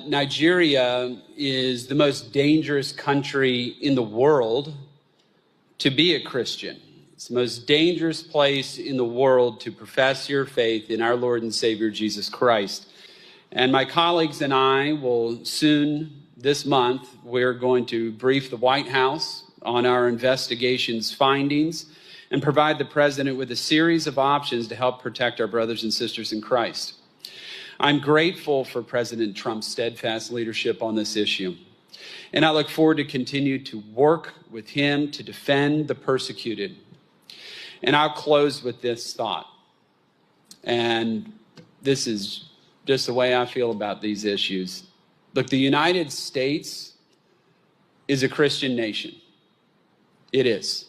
Nigeria is the most dangerous country in the world to be a Christian. It's the most dangerous place in the world to profess your faith in our Lord and Savior, Jesus Christ. And my colleagues and I will soon, this month, we're going to brief the White House on our investigation's findings and provide the president with a series of options to help protect our brothers and sisters in Christ. I'm grateful for President Trump's steadfast leadership on this issue, and I look forward to continue to work with him to defend the persecuted. And I'll close with this thought, and this is just the way I feel about these issues. Look, the United States is a Christian nation. It is.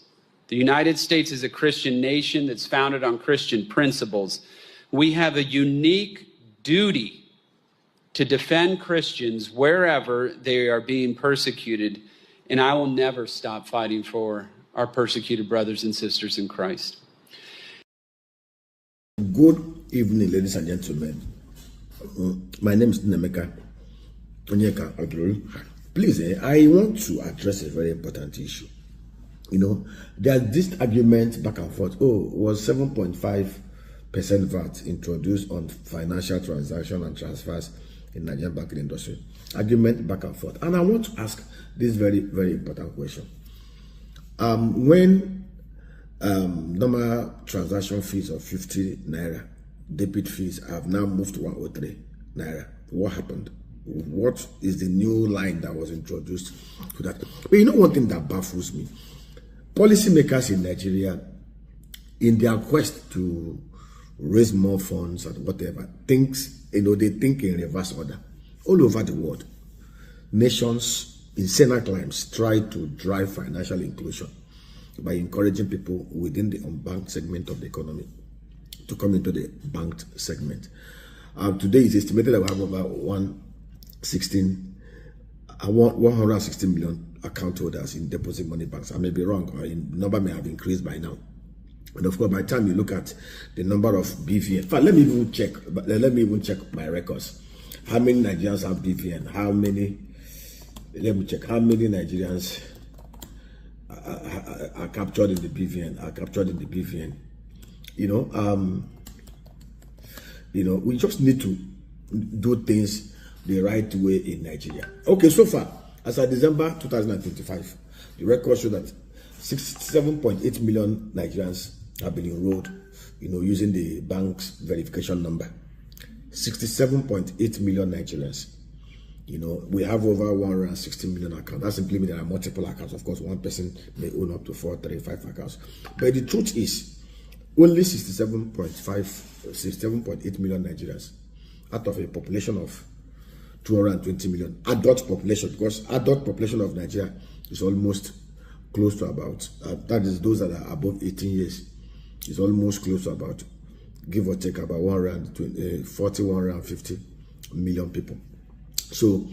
The United States is a Christian nation that's founded on Christian principles. We have a unique duty to defend Christians wherever they are being persecuted, and I will never stop fighting for our persecuted brothers and sisters in Christ. Good evening, ladies and gentlemen. My name is Nnaemeka Onyeka Obiaraeri. Please, I want to address a very important issue. You know, there's this argument back and forth. Oh, was 7.5% VAT introduced on financial transactions and transfers in Nigerian banking industry? Argument back and forth. And I want to ask this very, very important question. When normal transaction fees of 50 naira, debit fees have now moved to 103 naira, what happened? What is the new line that was introduced to that? But you know one thing that baffles me? Policymakers in Nigeria, in their quest to raise more funds and whatever, they think in reverse order. All over the world, nations in Senate climes try to drive financial inclusion by encouraging people within the unbanked segment of the economy to come into the banked segment. Today it's estimated that we have about 116 million account holders in deposit money banks. I may be wrong, or the number may have increased by now. And of course, by the time you look at the number of BVN, in fact, let me even check my records. How many Nigerians have BVN? How many? Let me check how many Nigerians are captured in the BVN. We just need to do things the right way in Nigeria. Okay, so far, as of December 2025, the record shows that 67.8 million Nigerians have been enrolled, using the bank's verification number. 67.8 million Nigerians. We have over 160 million accounts. That simply means there are multiple accounts. Of course, one person may own up to 4, 3, 5 accounts. But the truth is, only 67.8 million Nigerians out of a population of 220 million adult population, because adult population of Nigeria is almost close to about, that is those that are above 18 years, is almost close to about, give or take, about 150 million people. So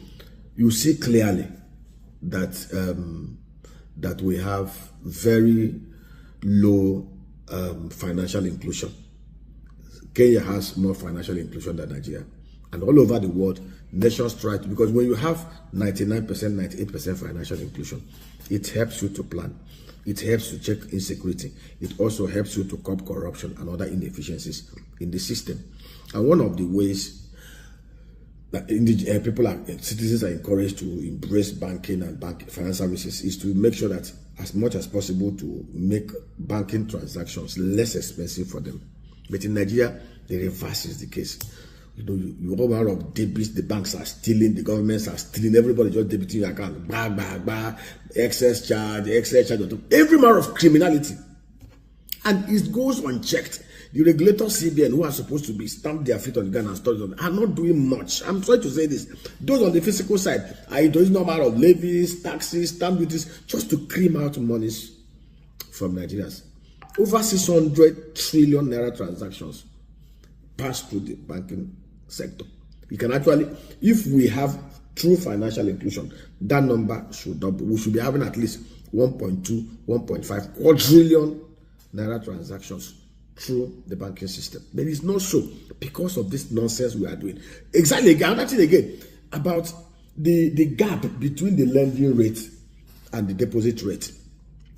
you see clearly that that we have very low financial inclusion. Kenya has more financial inclusion than Nigeria, and all over the world, nations try to, because when you have 99%, 98% financial inclusion, it helps you to plan. It helps to check insecurity. It also helps you to curb corruption and other inefficiencies in the system. And one of the ways that citizens are encouraged to embrace banking and finance services is to make sure that as much as possible to make banking transactions less expensive for them. But in Nigeria, the reverse is the case. You all manner of debits, the banks are stealing, the governments are stealing, everybody just debiting your account, excess charge, every manner of criminality. And it goes unchecked. The regulator CBN, who are supposed to be stamp their feet on the ground and study are not doing much. I'm sorry to say this. Those on the physical side are introducing no matter of levies, taxes, stamp duties, just to cream out monies from Nigerians. Over 600 trillion naira transactions pass through the banking sector. You can actually, if we have true financial inclusion, that number should double. We should be having at least 1.2, 1.5 quadrillion naira transactions through the banking system. But it's not so because of this nonsense we are doing. Exactly, another thing again about the gap between the lending rate and the deposit rate.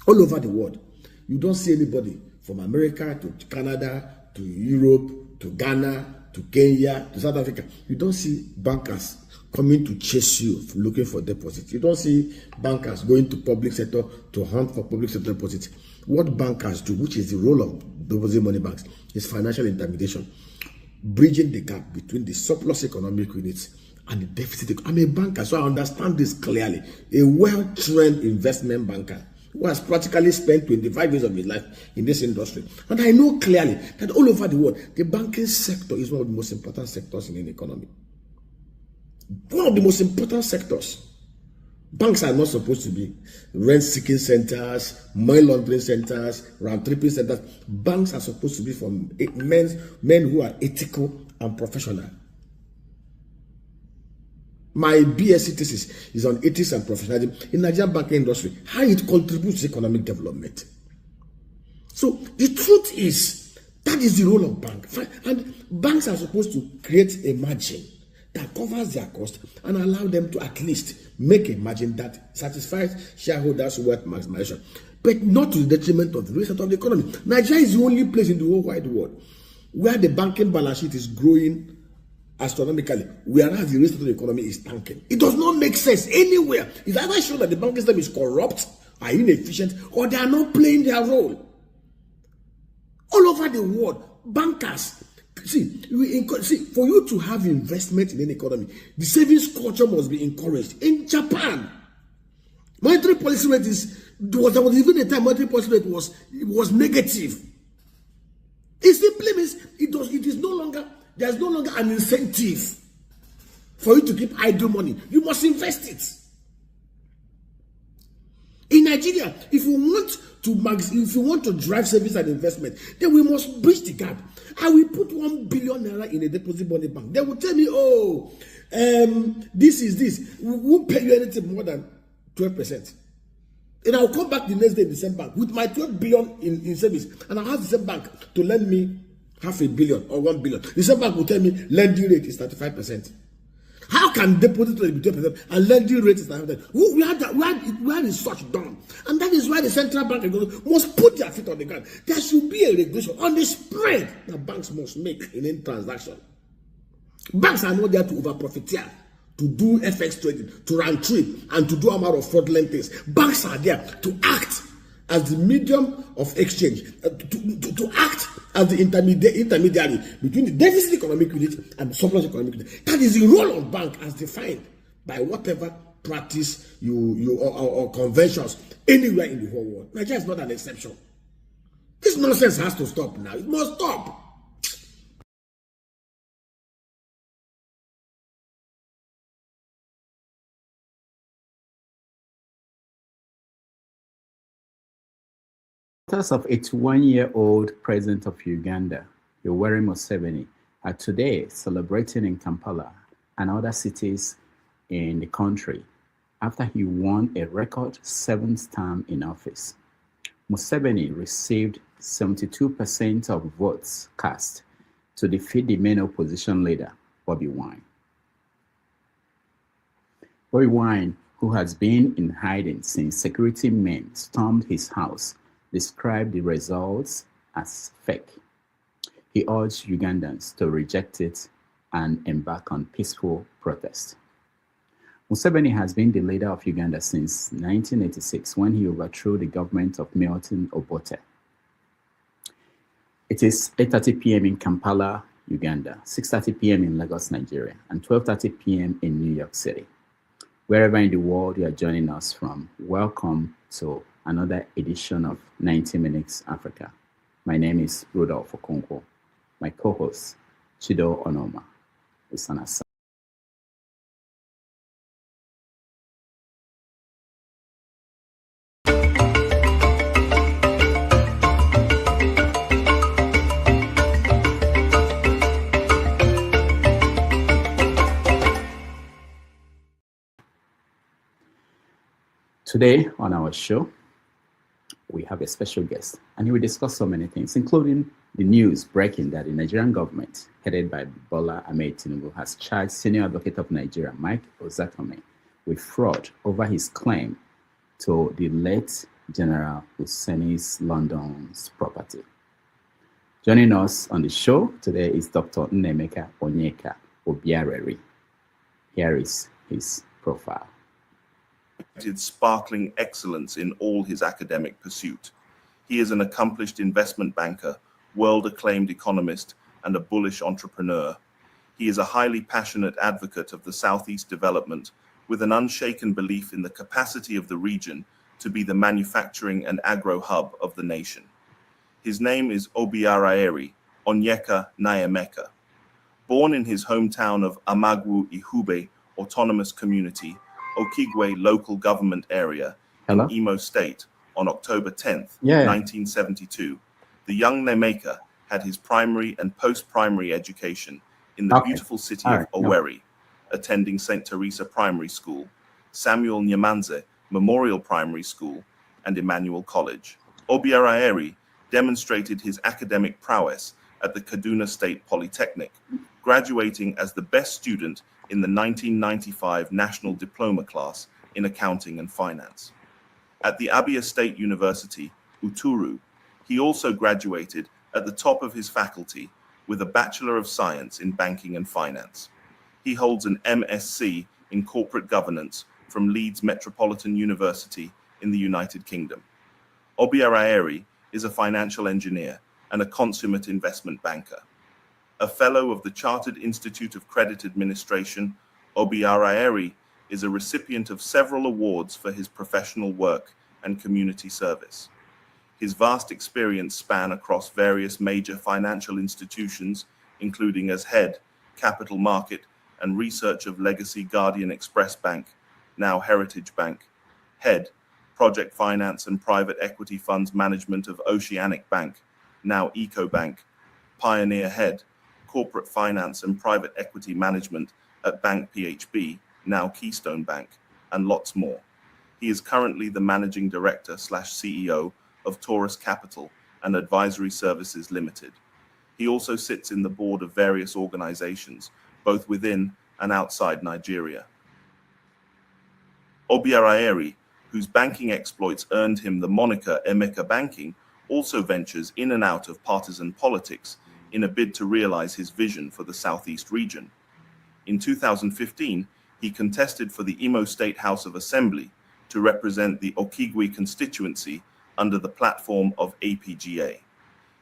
All over the world, you don't see anybody from America to Canada to Europe to Ghana to Kenya to South Africa. You don't see bankers coming to chase you looking for deposits. You don't see bankers going to public sector to hunt for public sector deposits. What bankers do, which is the role of deposit money banks, is financial intermediation, bridging the gap between the surplus economic units and the deficit. I'm a banker, so I understand this clearly. A well-trained investment banker who has practically spent 25 years of his life in this industry. And I know clearly that all over the world, the banking sector is one of the most important sectors in an economy. One of the most important sectors. Banks are not supposed to be rent-seeking centers, money laundering centers, round-tripping centers. Banks are supposed to be for men who are ethical and professional. My BSc thesis is on ethics and professionalism in the Nigerian banking industry, how it contributes to economic development. So the truth is, that is the role of banks. And banks are supposed to create a margin that covers their cost and allow them to at least make a margin that satisfies shareholders' wealth maximization, but not to the detriment of the rest of the economy. Nigeria is the only place in the whole wide world where the banking balance sheet is growing astronomically, whereas the rest of the economy is tanking. It does not make sense anywhere. It's either shown that the banking system is corrupt, are inefficient, or they are not playing their role. All over the world, bankers, for you to have investment in an economy, the savings culture must be encouraged. In Japan, monetary policy rate there was even a time monetary policy rate was negative. It simply means there's no longer an incentive for you to keep idle money. You must invest it. In Nigeria, if you want to drive savings and investment, then we must bridge the gap. I will put 1 billion naira in a deposit money bank. They will tell me, this is this. We won't pay you anything more than 12%. And I'll come back the next day in the same bank with my 12 billion in savings, and I'll ask the same bank to lend me 500 million or 1 billion. The same bank will tell me lending rate is 35%. How can deposit rate be 12% and lending rate is 35%? Where is such done? And that is why the central bank must put their feet on the ground. There should be a regulation on the spread that banks must make in any transaction. Banks are not there to over-profiteer, to do FX trading, to round trip, and to do a lot of fraudulent things. Banks are there to act as the medium of exchange, to act as the intermediary between the deficit economic unit and the surplus economic unit. That is the role of bank as defined by whatever practice or conventions anywhere in the whole world. Nigeria is not an exception. This nonsense has to stop now. It must stop. Daughters of 81-year-old President of Uganda, Yoweri Museveni, are today celebrating in Kampala and other cities in the country after he won a record 7th term in office. Museveni received 72% of votes cast to defeat the main opposition leader, Bobi Wine. Bobi Wine, who has been in hiding since security men stormed his house, described the results as fake. He urged Ugandans to reject it and embark on peaceful protest. Museveni has been the leader of Uganda since 1986 when he overthrew the government of Milton Obote. It is 8:30 p.m. in Kampala, Uganda, 6:30 p.m. in Lagos, Nigeria, and 12:30 p.m. in New York City. Wherever in the world you are joining us from, welcome to another edition of 90 Minutes Africa. My name is Rudolph Okonkwo. My co-host, Chido Onoma, is on assignment. Today on our show, we have a special guest, and he will discuss so many things, including the news breaking that the Nigerian government, headed by Bola Ahmed Tinubu, has charged Senior Advocate of Nigeria, Mike Ozatome, with fraud over his claim to the late General Husseini's London's property. Joining us on the show today is Dr. Nnaemeka Onyeka Obiaraeri. Here is his profile. Sparkling excellence in all his academic pursuit. He is an accomplished investment banker, world-acclaimed economist, and a bullish entrepreneur. He is a highly passionate advocate of the Southeast development, with an unshaken belief in the capacity of the region to be the manufacturing and agro hub of the nation. His name is Obiaraeri, Onyeka Nnaemeka. Born in his hometown of Amagwu Ihube Autonomous Community, Okigwe local government area in Imo State on October 10th, 1972, the young Nnaemeka had his primary and post-primary education in the beautiful city of Owerri, attending St. Teresa Primary School, Samuel Nyamanze Memorial Primary School, and Emmanuel College. Obiaraeri demonstrated his academic prowess at the Kaduna State Polytechnic, graduating as the best student in the 1995 National Diploma class in Accounting and Finance. At the Abia State University, Uturu, he also graduated at the top of his faculty with a Bachelor of Science in Banking and Finance. He holds an MSc in Corporate Governance from Leeds Metropolitan University in the United Kingdom. Obiaraeri is a financial engineer and a consummate investment banker. A fellow of the Chartered Institute of Credit Administration, Obiaraeri is a recipient of several awards for his professional work and community service. His vast experience span across various major financial institutions, including as head, capital market, and research of Legacy Guardian Express Bank, now Heritage Bank, head, project finance and private equity funds management of Oceanic Bank, now EcoBank, pioneer head, corporate finance and private equity management at Bank PHB, now Keystone Bank, and lots more. He is currently the managing director/CEO of Taurus Capital and Advisory Services Limited. He also sits in the board of various organizations, both within and outside Nigeria. Obiaraeri, whose banking exploits earned him the moniker Emeka Banking, also ventures in and out of partisan politics in a bid to realize his vision for the Southeast region. In 2015, he contested for the Imo State House of Assembly to represent the Okigwe constituency under the platform of APGA.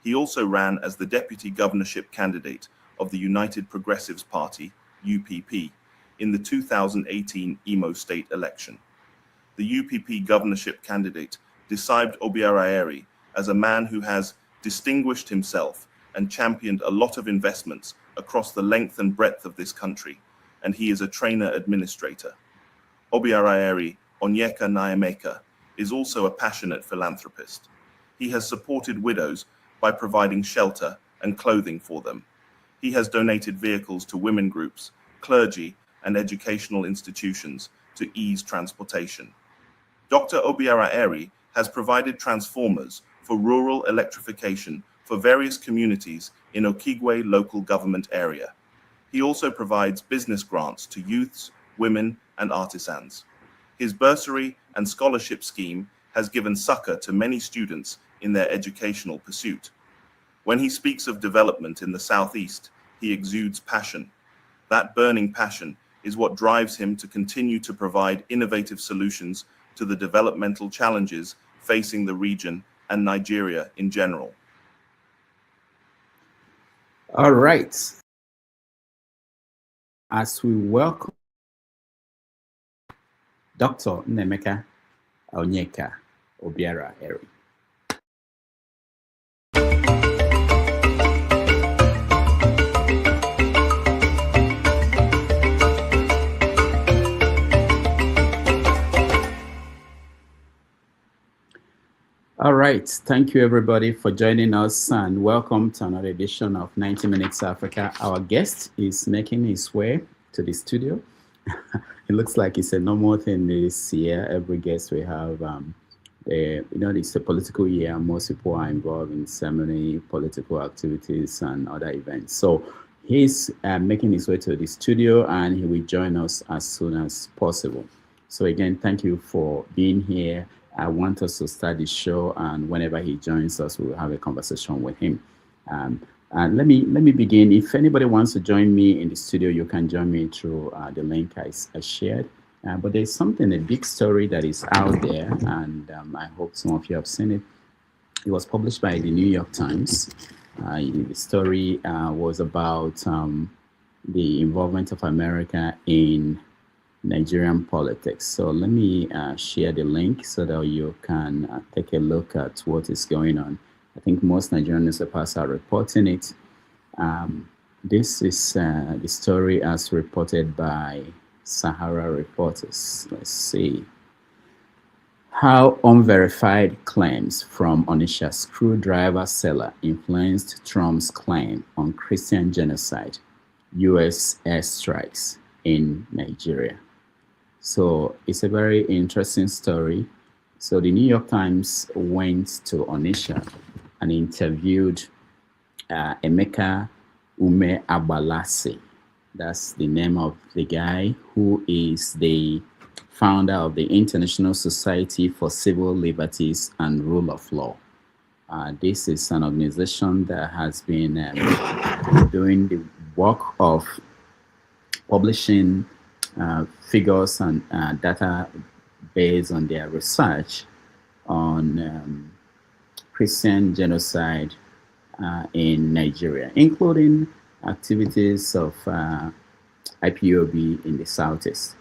He also ran as the deputy governorship candidate of the United Progressives Party, UPP, in the 2018 Imo State election. The UPP governorship candidate described Obiaraeri as a man who has distinguished himself and championed a lot of investments across the length and breadth of this country, and he is a trainer administrator. Obiaraeri Onyeka Nnaemeka is also a passionate philanthropist. He has supported widows by providing shelter and clothing for them. He has donated vehicles to women groups, clergy, and educational institutions to ease transportation. Dr. Obiaraeri has provided transformers for rural electrification for various communities in Okigwe local government area. He also provides business grants to youths, women, and artisans. His bursary and scholarship scheme has given succor to many students in their educational pursuit. When he speaks of development in the Southeast, he exudes passion. That burning passion is what drives him to continue to provide innovative solutions to the developmental challenges facing the region and Nigeria in general. All right. As we welcome Dr. Nnaemeka Onyeka Obiaraeri. All right. Thank you, everybody, for joining us, and welcome to another edition of 90 Minutes Africa. Our guest is making his way to the studio. It looks like it's a normal thing this year. Every guest we have, it's a political year. Most people are involved in so many political activities and other events. So he's making his way to the studio, and he will join us as soon as possible. So again, thank you for being here. I want us to start the show, and whenever he joins us, we will have a conversation with him. And let me begin. If anybody wants to join me in the studio, you can join me through the link I shared. But there's something, a big story that is out there, and I hope some of you have seen it. It was published by the New York Times. The story was about the involvement of America in Nigerian politics. So let me share the link so that you can take a look at what is going on. I think most Nigerian newspapers are reporting it. This is the story as reported by Sahara Reporters. Let's see. How unverified claims from Onitsha screwdriver seller influenced Trump's claim on Christian genocide, U.S. airstrikes in Nigeria. So it's a very interesting story. So the New York Times went to Onitsha and interviewed Nnaemeka Onyeka Obiaraeri. That's the name of the guy who is the founder of the International Society for Civil Liberties and Rule of Law. This is an organization that has been doing the work of publishing figures and data based on their research on Christian genocide in Nigeria, including activities of IPOB in the Southeast.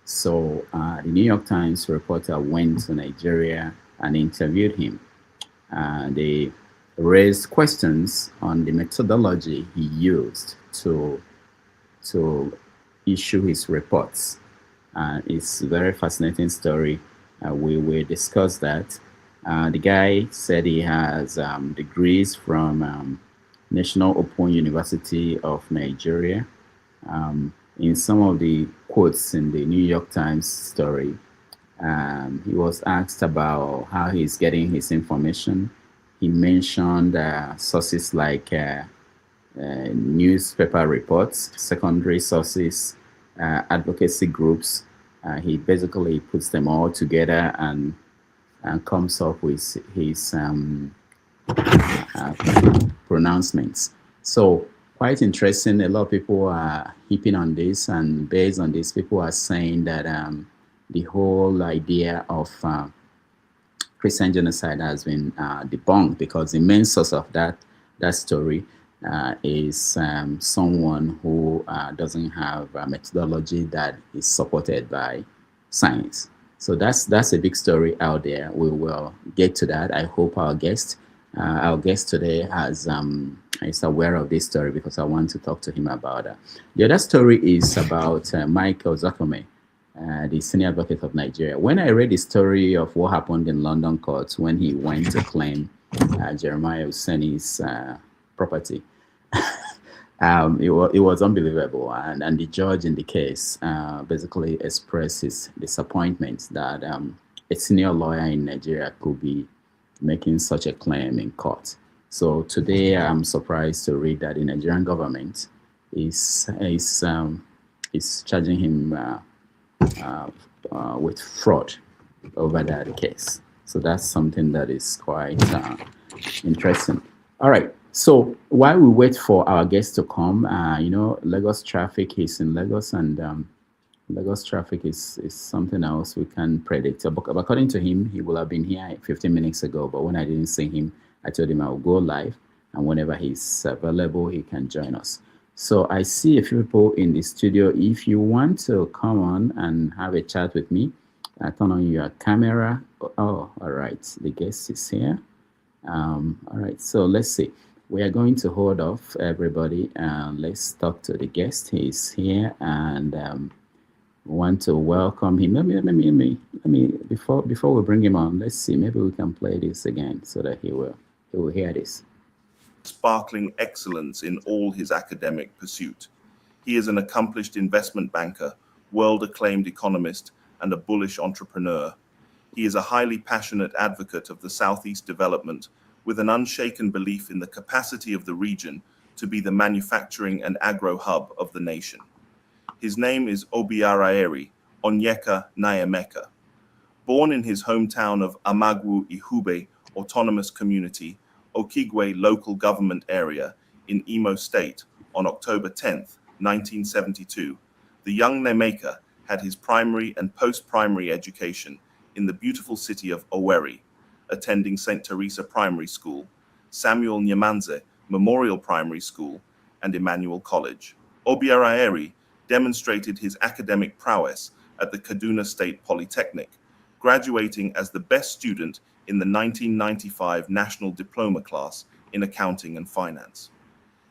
So the New York Times reporter went to Nigeria and interviewed him. They raised questions on the methodology he used to issue his reports. It's a very fascinating story. We will discuss that. The guy said he has degrees from National Open University of Nigeria. In some of the quotes in the New York Times story, he was asked about how he's getting his information. He mentioned sources like newspaper reports, secondary sources, advocacy groups. He basically puts them all together and comes up with his pronouncements. So quite interesting. A lot of people are heaping on this, and based on this, people are saying that the whole idea of Christian genocide has been debunked, because the main source of that story is someone who doesn't have a methodology that is supported by science. So that's a big story out there. We will get to that. I hope our guest today is aware of this story, because I want to talk to him about that. The other story is about Michael Zakome, the senior advocate of Nigeria. When I read the story of what happened in London courts when he went to claim Jeremiah Husseini's property, it was unbelievable. And the judge in the case basically expressed his disappointment that a senior lawyer in Nigeria could be making such a claim in court. So today I'm surprised to read that the Nigerian government is charging him with fraud over that case. So that's something that is quite interesting. All right. So while we wait for our guests to come, Lagos traffic is in Lagos, and Lagos traffic is something else we can predict. According to him, he will have been here 15 minutes ago, but when I didn't see him, I told him I will go live, and whenever he's available, he can join us. So I see a few people in the studio. If you want to come on and have a chat with me, turn on your camera. Oh, all right. The guest is here. All right. So let's see. We are going to hold off everybody, and let's talk to the guest. He's here, and want to welcome him. Let me before we bring him on, let's see. Maybe we can play this again so that he will hear this. Sparkling excellence in all his academic pursuit. He is an accomplished investment banker, world-acclaimed economist, and a bullish entrepreneur. He is a highly passionate advocate of the Southeast development, with an unshaken belief in the capacity of the region to be the manufacturing and agro hub of the nation. His name is Obiaraeri, Onyeka Nnaemeka. Born in his hometown of Amagwu Ihube Autonomous Community, Okigwe Local Government Area in Imo State on October 10, 1972, the young Nnaemeka had his primary and post-primary education in the beautiful city of Owerri, attending St. Teresa Primary School, Samuel Nyamanze Memorial Primary School, and Emmanuel College. Obiaraeri demonstrated his academic prowess at the Kaduna State Polytechnic, graduating as the best student in the 1995 National Diploma class in Accounting and Finance.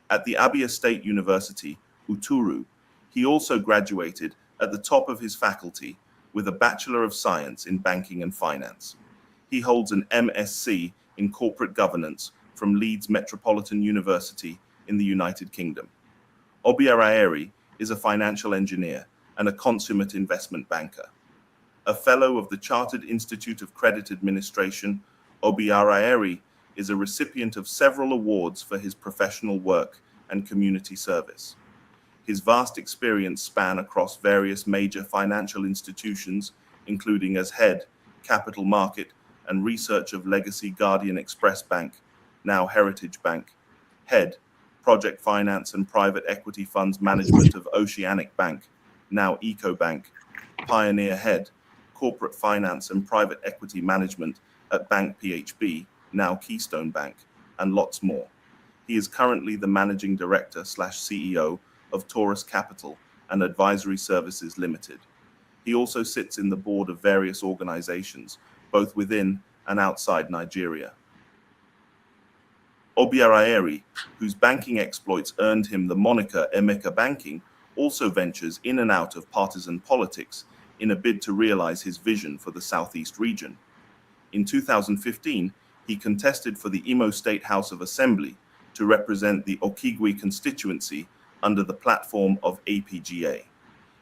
At the Abia State University, Uturu, he also graduated at the top of his faculty with a Bachelor of Science in Banking and Finance. He holds an MSc in Corporate Governance from Leeds Metropolitan University in the United Kingdom. Obiaraeri is a financial engineer and a consummate investment banker. A fellow of the Chartered Institute of Credit Administration, Obiaraeri is a recipient of several awards for his professional work and community service. His vast experience span across various major financial institutions, including as head, capital market, and research of Legacy Guardian Express Bank, now Heritage Bank, head, project finance and private equity funds management of Oceanic Bank, now EcoBank, pioneer head, corporate finance and private equity management at Bank PHB, now Keystone Bank, and lots more. He is currently the managing director/CEO of Taurus Capital and Advisory Services Limited. He also sits in the board of various organizations, both within and outside Nigeria. Obiaraeri, whose banking exploits earned him the moniker Emeka Banking, also ventures in and out of partisan politics in a bid to realize his vision for the Southeast region. In 2015, he contested for the Imo State House of Assembly to represent the Okigwe constituency under the platform of APGA.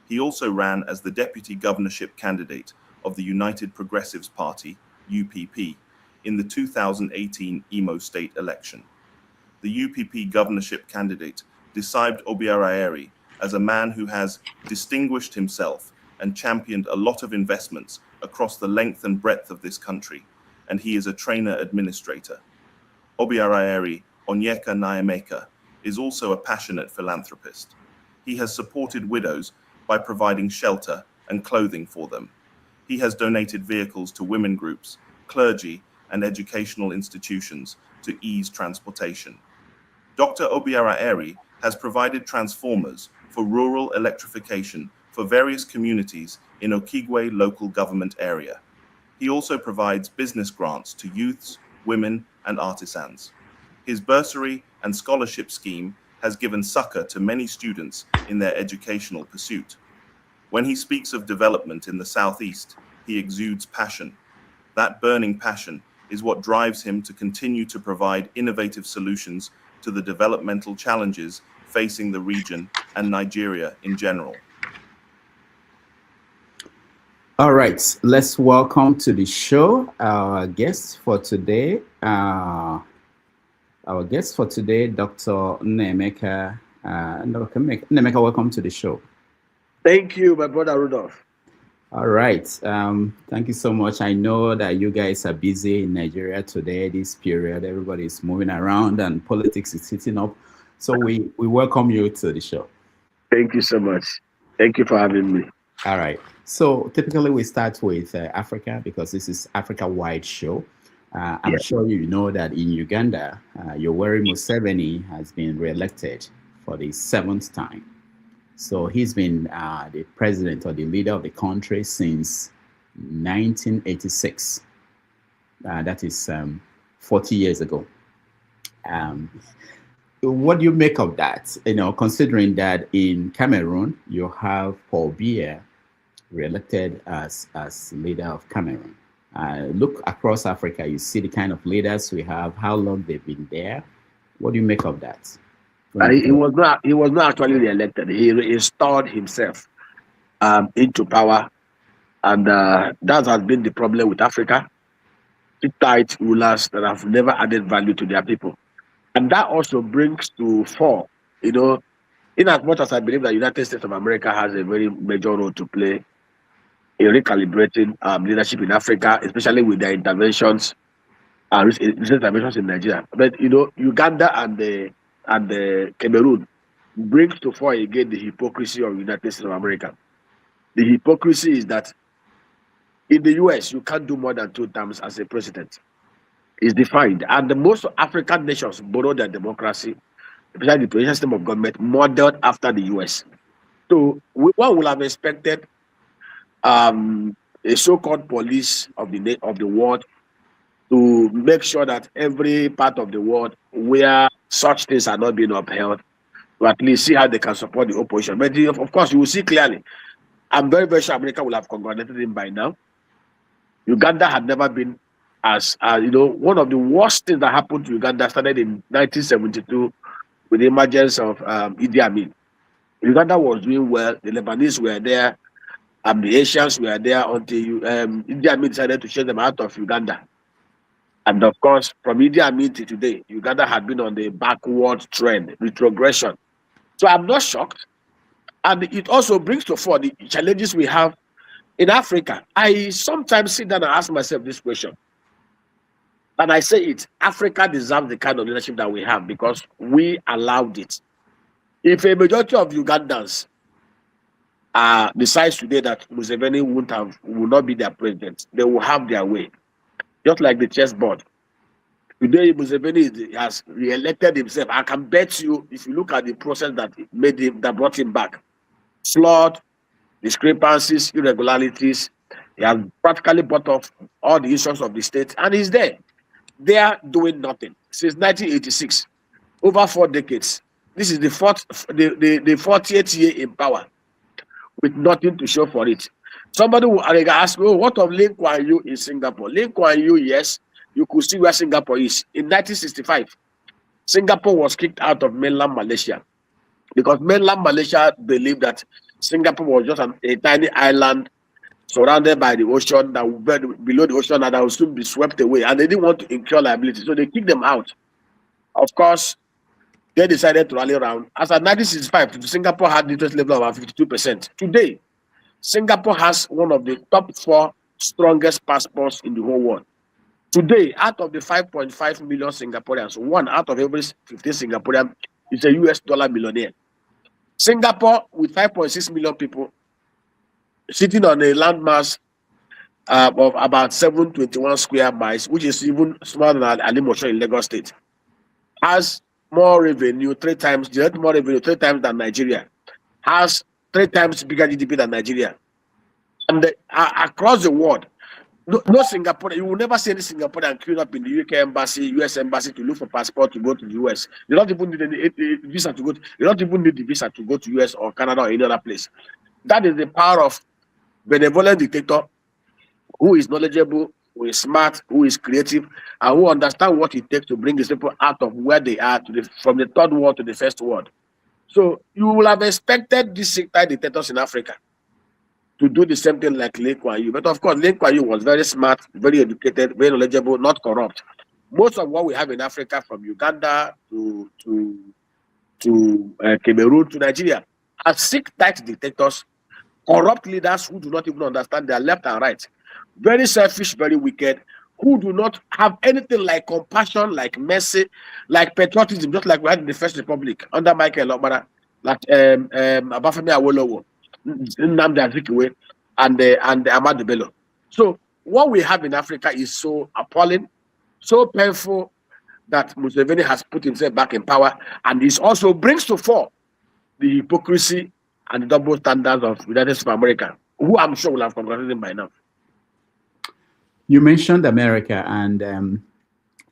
He also ran as the deputy governorship candidate of the United Progressives Party, UPP, in the 2018 Imo State election. The UPP governorship candidate described Obiaraeri as a man who has distinguished himself and championed a lot of investments across the length and breadth of this country, and he is a trainer administrator. Obiaraeri Onyeka Nnaemeka is also a passionate philanthropist. He has supported widows by providing shelter and clothing for them. He has donated vehicles to women groups, clergy, and educational institutions to ease transportation. Dr. Obiaraeri has provided transformers for rural electrification for various communities in Okigwe local government area. He also provides business grants to youths, women, and artisans. His bursary and scholarship scheme has given succor to many students in their educational pursuit. When he speaks of development in the Southeast, he exudes passion. That burning passion is what drives him to continue to provide innovative solutions to the developmental challenges facing the region and Nigeria in general. All right, let's welcome to the show our guest for today. Dr. Nnaemeka. Nnaemeka, welcome to the show. Thank you, my brother Rudolph. All right. Thank you so much. I know that you guys are busy in Nigeria today, this period. Everybody is moving around and politics is heating up. So we welcome you to the show. Thank you so much. Thank you for having me. All right. So typically we start with Africa because this is Africa-wide show. I'm sure you know that in Uganda, Yoweri Museveni has been re-elected for the 7th time. So he's been the president or the leader of the country since 1986. That is 40 years ago. What do you make of that? You know, considering that in Cameroon, you have Paul Biya, re-elected as leader of Cameroon. Look across Africa, you see the kind of leaders we have, how long they've been there. What do you make of that? He was not actually re-elected. He installed himself into power, and that has been the problem with Africa. Tight rulers that have never added value to their people, and that also brings to fore, in as much as I believe that the United States of America has a very major role to play in recalibrating leadership in Africa, especially with their interventions, recent interventions in Nigeria. But Uganda and the Cameroon brings to fore again the hypocrisy of the United States of America. The hypocrisy is that in the US, you can't do more than 2 terms as a president. It's defined. And most African nations borrow their democracy, especially the presidential system of government, modeled after the US. So one would have expected a so-called police of the world to make sure that every part of the world where such things are not being upheld, to at least see how they can support the opposition. But of course, you will see clearly. I'm very, very sure America will have congratulated him by now. Uganda had never been as, one of the worst things that happened to Uganda started in 1972 with the emergence of Idi Amin. Uganda was doing well. The Lebanese were there. The Asians were there until Idi Amin decided to chase them out of Uganda. And of course, from Idi Amin to today, Uganda had been on the backward trend, retrogression. So I'm not shocked. And it also brings to fore the challenges we have in Africa. I sometimes sit down and ask myself this question. And I say it, Africa deserves the kind of leadership that we have because we allowed it. If a majority of Ugandans decides today that Museveni will not be their president, they will have their way. Just like the chessboard. Today, Museveni has re-elected himself. I can bet you, if you look at the process that brought him back, flawed, discrepancies, irregularities, he has practically bought off all the issues of the state, and he's there. They are doing nothing since 1986, over 4 decades. This is the 40th year in power, with nothing to show for it. Somebody will ask, what of Lee Kuan Yew in Singapore? Lee Kuan Yew, yes, you could see where Singapore is. In 1965, Singapore was kicked out of mainland Malaysia because mainland Malaysia believed that Singapore was just a tiny island surrounded by the ocean, that below the ocean, and that would soon be swept away. And they didn't want to incur liability, so they kicked them out. Of course, they decided to rally around. As of 1965, Singapore had the interest level of about 52%. Today, Singapore has one of the top 4 strongest passports in the whole world. Today, out of the 5.5 million Singaporeans, 1 out of every 15 Singaporean is a US dollar millionaire. Singapore, with 5.6 million people, sitting on a landmass of about 721 square miles, which is even smaller than Alimosho in Lagos State, has more revenue, 3 times than Nigeria, has 3 times bigger GDP than Nigeria. And across the world, no Singaporean, you will never see any Singaporean queuing up in the UK embassy, US embassy to look for passport to go to the US. They don't even need any visa to go. They don't even need the visa to go to US or Canada or any other place. That is the power of benevolent dictator who is knowledgeable, who is smart, who is creative, and who understands what it takes to bring these people out of where they are from the 3rd world to the 1st world. So you will have expected these dictators in Africa to do the same thing like Lee Kuan Yew. But of course, Lee Kuan Yew was very smart, very educated, very knowledgeable, not corrupt. Most of what we have in Africa, from Uganda to Cameroon to Nigeria, are sick-tight dictators, corrupt leaders who do not even understand their left and right, very selfish, very wicked, who do not have anything like compassion, like mercy, like patriotism, just like we had in the First Republic under Michael Okpara, like Abafemi Awolowo, Nnamdi Azikiwe, and Ahmadu Bello. So what we have in Africa is so appalling, so painful, that Museveni has put himself back in power, and this also brings to fore the hypocrisy and the double standards of the United States of America, who I'm sure will have congratulated him by now. You mentioned America, and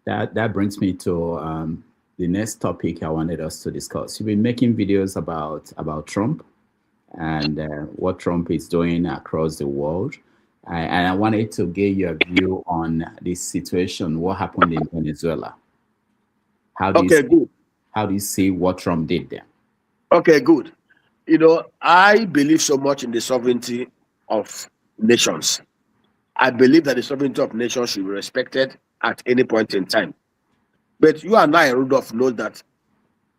that brings me to the next topic I wanted us to discuss. You've been making videos about Trump, and what Trump is doing across the world. And I wanted to get your view on this situation, what happened in Venezuela. How do Okay, good. you see what Trump did there? Okay, good. You know, I believe so much in the sovereignty of nations. I believe that the sovereignty of nations should be respected at any point in time. But you and I, Rudolph, know that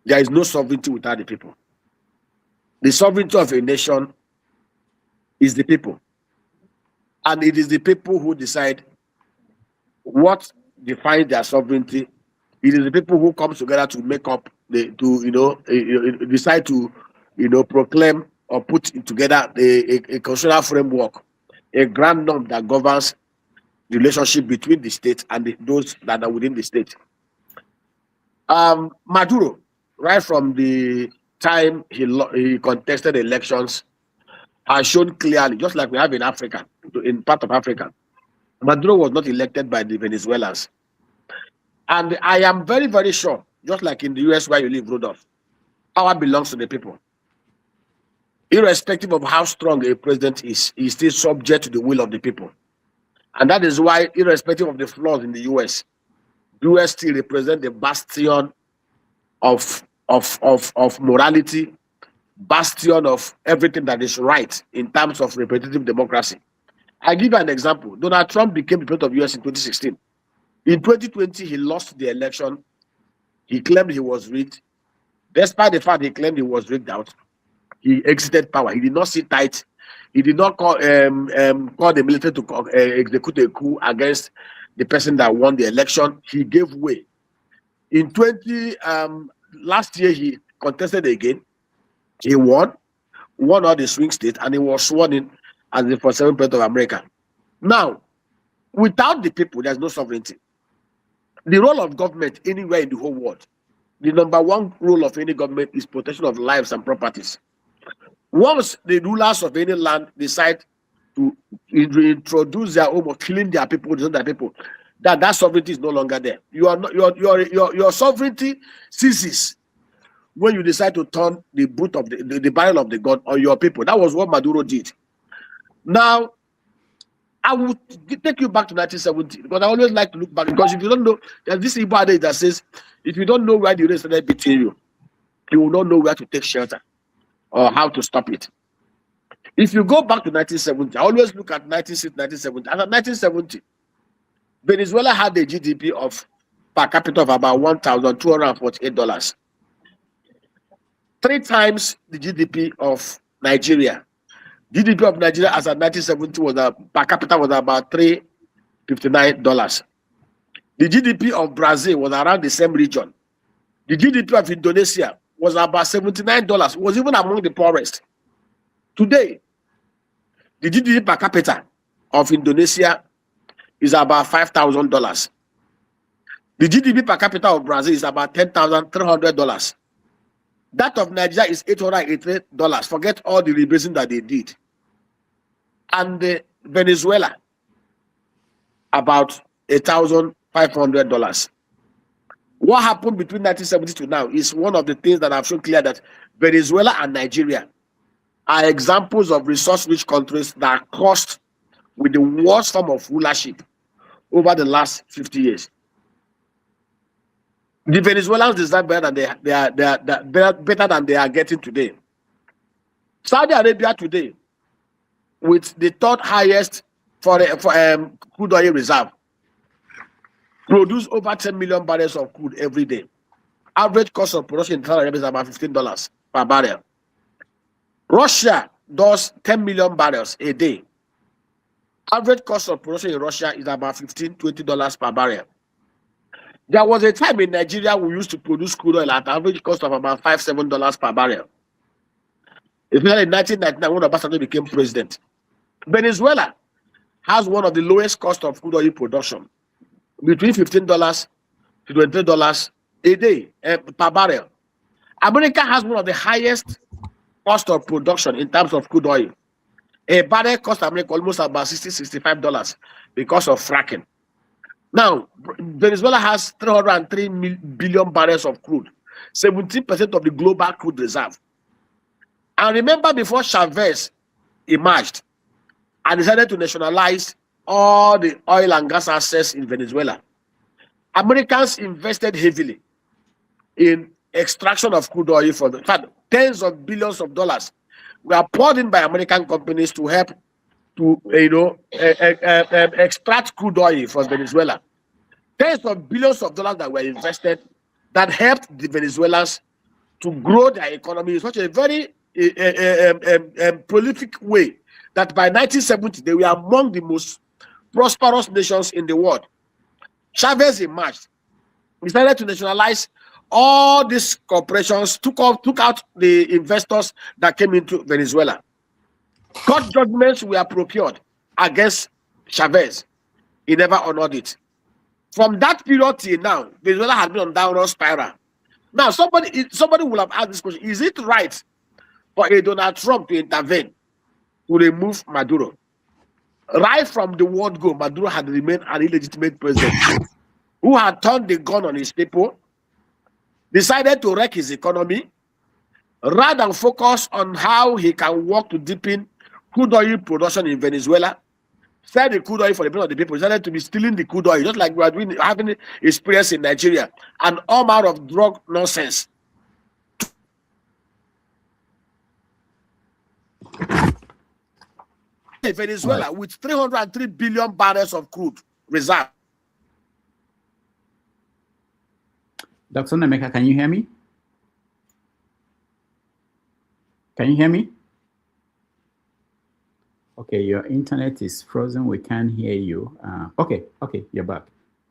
there is no sovereignty without the people. The sovereignty of a nation is the people. And it is the people who decide what defines their sovereignty. It is the people who come together to make up decide to proclaim or put together a constitutional framework, a grand norm that governs the relationship between the state and those that are within the state. Maduro, right from the time he contested elections, has shown clearly, just like we have in Africa, in part of Africa, Maduro was not elected by the Venezuelans. And I am very, very sure, just like in the US where you live, Rudolph, power belongs to the people. Irrespective of how strong a president is, he's still subject to the will of the people. And that is why, irrespective of the flaws in the US still represent the bastion of morality, bastion of everything that is right in terms of representative democracy. I give you an example. Donald Trump became the president of US in 2016. In 2020, he lost the election. He claimed he was rigged. Despite the fact he claimed he was rigged out, he exited power. He did not sit tight. He did not call the military to execute a coup against the person that won the election. He gave way. In last year, he contested again. He won all the swing states, and he was sworn in as the 47th president of America. Now, without the people, there's no sovereignty. The role of government anywhere in the whole world, the number one role of any government is protection of lives and properties. Once the rulers of any land decide to introduce their own or killing their people, that sovereignty is no longer there. Your sovereignty ceases when you decide to turn the boot of the barrel of the gun on your people. That was what Maduro did. Now, I would take you back to 1970 because I always like to look back, because if you don't know, there's this Igbo adage that says, if you don't know where the race started beating you, you will not know where to take shelter or how to stop it. If you go back to 1970, I always look at 1970. And at 1970, Venezuela had a GDP per capita of about $1,248. 3 times the GDP of Nigeria. GDP of Nigeria as at 1970 per capita was about $359. The GDP of Brazil was around the same region. The GDP of Indonesia was about $79. It was even among the poorest. Today, the GDP per capita of Indonesia is about $5,000. The GDP per capita of Brazil is about $10,300. That of Nigeria is $888. Forget all the rebasing that they did. And Venezuela, about $1,500. What happened between 1970 to now is one of the things that I've shown clear, that Venezuela and Nigeria are examples of resource-rich countries that are cursed with the worst form of rulership over the last 50 years. The Venezuelans deserve better than better than they are getting today. Saudi Arabia today, with the third highest crude oil reserve, produce over 10 million barrels of crude every day. Average cost of production in Saudi Arabia is about $15 per barrel. Russia does 10 million barrels a day. Average cost of production in Russia is about $15-20 per barrel. There was a time in Nigeria we used to produce crude oil at average cost of about $5-7 per barrel. Especially in 1999 when Obasanjo became president. Venezuela has one of the lowest cost of crude oil production, between $15 to $23 a day per barrel. America has one of the highest cost of production in terms of crude oil. A barrel costs America almost about $60-65 because of fracking. Now, Venezuela has 303 billion barrels of crude, 17% of the global crude reserve. And remember, before Chavez emerged and decided to nationalize all the oil and gas assets in Venezuela, Americans invested heavily in extraction of crude oil for the fact tens of billions of dollars were poured in by American companies to help to extract crude oil from Venezuela. Tens of billions of dollars that were invested that helped the Venezuelans to grow their economy in such a very prolific way that by 1970 they were among the most prosperous nations in the world. Chavez emerged. He started to nationalize all these corporations, took out the investors that came into Venezuela. Court judgments were procured against Chavez. He never honored it. From that period till now, Venezuela has been on downward spiral. Now, somebody will have asked this question: is it right for a Donald Trump to intervene to remove Maduro? Right from the word go, Maduro had remained an illegitimate president who had turned the gun on his people, decided to wreck his economy, rather than focus on how he can work to deepen crude oil production in Venezuela. Sell the crude oil for the benefit of the people. He started to be stealing the crude oil, just like we are doing, having experience in Nigeria, and all manner of drug nonsense. Venezuela with 303 billion barrels of crude reserve. Dr. Nnaemeka, can you hear me? Can you hear me? Okay, your internet is frozen. We can't hear you. Okay, you're back.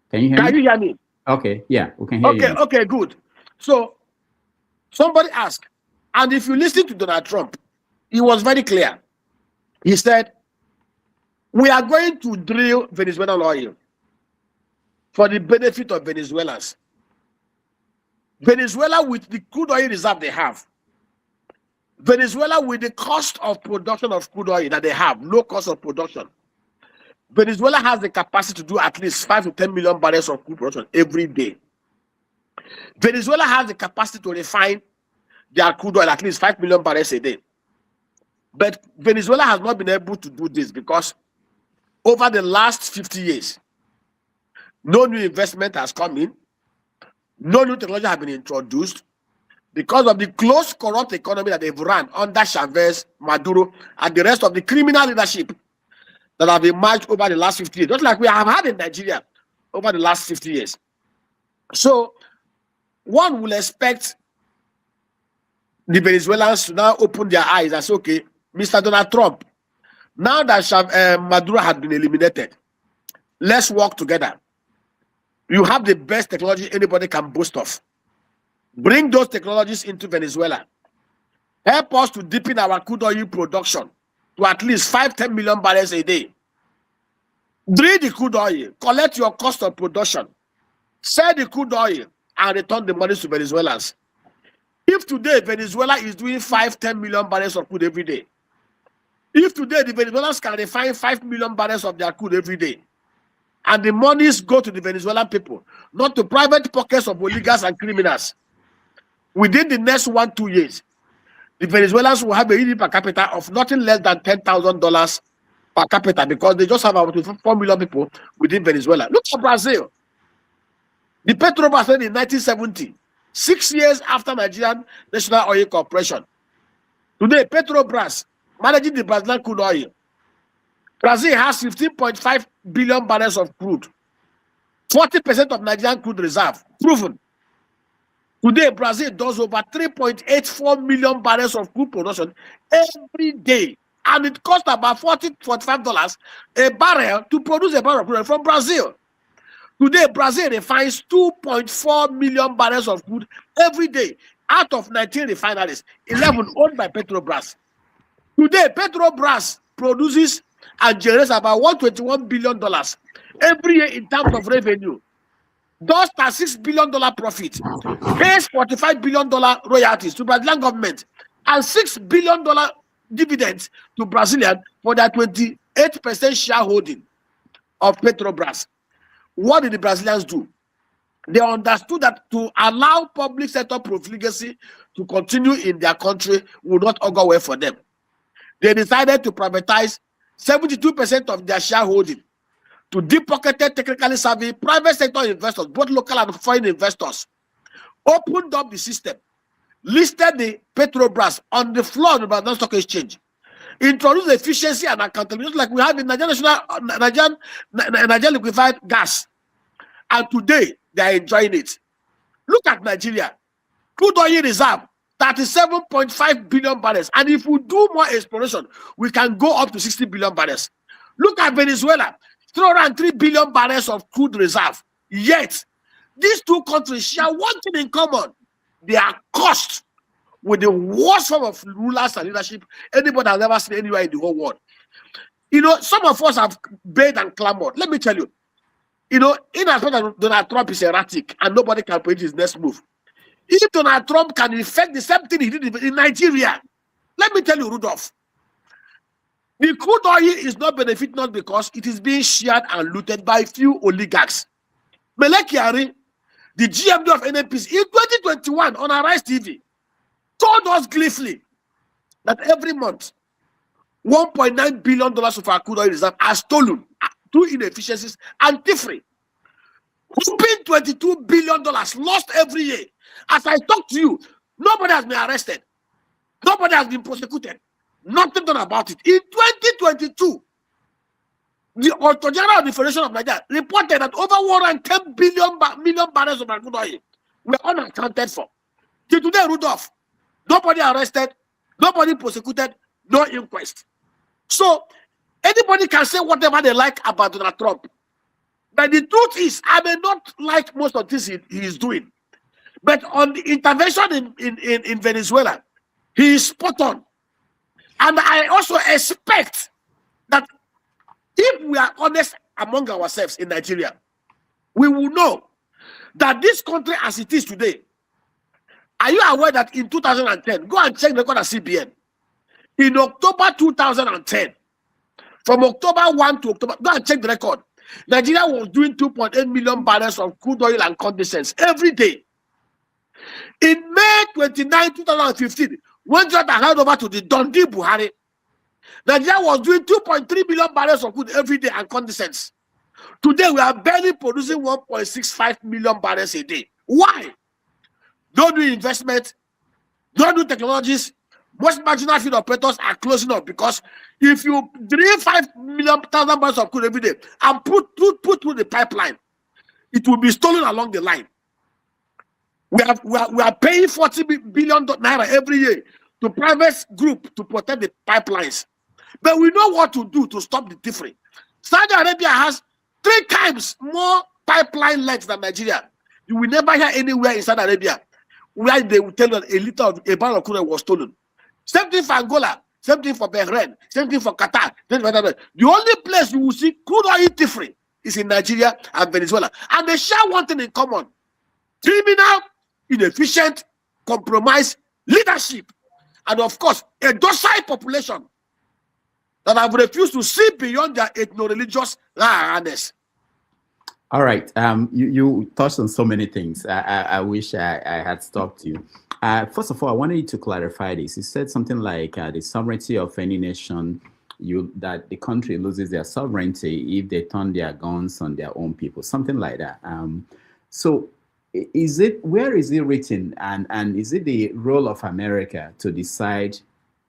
Can you hear me? Can you hear me? Okay, yeah, we can hear you. Okay, good. So, somebody asked, and if you listen to Donald Trump, he was very clear. He said, we are going to drill Venezuelan oil for the benefit of Venezuelans. Venezuela, with the crude oil reserve they have, Venezuela, with the cost of production of crude oil that they have, low cost of production, Venezuela has the capacity to do at least 5 to 10 million barrels of crude production every day. Venezuela has the capacity to refine their crude oil at least 5 million barrels a day. But Venezuela has not been able to do this because over the last 50 years, no new investment has come in, no new technology has been introduced, because of the close corrupt economy that they've run under Chavez, Maduro, and the rest of the criminal leadership that have emerged over the last 50 years, just like we have had in Nigeria over the last 50 years. So one will expect the Venezuelans to now open their eyes and say, okay, Mr. Donald Trump, now that Maduro has been eliminated, let's work together. You have the best technology anybody can boast of. Bring those technologies into Venezuela. Help us to deepen our crude oil production to at least 5-10 million barrels a day. Drill the crude oil, collect your cost of production, sell the crude oil, and return the money to Venezuelans. If today Venezuela is doing 5-10 million barrels of crude every day, if today the Venezuelans can refine 5 million barrels of their crude every day, and the monies go to the Venezuelan people, not to private pockets of oligarchs and criminals, within the next 1-2 years, the Venezuelans will have a GDP per capita of nothing less than $10,000 per capita, because they just have about 4 million people within Venezuela. Look at Brazil. The Petrobras in 1970, 6 years after Nigerian National Oil Corporation. Today, Petrobras managing the Brazilian crude oil. Brazil has 15.5 billion barrels of crude, 40% of Nigerian crude reserve, proven. Today, Brazil does over 3.84 million barrels of crude production every day. And it costs about $45 a barrel to produce a barrel of crude from Brazil. Today, Brazil refines 2.4 million barrels of crude every day out of 19 refineries, 11 owned by Petrobras. Today, Petrobras produces and generates about $121 billion every year in terms of revenue. Does $6 billion profit, pays $45 billion royalties to Brazilian government, and $6 billion dividends to Brazilian for their 28% shareholding of Petrobras. What did the Brazilians do? They understood that to allow public sector profligacy to continue in their country would not augur well for them. They decided to privatize 72% of their shareholding to deep-pocketed, technically savvy private sector investors, both local and foreign investors, opened up the system, listed the Petrobras on the floor of the London Stock Exchange, introduced efficiency and accountability like we have in Nigerian liquefied gas. And today, they are enjoying it. Look at Nigeria. Crude oil reserve, 37.5 billion barrels. And if we do more exploration, we can go up to 60 billion barrels. Look at Venezuela, 303 billion barrels of crude reserve. Yet, these two countries share one thing in common. They are cursed with the worst form of rulers and leadership anybody has ever seen anywhere in the whole world. You know, some of us have bayed and clamored. Let me tell you, you know, in as much as Donald Trump is erratic and nobody can predict his next move, if Donald Trump can effect the same thing he did in Nigeria, let me tell you, Rudolph, the crude oil is not benefiting not because it is being shared and looted by few oligarchs. Nnaemeka Onyeka, the GMD of NNPC, in 2021 on Arise TV, told us gleefully that every month, $1.9 billion of our crude oil reserve are stolen through inefficiencies and thievery. Whooping $22 billion lost every year. As I talk to you, nobody has been arrested. Nobody has been prosecuted. Nothing done about it. In 2022, the Auditor General of the Federation of Nigeria reported that over 110 million barrels of crude oil were unaccounted for. Till today, Rudolph, nobody arrested, nobody prosecuted, no inquest. So, anybody can say whatever they like about Donald Trump. But the truth is, I may not like most of this he is doing. But on the intervention in Venezuela, he is spot on. And I also expect that if we are honest among ourselves in Nigeria, we will know that this country as it is today, are you aware that in 2010, go and check the record at CBN, in October 2010, from October 1 to October, go and check the record, Nigeria was doing 2.8 million barrels of crude oil and condensate every day. In May 29, 2015, when Jonathan handed over to the Dundee Buhari, Nigeria was doing 2.3 million barrels of crude every day and condensate. Today, we are barely producing 1.65 million barrels a day. Why? Don't do investment, don't do technologies. Most marginal field operators are closing up because if you drill 5,000,000 barrels of crude every day and put through the pipeline, it will be stolen along the line. We are paying 40 billion naira every year to private group to protect the pipelines. But we know what to do to stop the thievery. Saudi Arabia has 3 times more pipeline lengths than Nigeria. You will never hear anywhere in Saudi Arabia where they will tell that a barrel of crude was stolen. Same thing for Angola, same thing for Bahrain, same thing for Qatar. The only place you will see crude oil thievery is in Nigeria and Venezuela. And they share one thing in common: criminal, inefficient, compromised leadership. And of course, a docile population that have refused to see beyond their ethno-religious awareness. All right. You touched on so many things. I wish I had stopped you. First of all, I wanted you to clarify this. You said something like the sovereignty of any nation, that the country loses their sovereignty if they turn their guns on their own people, something like that. So where is it written? And is it the role of America to decide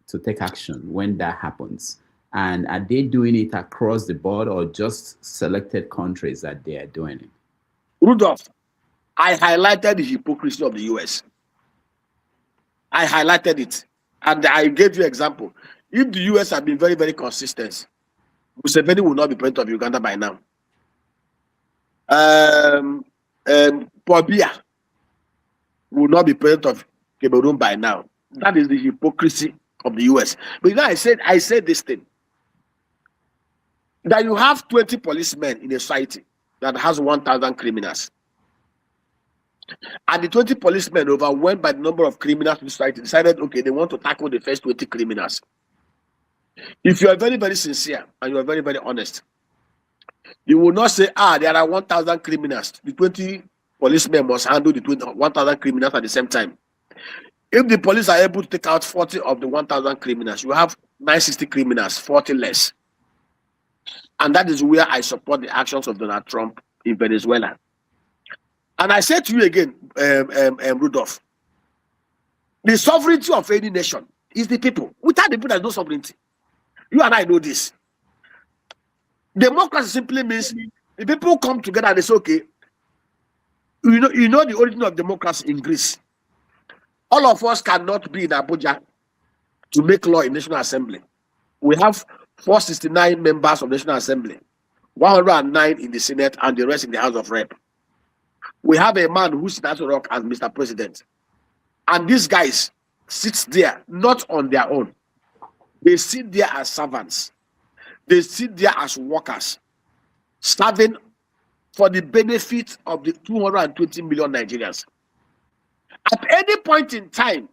to take action when that happens? And are they doing it across the board or just selected countries that they are doing it? Rudolph, I highlighted the hypocrisy of the US. I highlighted it. And I gave you an example. If the US had been very, very consistent, Museveni would not be president of Uganda by now. Paul Biya will not be president of Cameroon by now. That is the hypocrisy of the US. But you know, I said this thing, that you have 20 policemen in a society that has 1,000 criminals. And the 20 policemen, overwhelmed by the number of criminals in society, decided, okay, they want to tackle the first 20 criminals. If you are very, very sincere and you are very, very honest, you will not say, there are 1,000 criminals. The 20 policemen must handle the 1,000 criminals at the same time. If the police are able to take out 40 of the 1,000 criminals, you have 960 criminals, 40 less. And that is where I support the actions of Donald Trump in Venezuela. And I say to you again, Rudolph, the sovereignty of any nation is the people. Without the people, there's no sovereignty. You and I know this. Democracy simply means the people come together and they say, okay, you know the origin of democracy in Greece. All of us cannot be in Abuja to make law in National Assembly. We have 469 members of the National Assembly, 109 in the Senate, and the rest in the House of Rep. We have a man who sits at rock as Mr. President. And these guys sit there, not on their own. They sit there as servants. They sit there as workers, serving for the benefit of the 220 million Nigerians. At any point in time,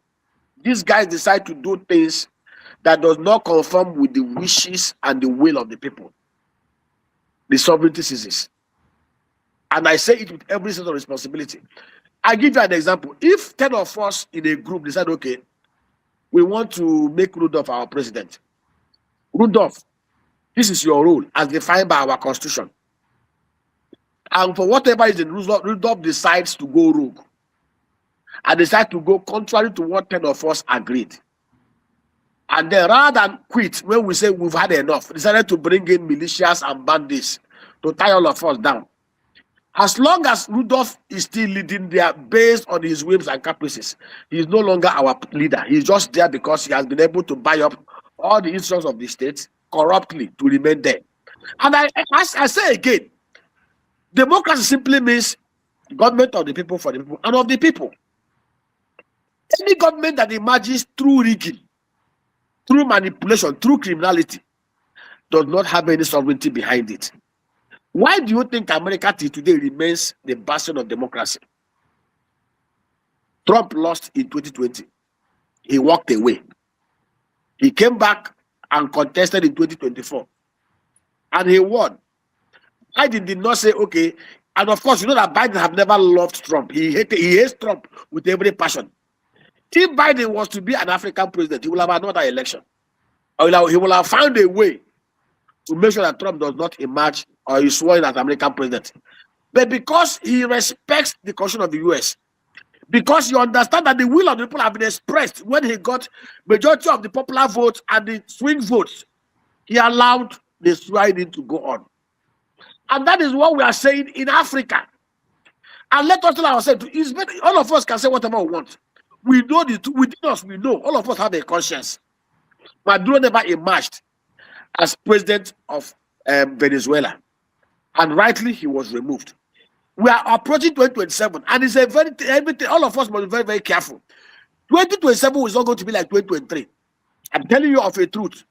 these guys decide to do things that does not conform with the wishes and the will of the people. The sovereignty ceases. And I say it with every sense of responsibility. I give you an example. If 10 of us in a group decide, okay, we want to make Rudolph our president. Rudolph, this is your role as defined by our constitution. And for whatever reason, Rudolph decides to go rogue and decide to go contrary to what 10 of us agreed. And then rather than quit when we say we've had enough, decided to bring in militias and bandits to tie all of us down. As long as Rudolph is still leading there based on his whims and caprices, he is no longer our leader. He's just there because he has been able to buy up all the interests of the state corruptly to remain there. And I say again, democracy simply means government of the people, for the people, and of the people. Any government that emerges through rigging, through manipulation, through criminality, does not have any sovereignty behind it. Why do you think America today remains the bastion of democracy? Trump lost in 2020. He walked away. He came back and contested in 2024. And he won. Biden did not say, okay, and of course, you know that Biden have never loved Trump. He hates Trump with every passion. If Biden was to be an African president, he will have another election. Or he will have found a way to make sure that Trump does not emerge or is sworn as American president. But because he respects the constitution of the US, because you understand that the will of the people have been expressed when he got majority of the popular votes and the swing votes, he allowed the striding to go on. And that is what we are saying in Africa. And let us tell ourselves, all of us can say whatever we want. We know within us, we know, all of us have a conscience. Maduro never emerged as president of Venezuela. And rightly, he was removed. We are approaching 2027, and it's a everything. All of us must be very, very careful. 2027 is not going to be like 2023. I'm telling you of a truth.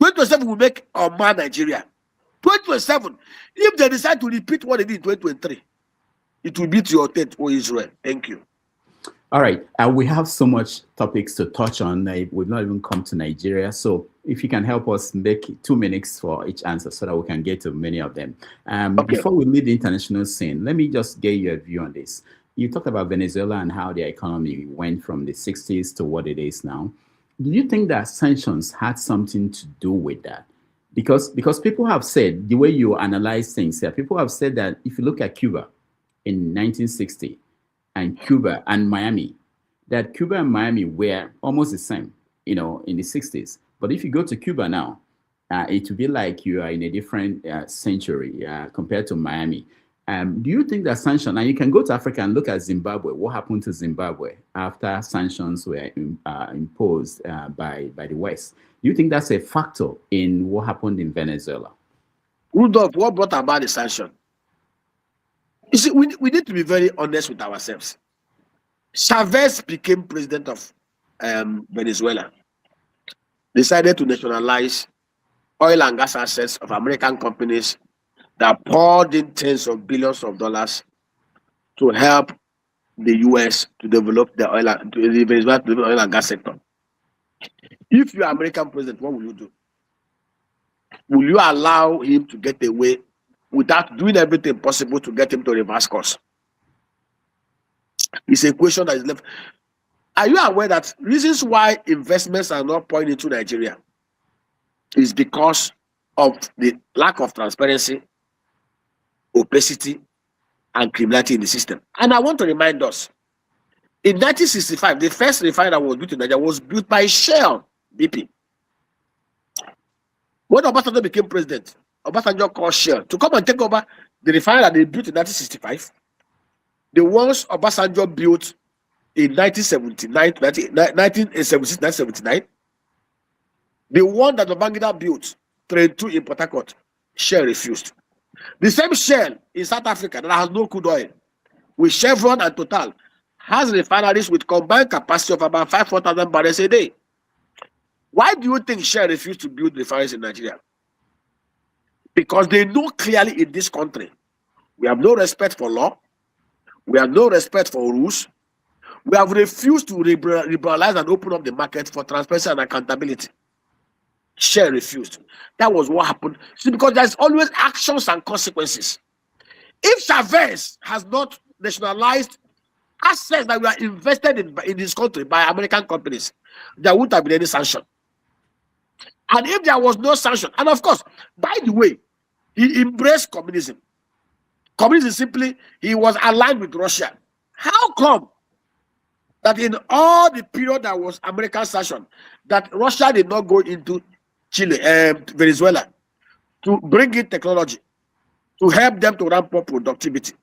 2027 will make or mar Nigeria. 2027, if they decide to repeat what they did in 2023, it will be to your tent, O Israel. Thank you. All right. We have so much topics to touch on. We've not even come to Nigeria. So if you can help us make 2 minutes for each answer so that we can get to many of them. Okay. Before we leave the international scene, let me just get your view on this. You talked about Venezuela and how their economy went from the 60s to what it is now. Do you think that sanctions had something to do with that? Because people have said, the way you analyze things here, people have said that if you look at Cuba in 1960, and Cuba and Miami, that Cuba and Miami were almost the same, in the 60s. But if you go to Cuba now, it will be like you are in a different century compared to Miami. Do you think that sanctions, and you can go to Africa and look at Zimbabwe, what happened to Zimbabwe after sanctions were imposed by the West? Do you think that's a factor in what happened in Venezuela? Rudolph, what brought about the sanction? You see, we need to be very honest with ourselves. Chavez became president of Venezuela, decided to nationalize oil and gas assets of American companies that poured in tens of billions of dollars to help the US to develop the oil and gas sector. If you are American president, what will you do? Will you allow him to get away without doing everything possible to get him to reverse course? It's a question that is left. Are you aware that reasons why investments are not pouring into Nigeria is because of the lack of transparency, opacity, and criminality in the system? And I want to remind us, in 1965, the first refinery that was built in Nigeria was built by Shell BP. When Obasanjo became president, Obasanjo called Shell to come and take over the refinery that they built in 1965. The ones Obasanjo built in 1979, 1976, 1979. The one that Babangida built, Train 2 in Port Harcourt, Shell refused. The same Shell in South Africa that has no crude oil, with Chevron and Total, has refineries with combined capacity of about 5,000 barrels a day. Why do you think Shell refused to build refineries in Nigeria? Because they know clearly in this country, we have no respect for law, we have no respect for rules, we have refused to liberalize and open up the market for transparency and accountability. Shell refused. That was what happened. See, because there's always actions and consequences. If Chavez has not nationalized assets that were invested in this country by American companies, there wouldn't have been any sanction. And if there was no sanction, and of course, by the way, he embraced communism. Communism simply, he was aligned with Russia. How come that in all the period that was American sanction, that Russia did not go into Chile, Venezuela, to bring in technology, to help them to ramp up productivity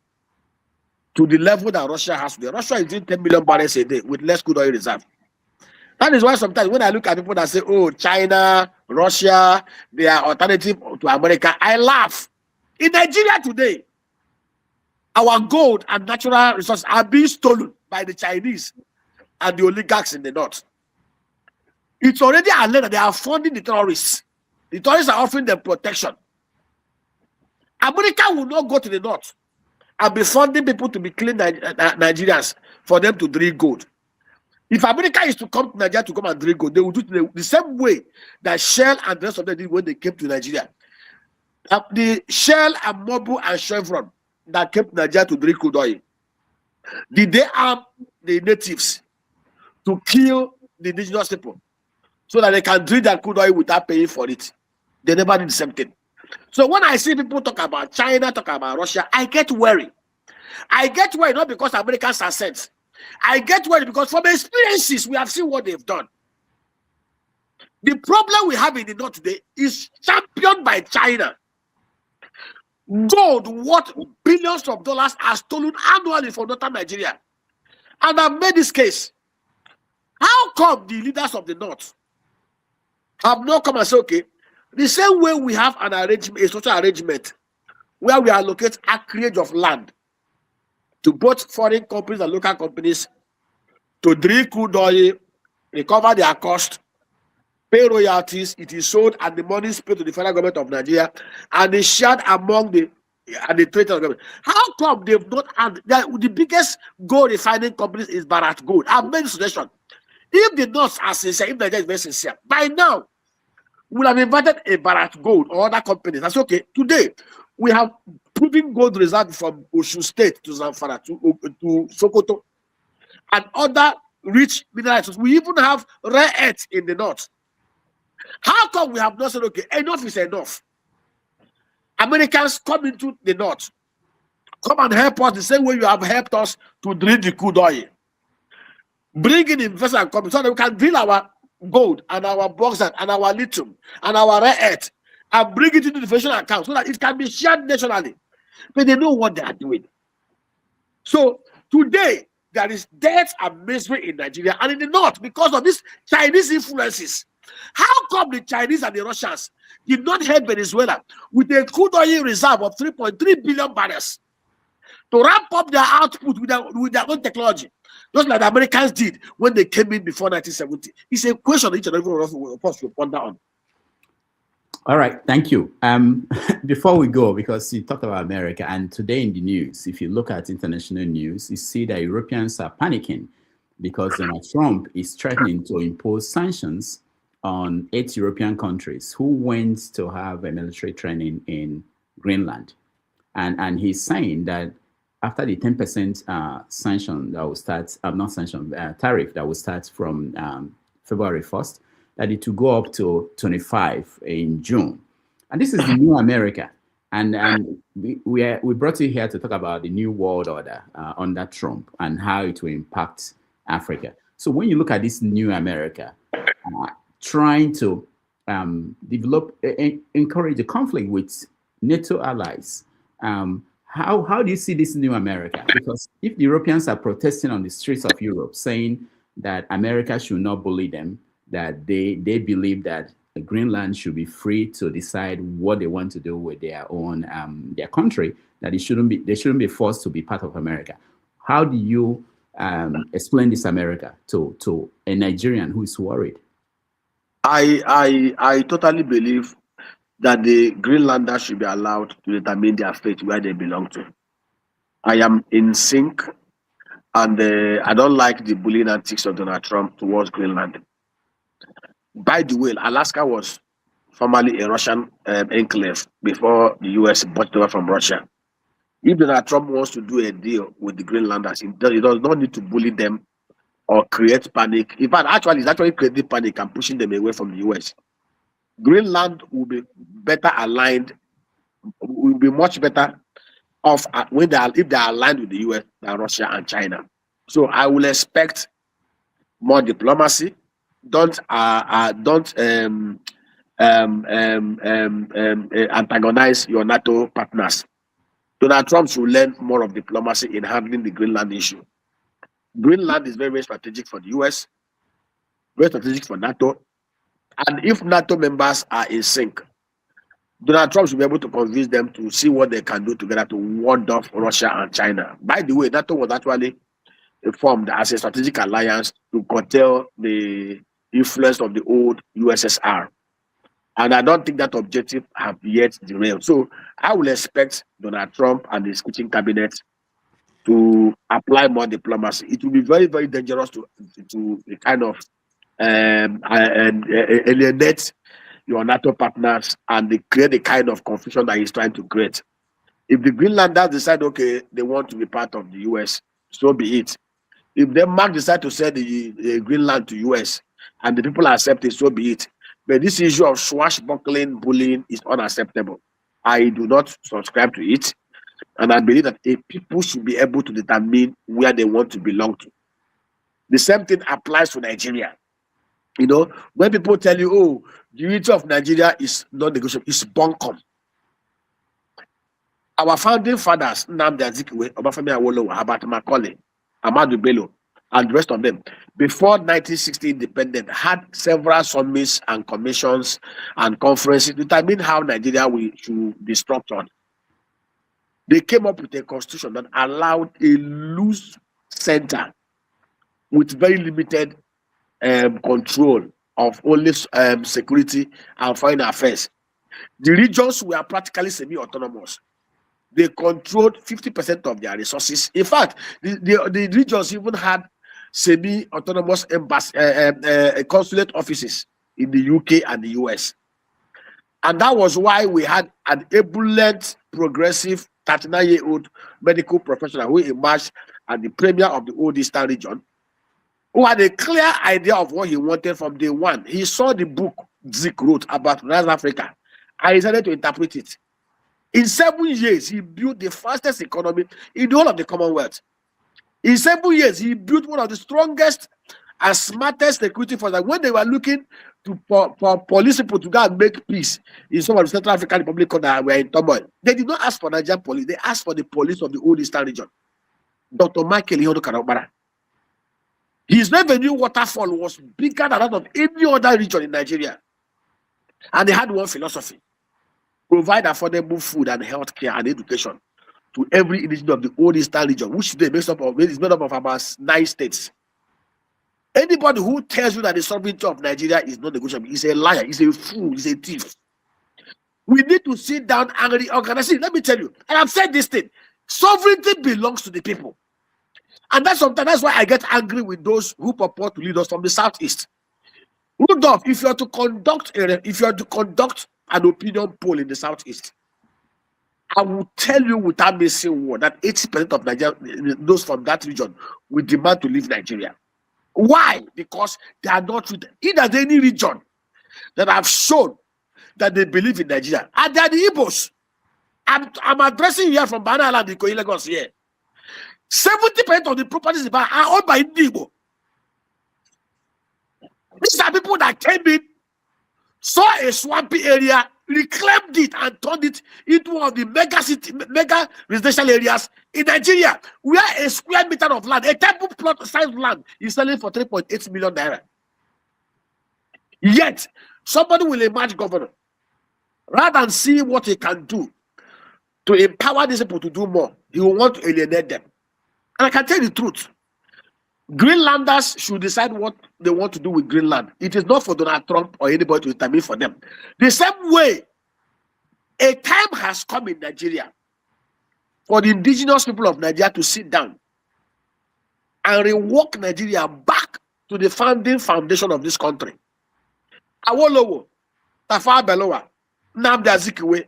to the level that Russia has today? Russia is doing 10 million barrels a day with less crude oil reserve. That is why sometimes when I look at people that say, oh, China, Russia, they are alternative to America, I laugh. In Nigeria today, our gold and natural resources are being stolen by the Chinese and the oligarchs in the north. It's already alleged that they are funding the terrorists. The terrorists are offering them protection. America will not go to the north and be funding people to be killing Nigerians for them to drill gold. If America is to come to Nigeria to come and drill gold, they will do it the same way that Shell and the rest of them did when they came to Nigeria. The Shell and Mobil and Chevron that came to Nigeria to drill crude oil, did they arm the natives to kill the indigenous people so that they can drill their crude oil without paying for it? They never did the same thing. So when I see people talk about China, talk about Russia, I get worried. I get worried not because Americans are sent. I get worried because from experiences, we have seen what they've done. The problem we have in the north today is championed by China. Gold worth billions of dollars are stolen annually from northern Nigeria. And I've made this case. How come the leaders of the north have not come and said, okay, the same way we have an arrangement, a social arrangement, where we allocate acreage of land to both foreign companies and local companies to drill crude oil, recover their cost, pay royalties, it is sold, and the money is paid to the federal government of Nigeria, and is shared among the trade government. How come they've not had the biggest gold refining companies is Bharat Gold? I've made a suggestion. If the North are sincere, if Nigeria is very sincere, by now we would have invited a Bharat Gold or other companies. That's okay. Today we have proven gold reserve from Osun State to Zamfara to Sokoto and other rich minerals. We even have rare earths in the north. How come we have not said, okay, enough is enough? Americans come into the north, come and help us the same way you have helped us to drill the crude oil. Bring in investors and companies so that we can drill our gold and our bauxite and our lithium and our rare earth and bring it into the federal account so that it can be shared nationally. But they know what they are doing. So today, there is death and misery in Nigeria and in the north because of these Chinese influences. How come the Chinese and the Russians did not help Venezuela with a crude oil reserve of 3.3 billion barrels to ramp up their output with their own technology, just like the Americans did when they came in before 1970? It's a question each and every one of us will ponder on. All right, thank you. Before we go, because you talked about America, and today in the news, if you look at international news, you see that Europeans are panicking because Donald Trump is threatening to impose sanctions on 8 European countries who went to have a military training in Greenland. And he's saying that after the 10% sanction that will start, not sanction, tariff that will start from February 1st, that it will go up to 25 in June. And this is the new America. And we brought you here to talk about the new world order under Trump and how it will impact Africa. So when you look at this new America, trying to develop, encourage a conflict with NATO allies, how do you see this new America? Because if the Europeans are protesting on the streets of Europe saying that America should not bully them, that they believe that Greenland should be free to decide what they want to do with their own their country, that they shouldn't be forced to be part of America. How do you explain this America to a Nigerian who is worried? I totally believe that the Greenlanders should be allowed to determine their fate where they belong to. I am in sync, and I don't like the bullying antics of Donald Trump towards Greenland. By the way, Alaska was formerly a Russian enclave before the US bought it over from Russia. If Donald Trump wants to do a deal with the Greenlanders, he does not need to bully them or create panic. In fact, it's actually creating panic and pushing them away from the US. Greenland will be better aligned, will be much better off if they are aligned with the US than Russia and China. So I will expect more diplomacy. Don't antagonize your NATO partners. Donald Trump should learn more of diplomacy in handling the Greenland issue. Greenland is very, very strategic for the US, very strategic for NATO. And if NATO members are in sync, Donald Trump should be able to convince them to see what they can do together to ward off Russia and China. By the way, NATO was actually formed as a strategic alliance to curtail the influence of the old USSR. And I don't think that objective have yet derailed. So I will expect Donald Trump and his kitchen cabinet to apply more diplomacy. It will be very, very dangerous to kind of alienate your NATO partners and create the kind of confusion that he's trying to create. If the Greenlanders decide, okay, they want to be part of the US, so be it. If Denmark decide to sell the Greenland to US and the people accept it, so be it. But this issue of swashbuckling bullying is unacceptable. I do not subscribe to it. And I believe that people should be able to determine where they want to belong to. The same thing applies to Nigeria. You know, when people tell you, oh, the unity of Nigeria is not negotiable, it's bunkum. Our founding fathers, Nnamdi Azikiwe, Obafemi Awolowo, Herbert Macaulay, Ahmadu Bello, and the rest of them, before 1960 independence, had several summits and commissions and conferences to determine how Nigeria should be structured. They came up with a constitution that allowed a loose center with very limited control of only security and foreign affairs. The regions were practically semi-autonomous. They controlled 50% of their resources. In fact, the regions even had semi-autonomous consulate offices in the UK and the US. And that was why we had an ebullient, progressive, 39-year-old medical professional who emerged as the premier of the Old Eastern region, who had a clear idea of what he wanted from day one. He saw the book Zik wrote about North Africa and he decided to interpret it. In 7 years, he built the fastest economy in the whole of the Commonwealth. In 7 years, he built one of the strongest and smartest security forces. When they were looking for police people to go and make peace in some of the Central African Republic that were in turmoil, they did not ask for Nigerian police. They asked for the police of the Old Eastern region. Dr. Michael Ihodo Karabara. His revenue waterfall was bigger than that of any other region in Nigeria. And they had one philosophy: provide affordable food and health care and education to every individual of the Old Eastern region, which today is made up of about 9 states. Anybody who tells you that the sovereignty of Nigeria is not negotiable is a liar, is a fool, is a thief. We need to sit down and reorganize it. Let me tell you, and I've said this thing: sovereignty belongs to the people. And that's why I get angry with those who purport to lead us from the southeast. Rudolph, if you are to conduct an opinion poll in the southeast, I will tell you without missing word that 80% of Nigeria, those from that region, will demand to leave Nigeria. Why? Because they are not with in any region that have shown that they believe in Nigeria. And they are the Igbos. I'm addressing you here from Banana Island, Ikoyi, Lagos here. 70% of the properties are owned by Igbo. These are people that came in, saw a swampy area, reclaimed it, and turned it into one of the mega residential areas in Nigeria, where a square meter of land, a type of plot size land, is selling for 3.8 million naira. Yet, somebody will emerge governor, rather than see what he can do to empower these people to do more, he will want to alienate them. And I can tell you the truth. Greenlanders should decide what they want to do with Greenland. It is not for Donald Trump or anybody to determine for them. The same way, a time has come in Nigeria for the indigenous people of Nigeria to sit down and rework Nigeria back to the founding foundation of this country. Awolowo, Tafawa Balewa, Nnamdi Azikiwe,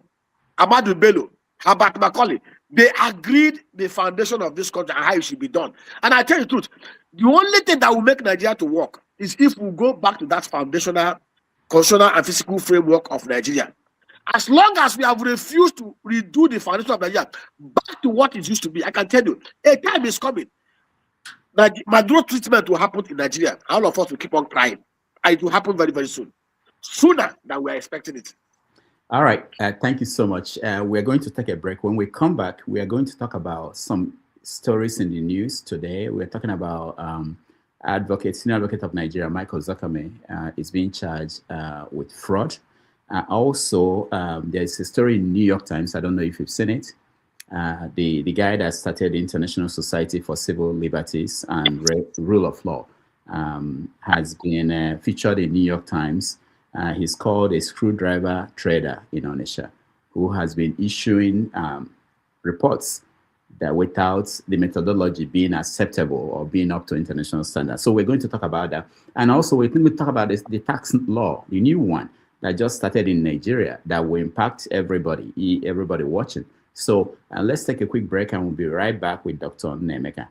Ahmadu Bello, Herbert Macaulay, they agreed the foundation of this country and how it should be done. And I tell you the truth, the only thing that will make Nigeria to work is if we go back to that foundational, constitutional, and physical framework of Nigeria. As long as we have refused to redo the foundation of Nigeria back to what it used to be, I can tell you, a time is coming. Maduro treatment will happen in Nigeria. All of us will keep on crying. And it will happen very, very soon. Sooner than we are expecting it. All right. Thank you so much. We're going to take a break. When we come back, we are going to talk about some stories in the news today. We're talking about senior advocate of Nigeria, Michael Zakame, is being charged with fraud. Also, there's a story in New York Times. I don't know if you've seen it. The guy that started the International Society for Civil Liberties and Rule of Law has been featured in New York Times. He's called a screwdriver trader in Onitsha, who has been issuing reports that without the methodology being acceptable or being up to international standards. So we're going to talk about that. And also we're going to talk about the tax law, the new one that just started in Nigeria that will impact everybody watching. So let's take a quick break and we'll be right back with Dr. Nnaemeka.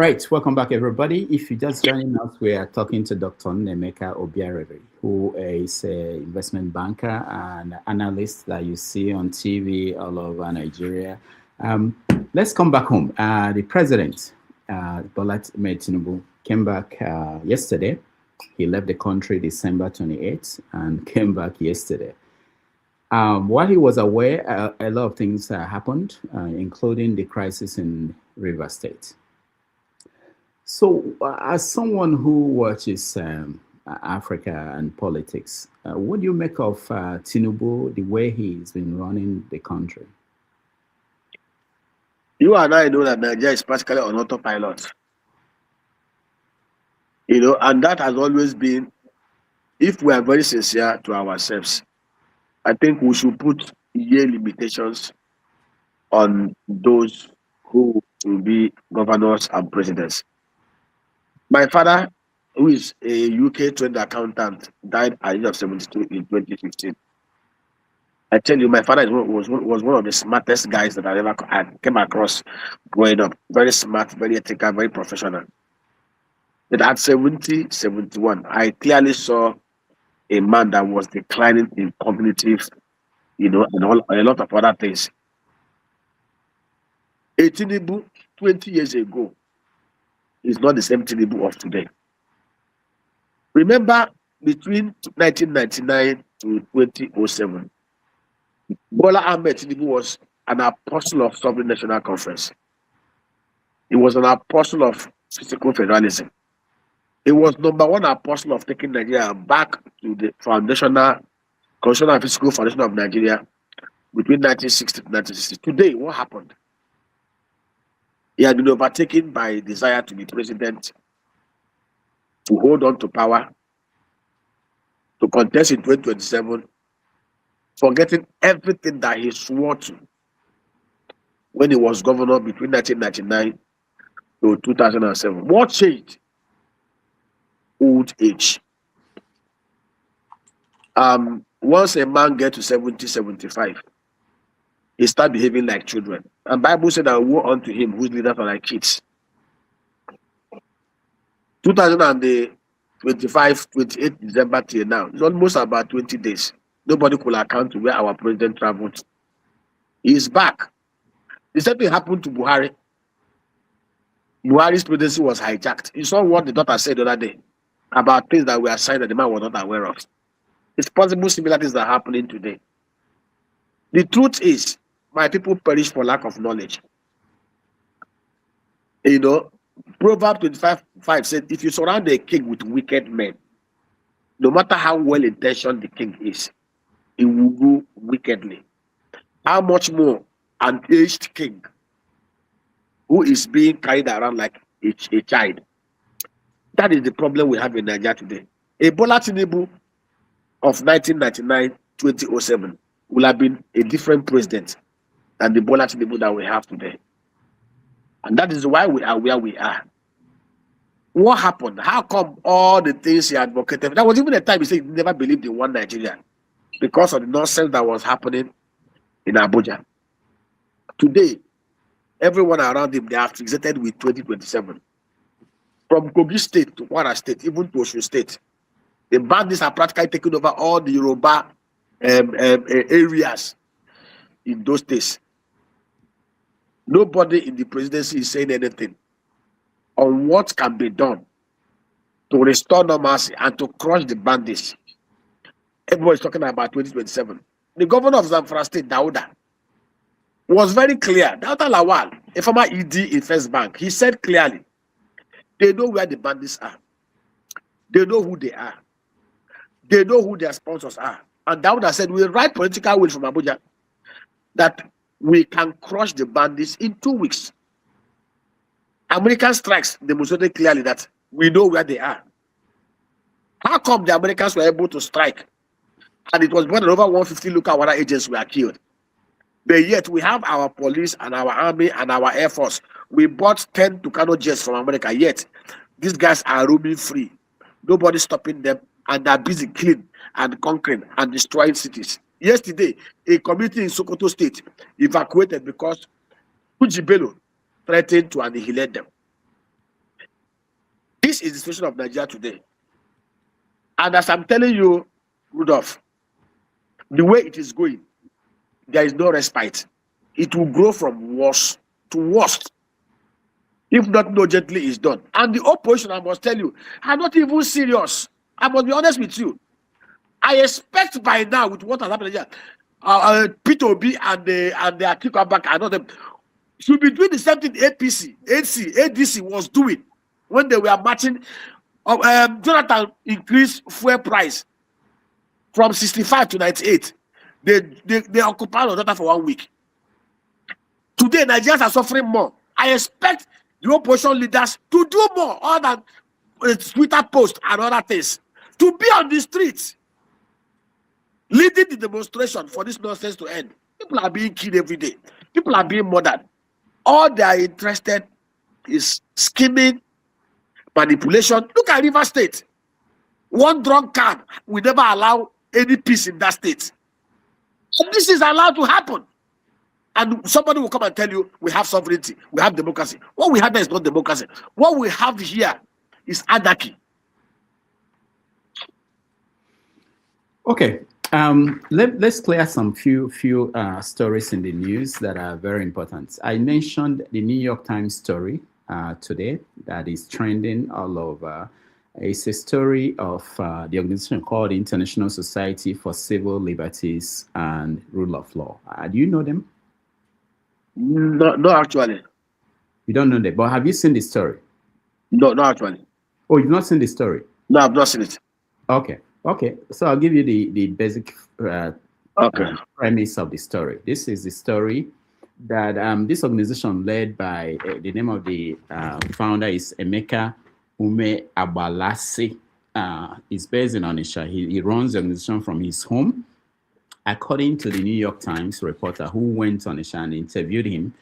right, welcome back, everybody. If you're just joining us, we are talking to Dr. Nnaemeka Obiaraeri, who is an investment banker and analyst that you see on TV all over Nigeria. Let's come back home. The president, Bola Tinubu, came back yesterday. He left the country December 28th and came back yesterday. While he was away, a lot of things happened, including the crisis in Rivers State. So, as someone who watches Africa and politics, what do you make of Tinubu, the way he's been running the country? You and I know that Nigeria is practically on autopilot. And that has always been, if we are very sincere to ourselves, I think we should put year limitations on those who will be governors and presidents. My father, who is a UK trained accountant, died at the age of 72 in 2015. I tell you, my father was one of the smartest guys that I ever came across growing up. Very smart, very ethical, very professional. But at 70, 71, I clearly saw a man that was declining in cognitive, and a lot of other things. A Tinubu 20 years ago is not the same Tinubu of today. Remember, between 1999 to 2007, Bola Ahmed Tinubu was an apostle of sovereign national conference. He was an apostle of physical federalism. He was number one apostle of taking Nigeria back to the constitutional and physical foundation of Nigeria between 1960 to 1960. Today, what happened? He had been overtaken by a desire to be president, to hold on to power, to contest in 2027, forgetting everything that he swore to when he was governor between 1999 to 2007. What changed? Old age. Once a man gets to 70, 75, he starts behaving like children. And Bible said that woe unto him whose leaders are like kids. 2025, 28 December till now, it's almost about 20 days. Nobody could account to where our president traveled. He is back. The same thing happened to Buhari. Buhari's presidency was hijacked. You saw what the daughter said the other day about things that were signed that the man was not aware of. It's possible similar things are happening today. The truth is, my people perish for lack of knowledge. Proverbs 25:5 said, if you surround a king with wicked men, no matter how well intentioned the king is, he will rule wickedly. How much more an aged king who is being carried around like a child? That is the problem we have in Nigeria today. A Bola Tinubu of 1999, 2007 will have been a different president than the Bola Tinubu that we have today. And that is why we are where we are. What happened? How come all the things he advocated? That was even the time he said he never believed in one Nigeria because of the nonsense that was happening in Abuja. Today, everyone around him, they are fixated with 2027. From Kogi State to Kwara State, even to Osun State, the bandits are practically taking over all the Yoruba areas in those states. Nobody in the presidency is saying anything on what can be done to restore normalcy and to crush the bandits. Everybody is talking about 2027. The governor of Zamfara State, Dauda, was very clear. Dauda Lawal, a former ED in First Bank, he said clearly, they know where the bandits are. They know who they are. They know who their sponsors are. And Dauda said, we write political will from Abuja that we can crush the bandits in 2 weeks. American strikes demonstrated clearly that we know where they are. How come the Americans were able to strike? And it was more than over 150 local water agents were killed. But yet we have our police and our army and our air force. We bought 10 Tucano jets from America, yet these guys are roaming free. Nobody's stopping them, and they're busy killing and conquering and destroying cities. Yesterday, a community in Sokoto State evacuated because Ujibelo threatened to annihilate them. This is the situation of Nigeria today. And as I'm telling you, Rudolph, the way it is going, there is no respite. It will grow from worse to worst. If not urgently is done. And the opposition, I must tell you, are not even serious. I must be honest with you. I expect by now, with what has happened here, P2B and the Atiku Abubakar and all them should be doing the same thing APC, AC, ADC was doing when they were marching. Jonathan increased fuel price from 65 to 98. They occupied the data for 1 week. Today, Nigerians are suffering more. I expect the opposition leaders to do more other than Twitter posts and other things. To be on the streets, leading the demonstration for this nonsense to end. People are being killed every day. People are being murdered. All they are interested is scheming, manipulation. Look at River State. One drunk card will never allow any peace in that state. And this is allowed to happen. And somebody will come and tell you, we have sovereignty, we have democracy. What we have there is not democracy. What we have here is anarchy. Okay. Let's clear some few stories in the news that are very important. I mentioned the New York Times story today that is trending all over. It's a story of the organization called the International Society for Civil Liberties and Rule of Law. Do you know them? No, actually. You don't know them, but have you seen the story? No, actually. Oh, you've not seen the story? No, I've not seen it. Okay. So I'll give you the basic premise of the story. This is the story that this organization led by the name of the founder is Nnaemeka Onyeka Obiaraeri. Is based in Onitsha. He runs the organization from his home. According to the New York Times reporter who went to Onitsha and interviewed him,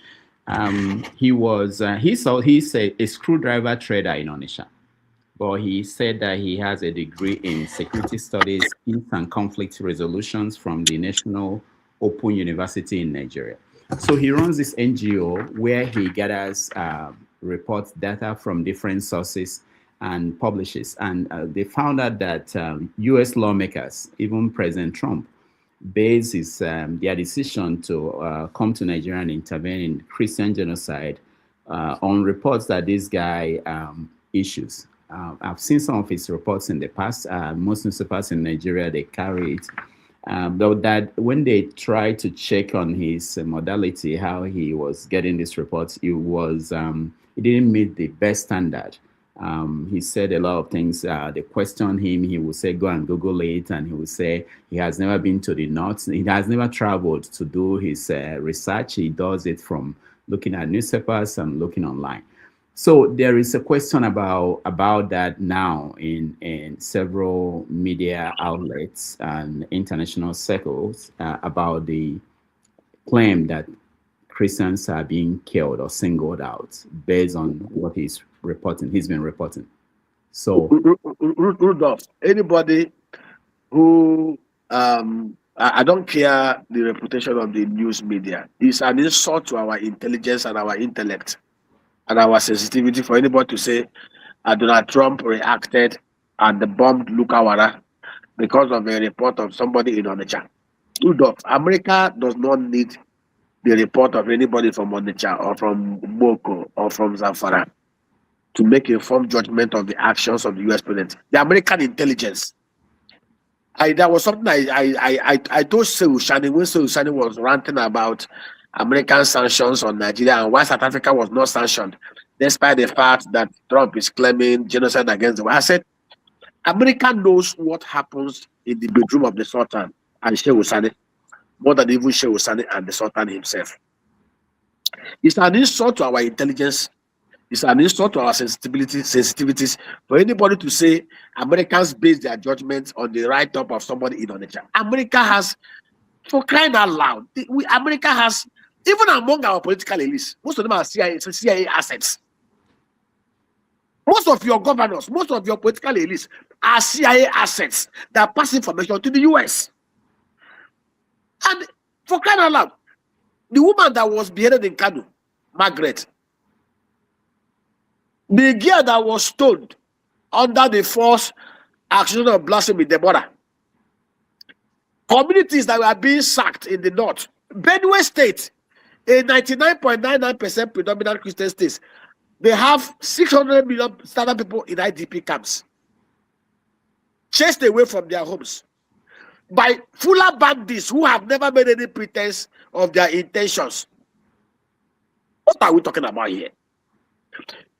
he's a screwdriver trader in Onitsha. But he said that he has a degree in security studies, peace and conflict resolutions from the National Open University in Nigeria. So he runs this NGO where he gathers reports data from different sources and publishes. And they found out that US lawmakers, even President Trump, bases their decision to come to Nigeria and intervene in Christian genocide on reports that this guy issues. I've seen some of his reports in the past. Most newspapers in Nigeria, they carry it. Though that when they tried to check on his modality, how he was getting these reports, it didn't meet the best standard. He said a lot of things. They questioned him. He would say, go and Google it. And he would say he has never been to the north. He has never traveled to do his research. He does it from looking at newspapers and looking online. So there is a question about that now in several media outlets and international circles about the claim that Christians are being killed or singled out based on what he's been reporting. So Rudolph, anybody who I don't care the reputation of the news media. It's an insult to our intelligence and our intellect and our sensitivity for anybody to say Donald Trump reacted and bombed Lukawara because of a report of somebody in Onitsha. Rudolph, America does not need the report of anybody from Onitsha or from Boko or from Zamfara to make a informed judgment of the actions of the US president. The American intelligence. That was something I told Seul Shani when Seul Shani was ranting about American sanctions on Nigeria and why South Africa was not sanctioned, despite the fact that Trump is claiming genocide against the world. I said, America knows what happens in the bedroom of the Sultan and Sheikh Hussein more than even Sheikh Hussein and the Sultan himself. It's an insult to our intelligence. It's an insult to our sensitivities for anybody to say Americans base their judgments on the write-up of somebody in Onitsha. America has, for crying out loud, America has, even among our political elites, most of them are CIA assets. Most of your governors, most of your political elites are CIA assets that pass information to the US. And for crying out loud, the woman that was beheaded in Kano, Margaret, the girl that was stoned under the false accusation of blasphemy, Deborah. Communities that were being sacked in the north. Benue State, a 99.99% predominant Christian state, they have 600 million standard people in IDP camps, chased away from their homes by fuller bandits who have never made any pretense of their intentions. What are we talking about here?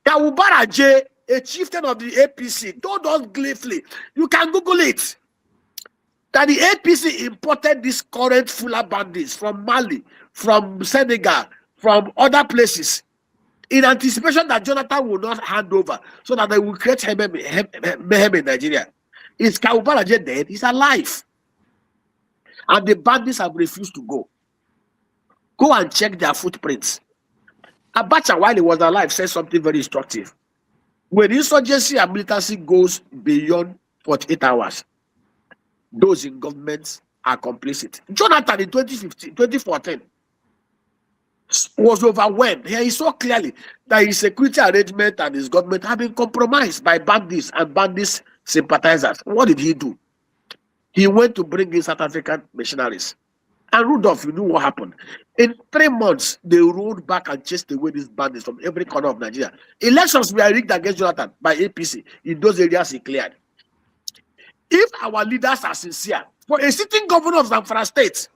Kawubara J, a chieftain of the APC, told us gleefully, you can Google it, that the APC imported these current fuller bandits from Mali, from Senegal, from other places, in anticipation that Jonathan will not hand over, so that they will create mayhem in Nigeria. Is Kawubara J dead? He's alive. And the bandits have refused to go. Go and check their footprints. Abacha, while he was alive, said something very instructive. When insurgency and militancy goes beyond 48 hours, those in government are complicit. Jonathan in 2014 was overwhelmed. Here he saw clearly that his security arrangement and his government have been compromised by bandits and bandits sympathizers. What did he do? He went to bring in South African missionaries. And Rudolph, you knew what happened. In 3 months, they rolled back and chased away these bandits from every corner of Nigeria. Elections were rigged against Jonathan by APC. In those areas, he cleared. If our leaders are sincere, for a sitting governor of Zamfara State,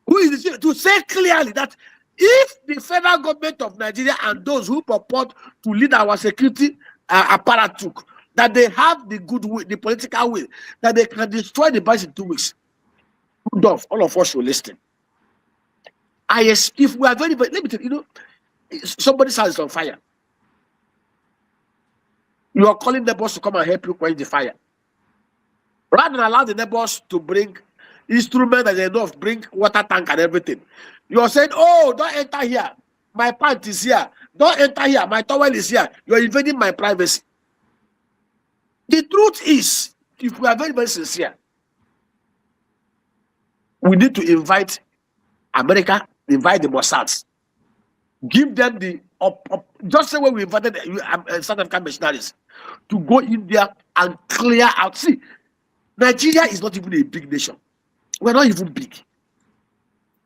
who is to say clearly that if the federal government of Nigeria and those who purport to lead our security apparatus, that they have the goodwill, the political will, that they can destroy the base in 2 weeks, all of us will listen. If we are very, let me tell you, somebody's house is on fire. You are calling the boss to come and help you quench the fire. Rather than allow the neighbors to bring instruments and enough, bring water tank and everything. You are saying, oh, don't enter here. My pant is here. Don't enter here. My towel is here. You are invading my privacy. The truth is, if we are very, very sincere, we need to invite America, invite the Mossads, give them the just the way we invited the South African missionaries to go in there and clear out. See, Nigeria is not even a big nation. We're not even big.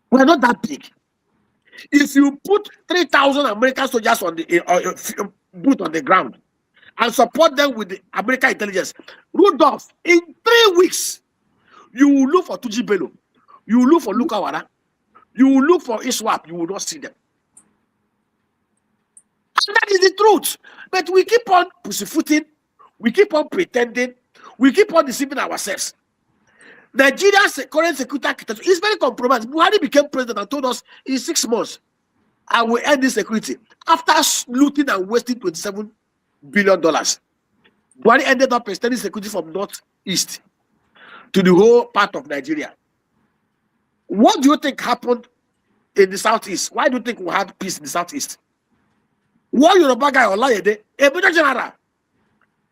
We're not that big. If you put 3,000 American soldiers on the boot on the ground and support them with the American intelligence, Rudolph, in 3 weeks, you will look for Tuji Bello, you will look for Lukawara, you will look for Iswap, you will not see them. And that is the truth. But we keep on pussyfooting, we keep on pretending, we keep on deceiving ourselves. Nigeria's current security architecture is very compromised. Buhari became president and told us in 6 months, I will end this security. After looting and wasting $27 billion, Buhari ended up extending security from northeast to the whole part of Nigeria. What do you think happened in the southeast? Why do you think we had peace in the southeast? One Yoruba guy, Olayede, a major general.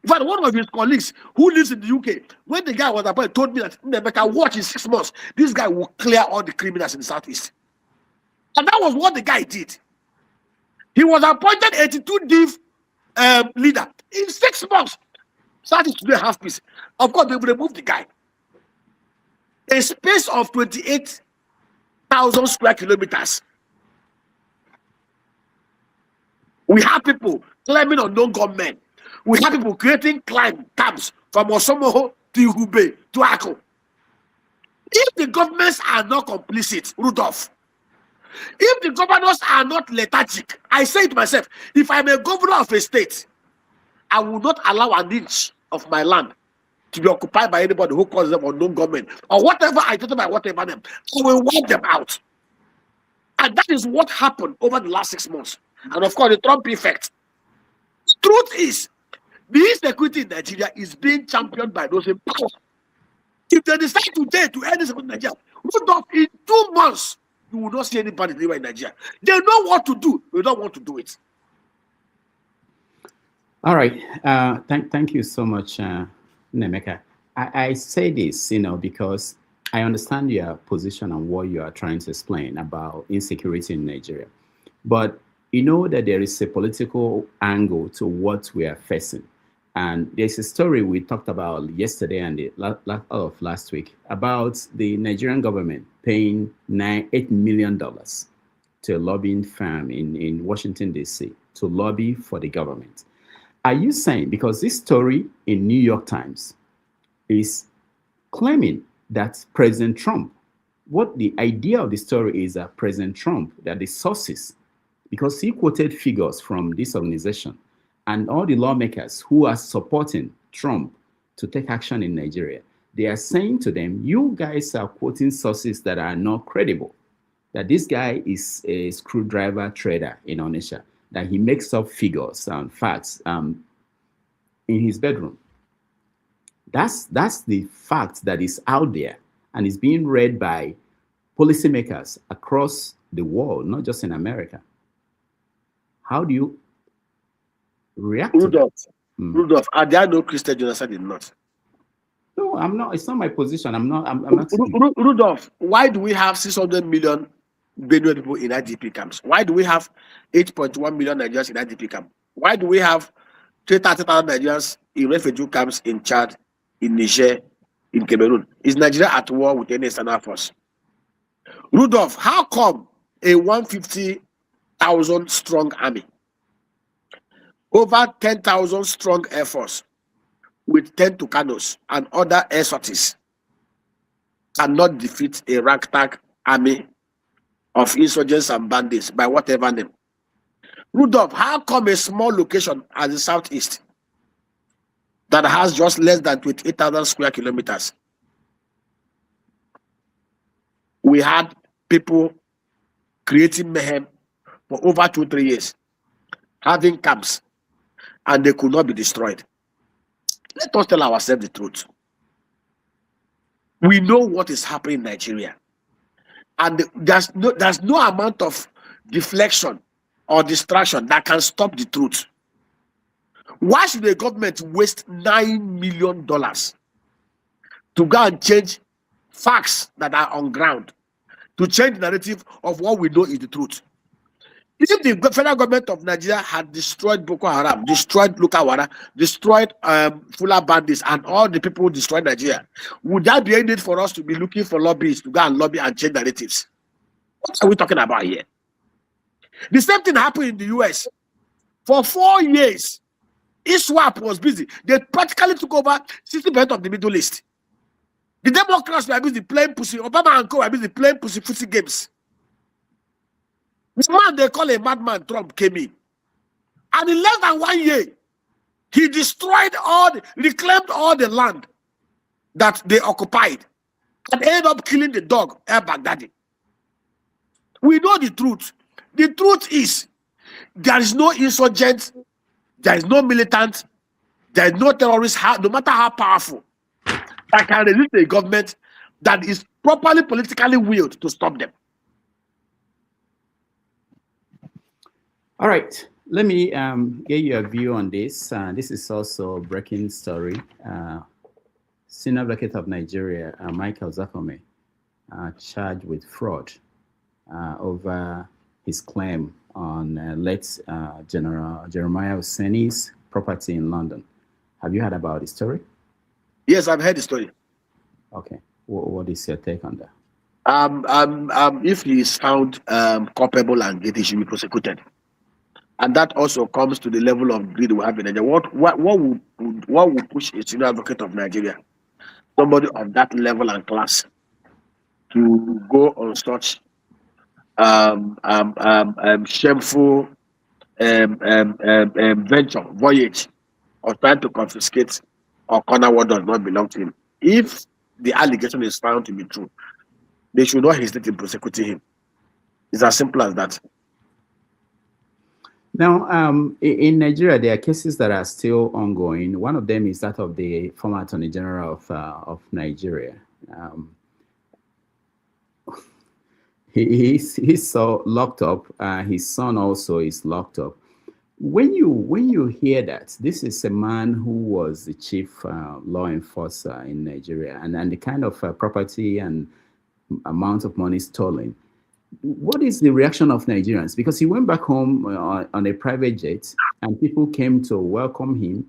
In fact, one of his colleagues who lives in the UK, when the guy was appointed, told me that Nnaemeka, watch in 6 months, this guy will clear all the criminals in the southeast. And that was what the guy did. He was appointed 82 div leader in 6 months. Southeast today have peace. Of course, they will remove the guy. A space of 28,000 square kilometers. We have people climbing on non-gunmen. We have people creating camps from Osomoho to Hubei to Akko. If the governments are not complicit, Rudolph, if the governors are not lethargic, I say to myself, if I'm a governor of a state, I will not allow an inch of my land to be occupied by anybody who calls them unknown government or whatever I tell them by whatever them. I will wipe them out. And that is what happened over the last 6 months. And of course, the Trump effect. Truth is, the insecurity in Nigeria is being championed by those in power. If they decide today to end this in Nigeria, in 2 months, you will not see anybody anywhere in Nigeria. They know what to do. They don't want to do it. All right. Thank you so much, Nnaemeka. I say this, because I understand your position on what you are trying to explain about insecurity in Nigeria. But you know that there is a political angle to what we are facing. And there's a story we talked about yesterday and of last week about the Nigerian government paying $8 million to a lobbying firm in Washington, D.C. to lobby for the government. Are you saying, because this story in New York Times is claiming that President Trump, what the idea of the story is that President Trump, that the sources, because he quoted figures from this organization and all the lawmakers who are supporting Trump to take action in Nigeria, they are saying to them, you guys are quoting sources that are not credible, that this guy is a screwdriver trader in Onitsha, that he makes up figures and facts in his bedroom. That's the fact that is out there and is being read by policymakers across the world, not just in America. How do you react to that? Rudolph, are there no Christian genocide in North? No, I'm not. It's not my position. I'm not. Rudolph, why do we have 600 million Benue people in IDP camps? Why do we have 8.1 million Nigerians in IDP camps? Why do we have 30,000 Nigerians in refugee camps in Chad, in Niger, in Cameroon? Is Nigeria at war with any external force? Rudolph, how come a 150,000 strong army, over 10,000 strong air force with 10 Tucanos and other air sorties cannot defeat a ragtag army of insurgents and bandits by whatever name? Rudolph, how come a small location as the southeast that has just less than 28,000 square kilometers, we had people creating mayhem for over 2-3 years, having camps, and they could not be destroyed? Let us tell ourselves the truth. We know what is happening in Nigeria, and there's no amount of deflection or distraction that can stop the truth. Why should the government waste $9 million to go and change facts that are on ground, to change the narrative of what we know is the truth? If the federal government of Nigeria had destroyed Boko Haram, destroyed Lukawara, destroyed Fula bandits, and all the people who destroyed Nigeria, would that be a need for us to be looking for lobbyists to go and lobby and change narratives? What are we talking about here? The same thing happened in the US. For 4 years, ISWAP was busy. They practically took over 60% of the Middle East. The Democrats were busy playing pussy. Obama and co were busy playing pussy games. The man they call a madman, Trump, came in. And in less than 1 year, he destroyed reclaimed all the land that they occupied and ended up killing the dog, al-Baghdadi. We know the truth. The truth is, there is no insurgent, there is no militant, there is no terrorist, no matter how powerful, that can resist a government that is properly politically willed to stop them. All right, let me get your view on this. This is also a breaking story. Senior Advocate of Nigeria, Michael Zakome, charged with fraud over his claim on late General Jeremiah Husseini's property in London. Have you heard about the story? Yes, I've heard the story. Okay, what is your take on that? If he is found culpable and guilty, he should be prosecuted. And that also comes to the level of greed we have in Nigeria. What would push a senior advocate of Nigeria, somebody of that level and class, to go on such shameful voyage of trying to confiscate or corner what does not belong to him? If the allegation is found to be true, they should not hesitate in prosecuting him. It's as simple as that. Now, in Nigeria, there are cases that are still ongoing. One of them is that of the former Attorney General of Nigeria. He's so locked up. His son also is locked up. When you hear that, this is a man who was the chief law enforcer in Nigeria, and the kind of property and amount of money stolen, what is the reaction of Nigerians? Because he went back home on a private jet, and people came to welcome him.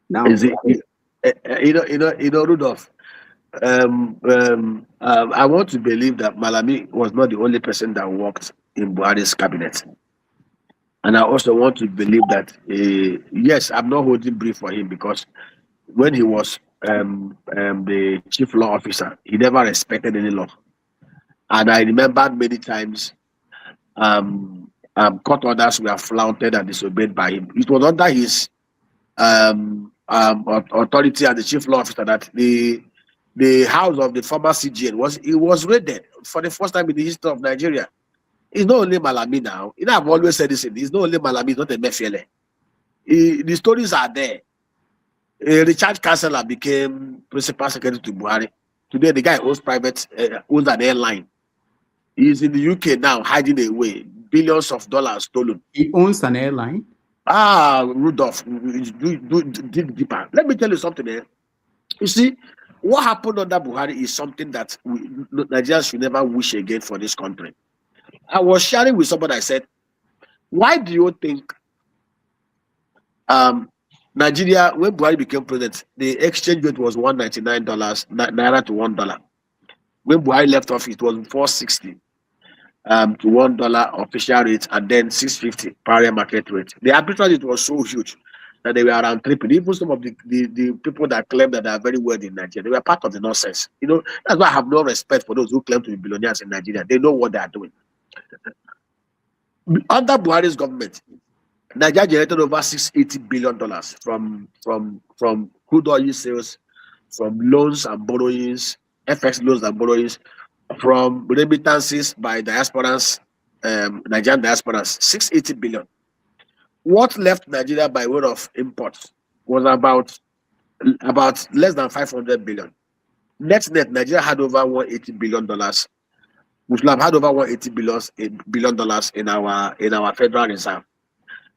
Now, Rudolph. I want to believe that Malami was not the only person that worked in Buhari's cabinet, and I also want to believe that yes, I'm not holding brief for him, because when he was the chief law officer, he never respected any law, and I remember many times court orders were flouted and disobeyed by him. It was under his authority as the chief law officer that the house of the former CGN was raided for the first time in the history of Nigeria. It's not only Malami now. I've always said this. It's not only Malami, it's not a Mefiele. The stories are there. Richard Kassala became principal secretary to Buhari. Today, the guy owns owns an airline. He's in the UK now, hiding away. Billions of dollars stolen. He owns an airline? Rudolph, dig deeper. Let me tell you something, man. You see, what happened under Buhari is something that Nigerians should never wish again for this country. I was sharing with somebody, I said, why do you think Nigeria, when Buhari became president, the exchange rate was $199 naira to $1. When Buhari left office, it was $4.60 to $1 official rate, and then $6.50 parallel market rate. The arbitrage rate was so huge that they were around triple. Even some of the people that claim that they are very wealthy in Nigeria, they were part of the nonsense. That's why I have no respect for those who claim to be billionaires in Nigeria. They know what they are doing. Under Buhari's government, Nigeria generated over $680 billion from crude oil sales, from loans and borrowings, FX loans and borrowings, from remittances by diasporans, Nigerian diasporans, $680 billion. What left Nigeria by way of imports was about less than $500 billion. Net, Nigeria had over $180 billion. We should have had over $180 billion in our Federal Reserve.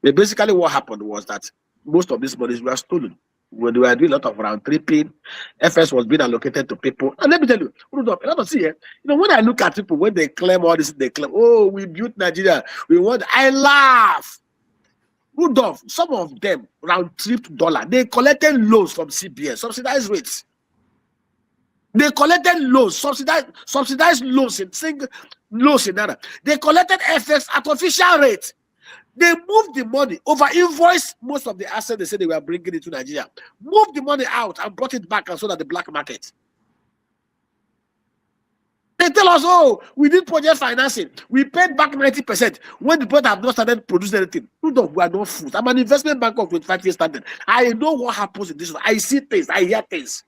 But basically, what happened was that most of these monies were stolen. When they were doing a lot of round tripping, FS was being allocated to people. And let me tell you, Rudolph, a lot of see, when I look at people, when they claim all this, they claim, oh, we built Nigeria, I laugh. Rudolph, some of them round trip dollar, they collected loans from CBN, subsidized rates. They collected loans, subsidized loans in single loans in Naira. They collected FX at official rate. They moved the money, over invoiced most of the assets they said they were bringing into Nigeria, moved the money out and brought it back and sold at the black market. They tell us, oh, we did project financing. We paid back 90% when the project have not started producing anything. We are not fools. I'm an investment banker of 25 years standard. I know what happens in this. I see things. I hear things.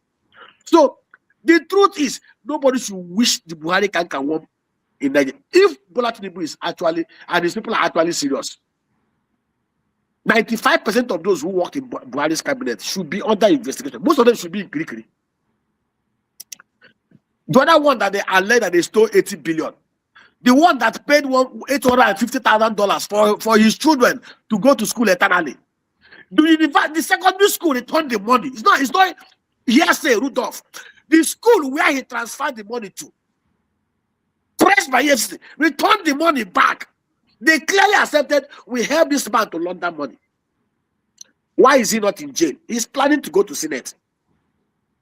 So the truth is, nobody should wish the Buhari can work in Nigeria. If Bola Tinubu is actually, and these people are actually serious, 95% of those who work in Buhari's cabinet should be under investigation. Most of them should be in Kirikiri. The other one that they alleged that they stole 80 billion. The one that paid $850,000 for his children to go to school eternally. The secondary school returned the money. It's not hearsay, Rudolph. The school where he transferred the money to, pressed by EFCC, returned the money back. They clearly accepted, we helped this man to launder money. Why is he not in jail? He's planning to go to Senate.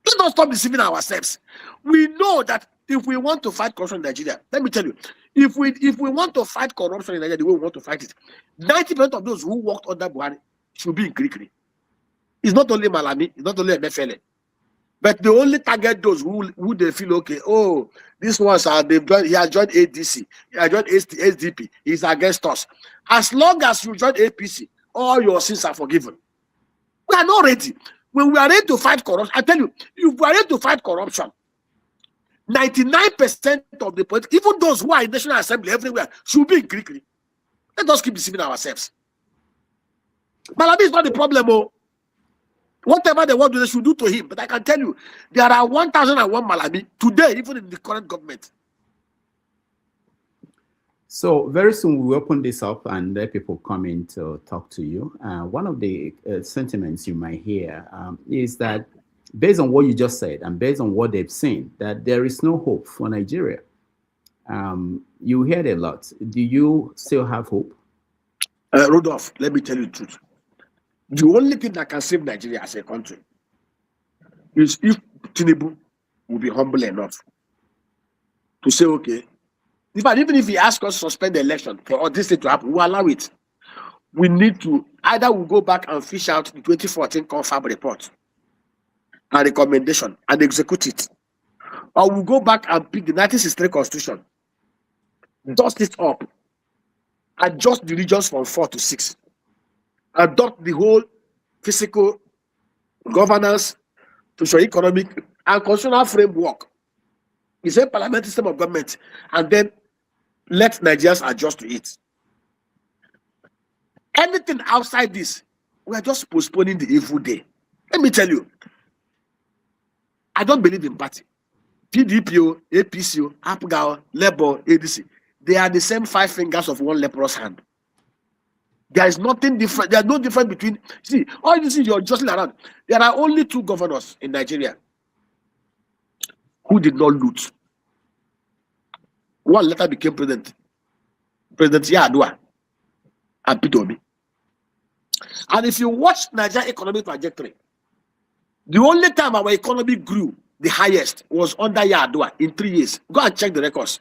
Let's not stop deceiving ourselves. We know that if we want to fight corruption in Nigeria, let me tell you, if we want to fight corruption in Nigeria the way we want to fight it, 90% of those who worked under Buhari should be in Kirikiri. It's not only Malami, it's not only Mefele. But they only target those who they feel okay. Oh, these ones are he has joined ADC, he has joined SDP, he's against us. As long as you join APC, all your sins are forgiven. We are not ready. When we are ready to fight corruption, I tell you, if we are ready to fight corruption, 99% of the politics, even those who are in National Assembly everywhere, should be in Kirikiri. Let us keep deceiving ourselves. Malami is not the problem. Oh. Whatever they want to do, they should do to him. But I can tell you, there are 1,001 Malami today, even in the current government. So very soon we'll open this up and let people come in to talk to you. One of the sentiments you might hear is that based on what you just said and based on what they've seen, that there is no hope for Nigeria. You heard a lot. Do you still have hope? Rudolph, let me tell you the truth. The only thing that can save Nigeria as a country is if Tinubu will be humble enough to say, okay, even if he asks us to suspend the election for all this thing to happen, we'll allow it. We need to either we'll go back and fish out the 2014 confab report and recommendation and execute it, or we'll go back and pick the 1963 constitution, dust it up, adjust the regions from 4 to 6, adopt the whole physical governance, socio-economic, and constitutional framework. It's a parliamentary system of government, and then let Nigerians adjust to it. Anything outside this, we are just postponing the evil day. Let me tell you, I don't believe in party. PDP, APC, APGA, Labour, ADC, they are the same 5 fingers of one leprous hand. There is nothing different. There is no difference between. See, all you see, you're jostling around. There are only 2 governors in Nigeria who did not loot. One later became president. President Yar'Adua and Peter Obi. And if you watch Nigerian economic trajectory, the only time our economy grew the highest was under Yar'Adua in 3 years. Go and check the records.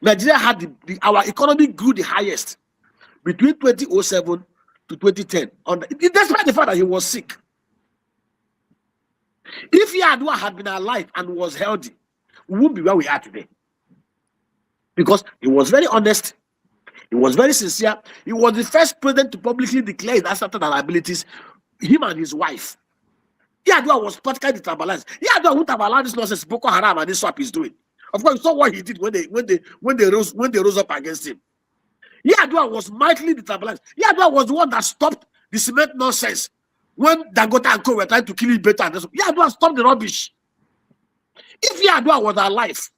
Nigeria had our economy grew the highest between 2007 to 2010. Despite the fact that he was sick. If Yar'Adua had been alive and was healthy, we wouldn't be where we are today. Because he was very honest, he was very sincere. He was the first president to publicly declare his assets and liabilities, him and his wife. Yar'Adua was practically destabilized. Yar'Adua wouldn't have allowed this nonsense Boko Haram and this swap he's doing. Of course, you saw what he did when they rose up against him. Yar'Adua was mightily destabilized. Yar'Adua was the one that stopped the cement nonsense when Dangote and Co were trying to kill it better. Yar'Adua stopped the rubbish. If Yar'Adua was alive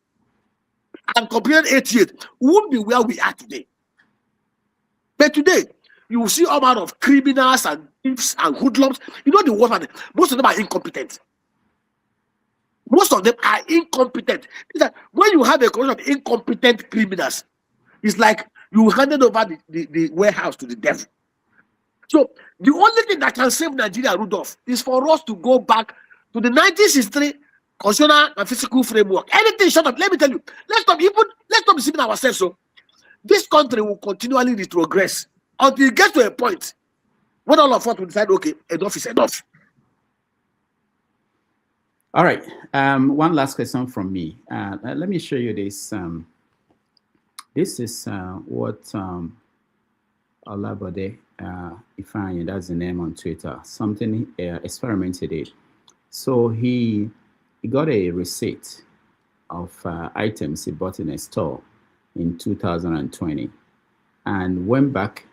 and completed 88, we wouldn't be where we are today. But today, you will see all manner of criminals and thieves and hoodlums. You know the worst one, most of them are incompetent. Most of them are incompetent. When you have a collection of incompetent criminals, it's like you handed over the warehouse to the devil. So the only thing that can save Nigeria, Rudolph, is for us to go back to the 1963 constitutional and physical framework. Anything short of, let me tell you, let's stop deceiving ourselves. So this country will continually retrogress until it gets to a point when all of us will decide, okay, enough is enough. All right. One last question from me. Let me show you this. This is what Olabode Ifeanyi, that's the name on Twitter, something experimented it. So he got a receipt of items he bought in a store in 2020 and went back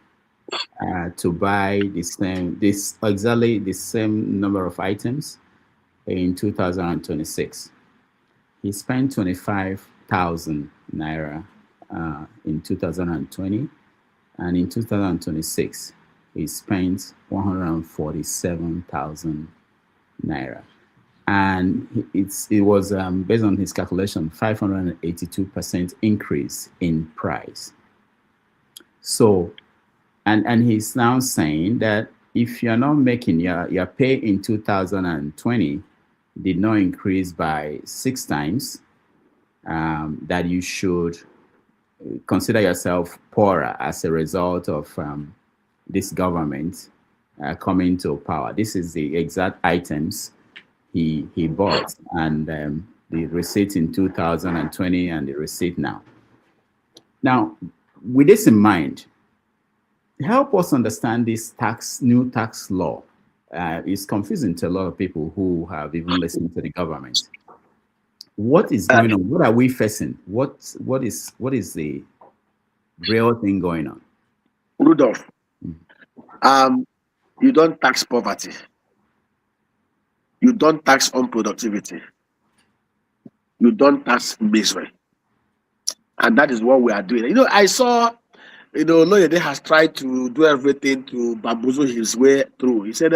to buy exactly the same number of items in 2026. He spent 25,000 naira in 2020, and in 2026 he spent 147,000 naira, and it was based on his calculation 582% increase in price. So and he's now saying that if you're not making your pay in 2020 did not increase by 6 times, that you should consider yourself poorer as a result of this government coming to power. This is the exact items he bought, and the receipt in 2020 and the receipt now. Now, with this in mind, help us understand this new tax law. It's confusing to a lot of people who have even listened to the government. What is going on? What are we facing? What is the real thing going on? Rudolph, you don't tax poverty. You don't tax unproductivity. You don't tax misery. And that is what we are doing. You know, I saw, Loyede has tried to do everything to bamboozle his way through. He said,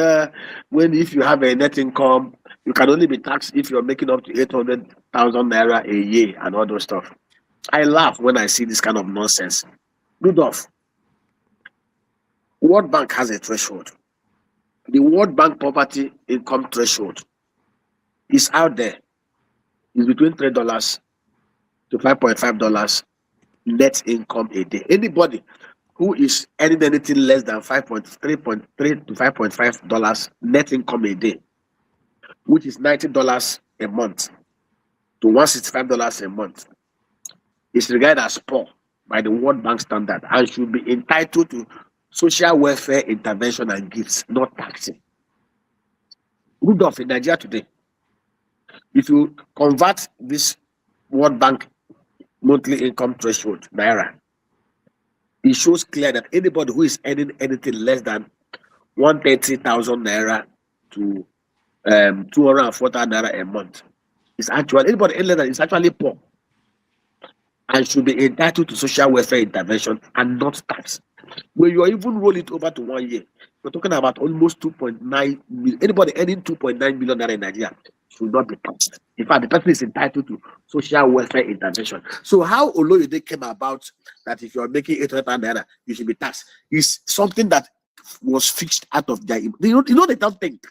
if you have a net income, You can only be taxed if you're making up to 800,000 naira a year and all those stuff. I laugh when I see this kind of nonsense. Rudolph, World Bank has a threshold. The World Bank poverty income threshold is out there. It's between $3 to $5.5 net income a day. Anybody who is earning anything less than $3.3 to $5.5 net income a day, which is $90 a month to $165 a month, is regarded as poor by the World Bank standard and should be entitled to social welfare intervention and gifts, not taxing. Rudolph, in Nigeria today, if you convert this World Bank monthly income threshold, naira, it shows clear that anybody who is earning anything less than 130,000 naira to 240,000 naira a month is actually, anybody earning less than is actually poor and should be entitled to social welfare intervention and not tax. When you even roll it over to 1 year, we're talking about almost 2.9 million. Anybody earning 2.9 million naira in Nigeria should not be taxed. In fact, the person is entitled to social welfare intervention. So how Oloyede came about that if you're making 800,000 naira, you should be taxed is something that was fixed out of their. They don't think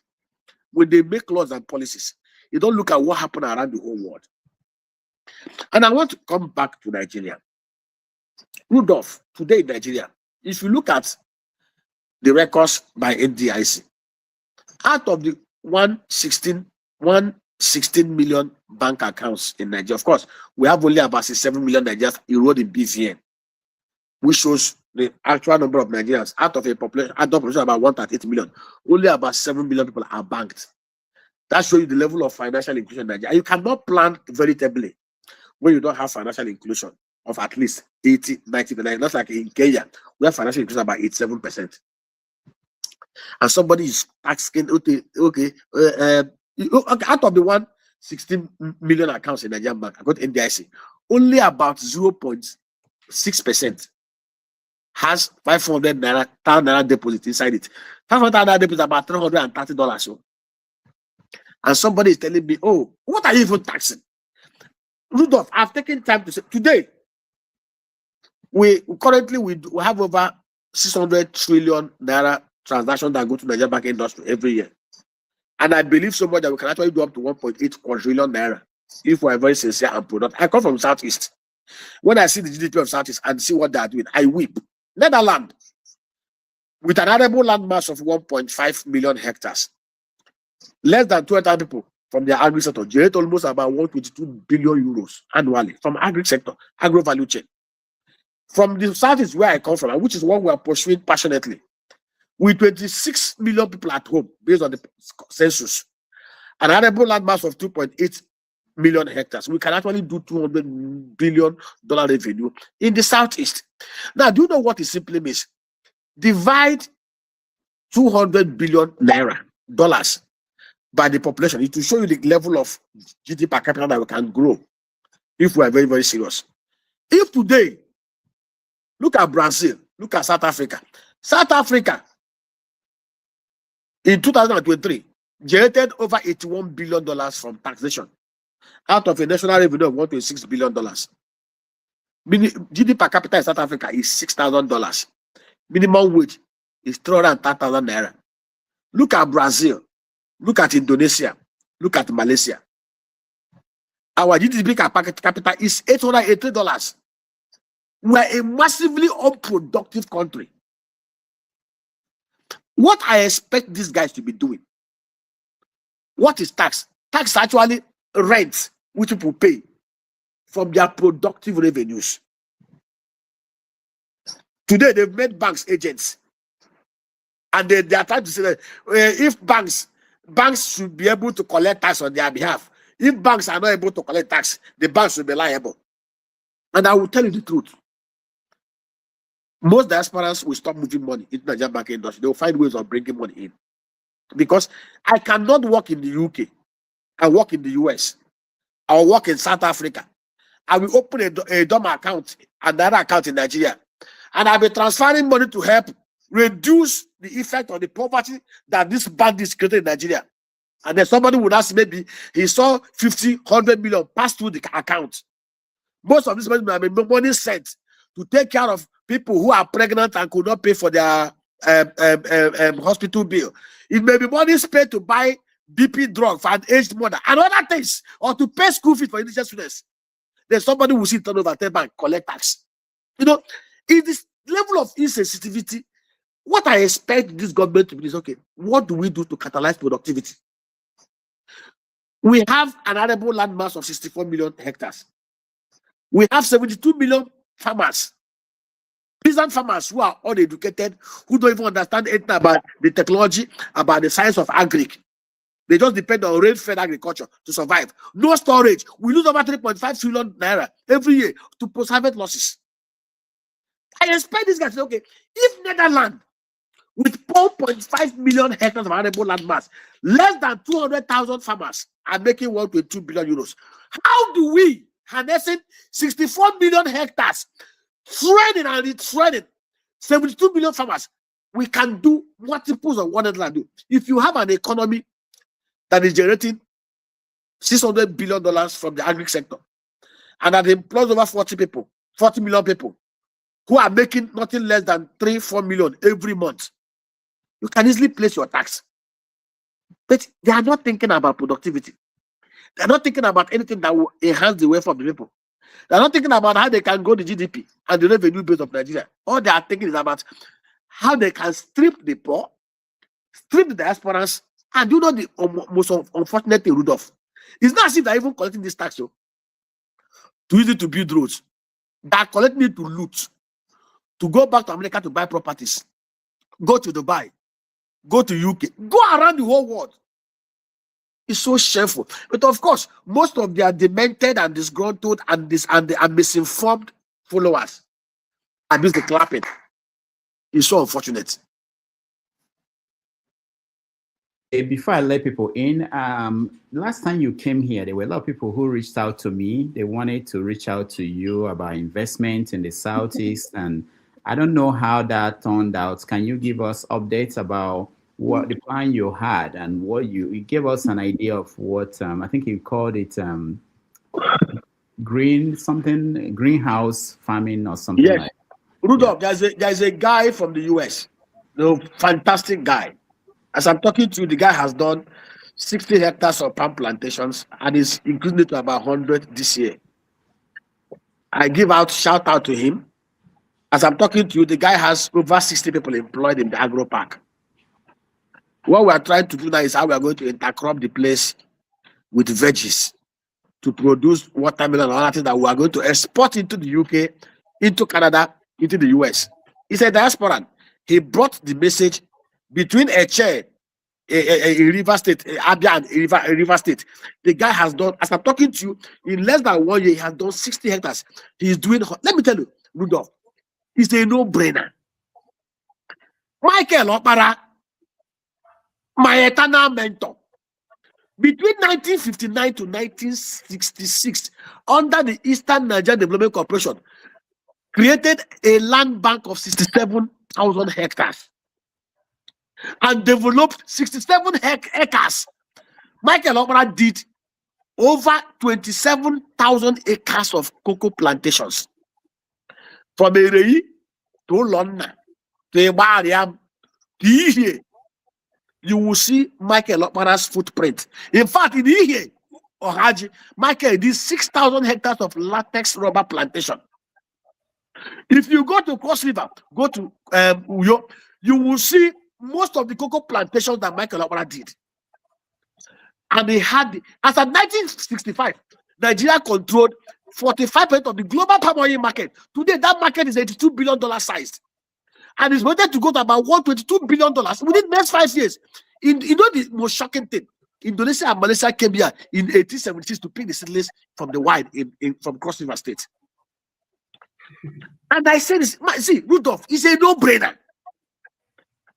when they make laws and policies, they don't look at what happened around the whole world. And I want to come back to Nigeria. Rudolph, today in Nigeria, if you look at the records by NDIC, out of the 116 million bank accounts in Nigeria, of course, we have only about 7 million Nigerians enrolled in BVN, which shows the actual number of Nigerians out of a population, about 138 million. Only about 7 million people are banked. That shows you the level of financial inclusion in Nigeria. You cannot plan veritably when you don't have financial inclusion of at least 80, 90%. Not like in Kenya, we have financial inclusion about 87%. And somebody is asking, okay, out of the 116 million accounts in Nigerian bank, I got NDIC, only about 0.6% has 500 naira deposit inside it. 500 naira deposit about $330. So. And somebody is telling me, oh, what are you even taxing? Rudolph, I've taken time to say today, we currently have over 600 trillion naira transactions that go to Nigerian banking industry every year. And I believe so much that we can actually do up to 1.8 quadrillion naira if we're very sincere and product. I come from Southeast. When I see the GDP of Southeast and see what they are doing, I weep. Netherlands, with an arable land mass of 1.5 million hectares, less than 200 people from their agri sector generate almost about 122 billion euros annually from agri sector, agro value chain. From the Southeast where I come from, which is what we are pursuing passionately, with 26 million people at home based on the census, an arable land mass of 2.8 million hectares, we can actually do $200 billion revenue in the Southeast. Now, do you know what it simply means? Divide 200 billion naira dollars by the population. It will show you the level of GDP per capita that we can grow if we are very, very serious. If today, look at Brazil, look at South Africa. South Africa, in 2023, generated over $81 billion from taxation out of a national revenue of $1.6 billion. GDP per capita in South Africa is $6,000. Minimum wage is 330,000 naira. Look at Brazil. Look at Indonesia. Look at Malaysia. Our GDP per capita is $880. We are a massively unproductive country. What I expect these guys to be doing, what is tax? Tax actually rent, which people pay from their productive revenues. Today, they've made banks agents. And they are trying to say that if banks should be able to collect tax on their behalf. If banks are not able to collect tax, the banks will be liable. And I will tell you the truth. Most diasporans will stop moving money into the Nigerian banking industry. They will find ways of bringing money in. Because I cannot work in the UK and work in the US. I will work in South Africa. I will open a dorm account, another account in Nigeria. And I'll be transferring money to help reduce the effect of the poverty that this bandits created in Nigeria. And then somebody would ask, maybe he saw 50, 100 million pass through the account. Most of this money have been money sent to take care of people who are pregnant and could not pay for their hospital bill. It may be money spent to buy BP drug for an aged mother and other things, or to pay school fees for indigenous students. Then somebody will sit turn over 10 bank, collect tax. You know, in this level of insensitivity, what I expect this government to be is, okay, what do we do to catalyze productivity? We have an arable land mass of 64 million hectares. We have 72 million farmers, peasant farmers who are uneducated, who don't even understand anything about the technology, about the science of agric. They just depend on rain-fed agriculture to survive. No storage. We lose over 3.5 trillion naira every year to post-harvest losses. I expect this guy to say, okay, if Netherlands, with 4.5 million hectares of arable land mass, less than 200,000 farmers are making 1.2 billion euros, how do we, harnessing 64 million hectares, training and retraining 72 million farmers, we can do multiples of what Netherlands do? If you have an economy that is generating $600 billion from the agri sector, and that employs over 40 million people, who are making nothing less than 3-4 million every month, you can easily place your tax. But they are not thinking about productivity. They are not thinking about anything that will enhance the welfare of the people. They are not thinking about how they can grow the GDP and the revenue base of Nigeria. All they are thinking is about how they can strip the poor, strip the diasporans, and do not the most unfortunate thing, Rudolph. It's not as if they're even collecting this tax, too easy to build roads. They're collecting it to loot, to go back to America to buy properties, go to Dubai, go to UK, go around the whole world. It's so shameful. But of course, most of their demented and disgruntled and misinformed followers abuse the clapping. It's so unfortunate. Before I let people in, last time you came here, there were a lot of people who reached out to me. They wanted to reach out to you about investment in the Southeast, and I don't know how that turned out. Can you give us updates about what the plan you had and what you gave us an idea of what I think you called it greenhouse farming or something like that. Rudolph, there's a guy from the US, fantastic guy. As I'm talking to you, the guy has done 60 hectares of palm plantations and is increasing it to about 100 this year. I give out shout out to him. As I'm talking to you, the guy has over 60 people employed in the agro park. What we are trying to do now is how we are going to intercrop the place with veggies to produce watermelon and other things that we are going to export into the UK, into Canada, into the US. He's a diasporan. He brought the message between Eche, a river state, Abia and a river state. The guy has done, as I'm talking to you, in less than 1 year, he has done 60 hectares. He's doing, let me tell you, Rudolph, it's a no-brainer. Michael Opara, my eternal mentor, between 1959 to 1966, under the Eastern Nigerian Development Corporation, created a land bank of 67,000 hectares and developed 67 acres. Michael Opara did over 27,000 acres of cocoa plantations. From Erei to Lonna to Ebariam to Ihe, you will see Michael Opara's footprint. In fact, in Ihe, Ohaji, Michael did 6,000 hectares of latex rubber plantation. If you go to Cross River, go to Uyo, you will see most of the cocoa plantations that Michael Opara did. And they had, as of 1965, Nigeria controlled 45% of the global palm oil market. Today, that market is $82 billion sized. And it's wanted to go to about $122 billion within the next 5 years. You know the most shocking thing? Indonesia and Malaysia came here in 1876 to pick the seedlings from the wild from Cross River State. And I said, see, Rudolph, it's a no-brainer.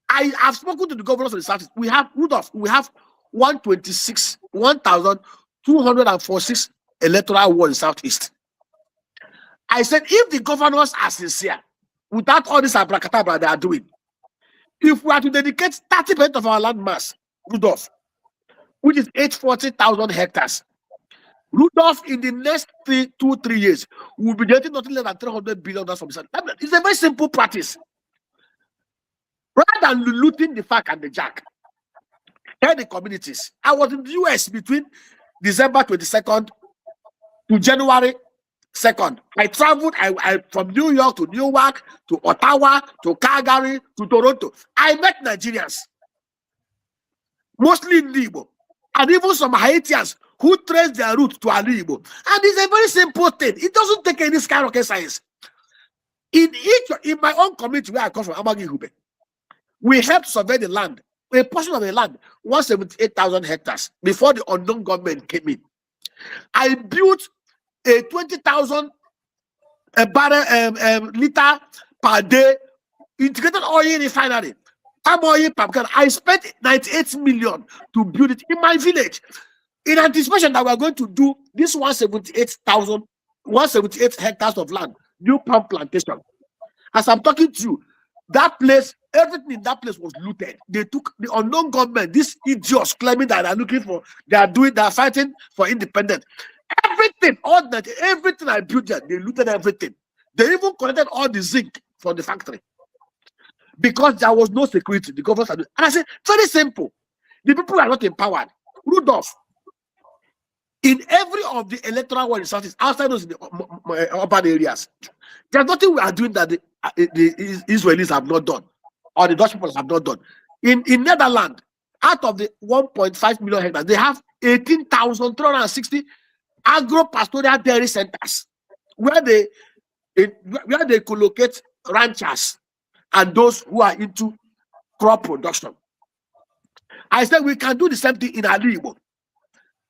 I have spoken to the governors of the Southeast. We have, Rudolph, we have 1,246 electoral wards in Southeast. I said, if the governors are sincere, without all this abracadabra they are doing, if we are to dedicate 30% of our land mass, Rudolph, which is 840,000 hectares. Rudolph, in the next 2-3 years, will be getting nothing less than $300 billion from the South. It's a very simple practice. Rather than looting the fact and the jack, tell the communities. I was in the US between December 22nd to January 2nd. I traveled I from New York to Newark to Ottawa to Calgary to Toronto. I met Nigerians, mostly in Igbo, and even some Haitians who trace their route to Igbo. And it's a very simple thing. It doesn't take any skyrocket science. In my own community where I come from, Amagi Hube, we helped survey the land, a portion of the land, 178,000 hectares, before the unknown government came in. I built a 20,000 liter per day integrated oil refinery. I spent 98 million to build it in my village, in anticipation that we are going to do this 178 hectares of land, new palm plantation. As I'm talking to you, that place, everything in that place was looted. They took the unknown government, these idiots claiming that they are fighting for independence. Everything, all that, everything I built there, they looted everything. They even collected all the zinc from the factory because there was no security. The government, and I said, very simple. The people are not empowered. Rudolph, in every of the electoral resources outside those in the urban areas, there's nothing we are doing that the Israelis have not done or the Dutch people have not done. In Netherlands, out of the 1.5 million hectares, they have 18,360 agro-pastoral dairy centers where they collocate ranchers and those who are into crop production. I said we can do the same thing in Alibo.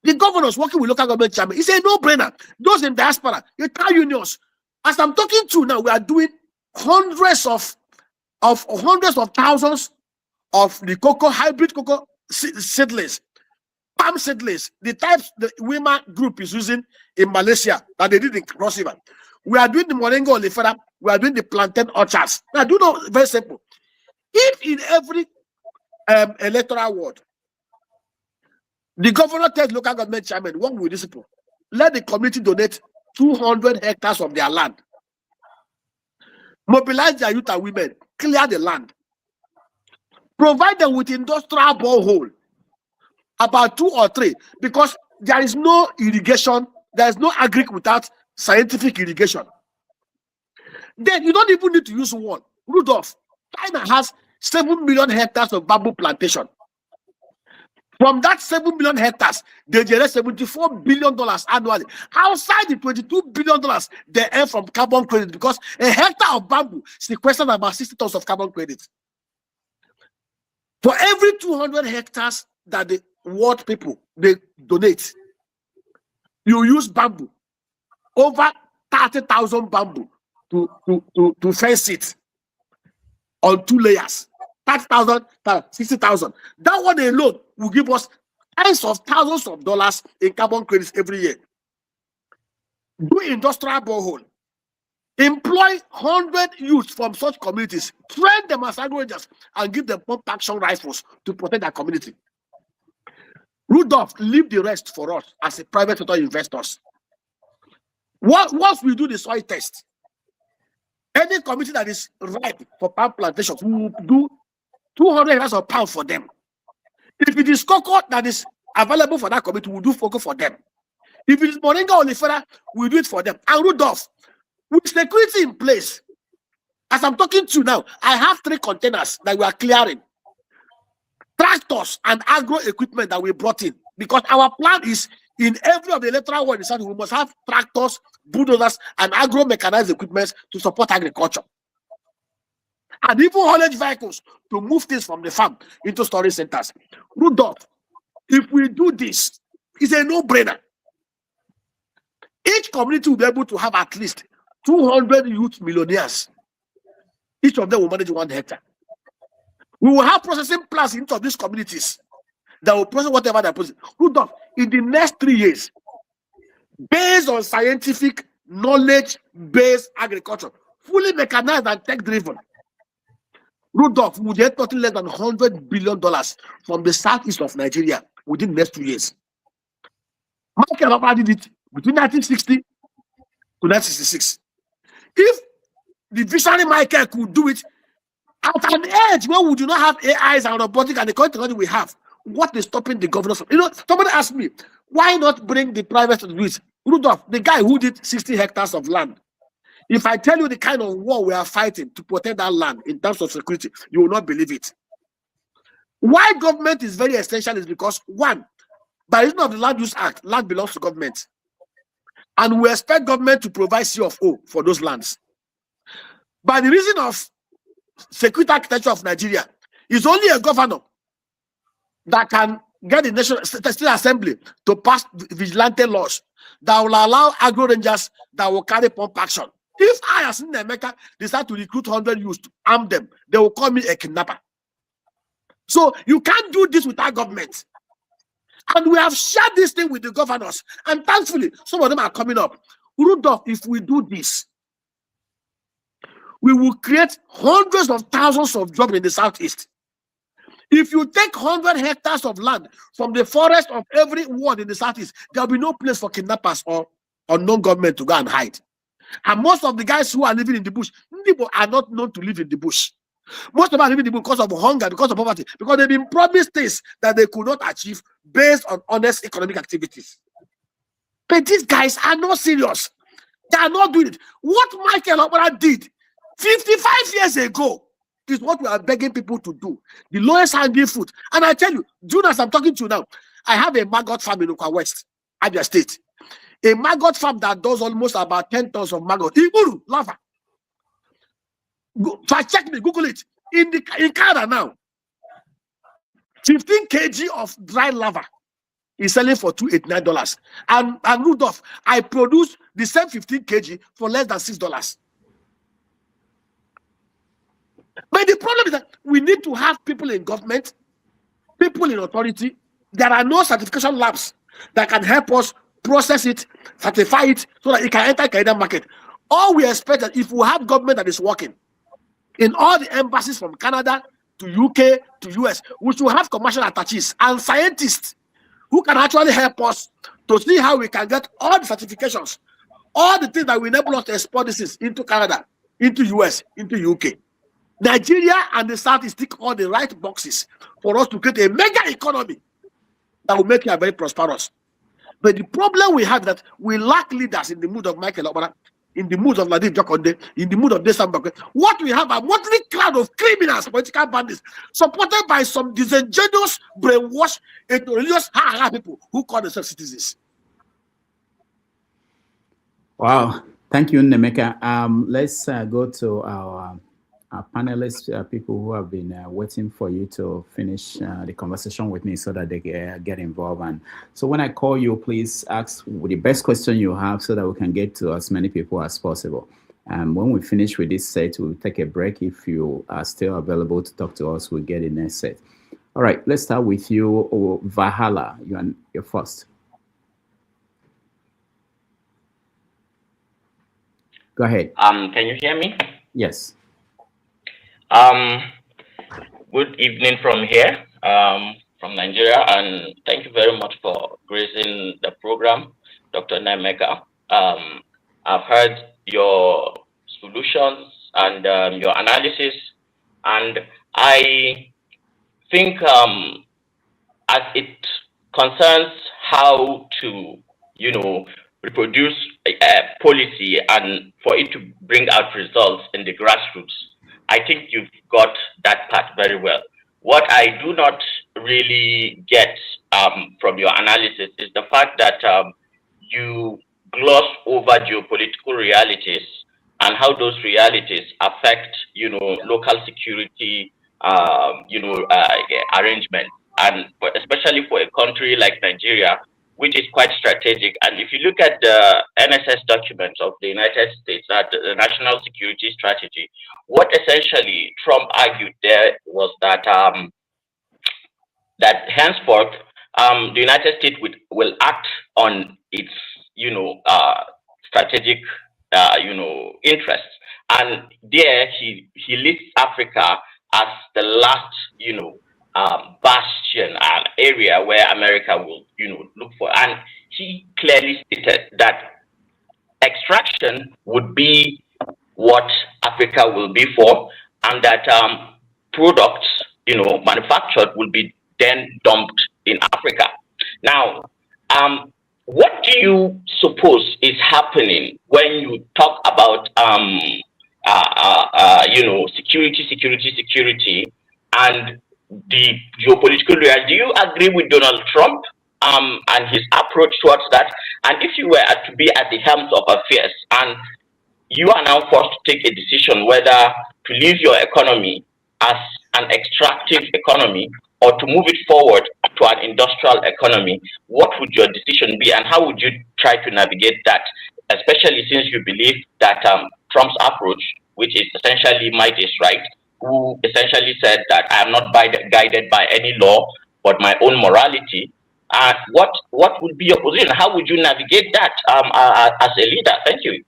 The governors working with local government chairman, it's a no-brainer. Those in diaspora, the car unions. As I'm talking to now, we are doing hundreds of thousands of the cocoa, hybrid cocoa seedlings, palm seedlings, the types the WIMA group is using in Malaysia that they did in Cross River. We are doing the moringa oleifera, we are doing the plantain orchards. Now, do you know, very simple. If in every electoral ward, the governor tells local government chairman, work with these people, let the community donate 200 hectares of their land, mobilize their youth and women, clear the land, provide them with industrial borehole, about 2 or 3, because there is no irrigation, there is no agric without scientific irrigation. Then you don't even need to use one. Rudolph, China has 7 million hectares of bamboo plantation. From that 7 million hectares, they generate $74 billion annually. Outside the $22 billion they earn from carbon credit, because a hectare of bamboo sequesters about 60 tons of carbon credit. For every 200 hectares that the world people they donate, you use bamboo, over 30,000 bamboo to fence it on 2 layers. 30,000, 60,000. That one alone will give us tens of thousands of dollars in carbon credits every year. Do industrial borehole. Employ 100 youths from such communities. Train them as agro-rangers and give them pump action rifles to protect their community. Rudolph, leave the rest for us as a private sector investors. Once we do the soil test, any community that is ripe for palm plantations, we will do 200 acres of palm for them. If it is cocoa that is available for that community, we'll do cocoa for them. If it is moringa oleifera, we'll do it for them. And Rudolph, with security in place, as I'm talking to you now, I have 3 containers that we are clearing. Tractors and agro equipment that we brought in. Because our plan is in every of the electoral ward, we must have tractors, bulldozers, and agro mechanized equipment to support agriculture. And even haulage vehicles to move things from the farm into storage centers. Rudolph, if we do this, it's a no-brainer. Each community will be able to have at least 200 youth millionaires. Each of them will manage 1 hectare. We will have processing plants in each of these communities that will process whatever they're processing. Rudolph, in the next 3 years, based on scientific knowledge-based agriculture, fully mechanized and tech-driven, Rudolph would get nothing less than $100 billion from the southeast of Nigeria within the next 2 years. Michael Obama did it between 1960 to 1966. If the visionary Michael could do it at an age when we do not have AIs and robotics and the current technology we have, what is stopping the governors from? Somebody asked me, why not bring the private to do it? Rudolph, the guy who did 60 hectares of land. If I tell you the kind of war we are fighting to protect that land in terms of security, you will not believe it. Why government is very essential is because, one, by reason of the Land Use Act, land belongs to government. And we expect government to provide CFO for those lands. By the reason of security architecture of Nigeria, is only a governor that can get the National State Assembly to pass vigilante laws that will allow agro rangers that will carry pump action. If I, as Nnaemeka, decide to recruit 100 youths to arm them, they will call me a kidnapper. So you can't do this without government. And we have shared this thing with the governors. And thankfully, some of them are coming up. Rudolph, if we do this, we will create hundreds of thousands of jobs in the Southeast. If you take 100 hectares of land from the forest of every ward in the Southeast, there will be no place for kidnappers or non-government to go and hide. And most of the guys who are living in the bush, people are not known to live in the bush. Most of them are living in the bush because of hunger, because of poverty, because they've been promised things that they could not achieve based on honest economic activities. But these guys are not serious. They are not doing it. What Michael Obama did 55 years ago is what we are begging people to do. The lowest hanging fruit. And I tell you, June, as I'm talking to you now, I have a maggot farm in Ukwa West, Abia State. A maggot farm that does almost about 10 tons of maggot. Iburu, lava. Check me, Google it. In Canada now, 15 kg of dry lava is selling for $289. And Rudolph, I produce the same 15 kg for less than $6. But the problem is that we need to have people in government, people in authority. There are no certification labs that can help us process it, certify it, so that it can enter Canadian market. All we expect that if we have government that is working in all the embassies from Canada to UK to US, we should have commercial attaches and scientists who can actually help us to see how we can get all the certifications, all the things that will enable us to export this into Canada, into US, into UK. Nigeria and the South tick all the right boxes for us to create a mega economy that will make you very prosperous. But the problem we have is that we lack leaders in the mood of Michael Obama, in the mood of Ladeep Jokonde, in the mood of Desambakwe. What we have are motley crowd of criminals, political bandits, supported by some disingenuous, brainwashed, religious people who call themselves citizens. Wow. Thank you, Nnaemeka. Let's go to our panelists, people who have been waiting for you to finish the conversation with me so that they get involved. And so when I call you, please ask the best question you have so that we can get to as many people as possible. When we finish with this set, we'll take a break. If you are still available to talk to us, we'll get the next set. All right, let's start with you, Valhalla. You're first. Go ahead. Can you hear me? Yes. Good evening from here, from Nigeria, and thank you very much for gracing the program, Dr. Nnaemeka. I've heard your solutions and your analysis, and I think as it concerns how to, reproduce a policy and for it to bring out results in the grassroots, I think you've got that part very well. What I do not really get from your analysis is the fact that you gloss over geopolitical realities and how those realities affect, local security, arrangements, and especially for a country like Nigeria, which is quite strategic. And if you look at the NSS documents of the United States, the National Security Strategy, what essentially Trump argued there was that that henceforth the United States will act on its strategic interests, and there he lists Africa as the last bastion, an area where America will, look for. And he clearly stated that extraction would be what Africa will be for, and that products, manufactured will be then dumped in Africa. Now, what do you suppose is happening when you talk about, security, and the geopolitical reality? Do you agree with Donald Trump and his approach towards that? And if you were to be at the helm of affairs and you are now forced to take a decision whether to leave your economy as an extractive economy or to move it forward to an industrial economy, what would your decision be, and how would you try to navigate that, especially since you believe that Trump's approach, which is essentially might is right, who essentially said that I am not guided by any law but my own morality? What would be your position? How would you navigate that as a leader? Thank you.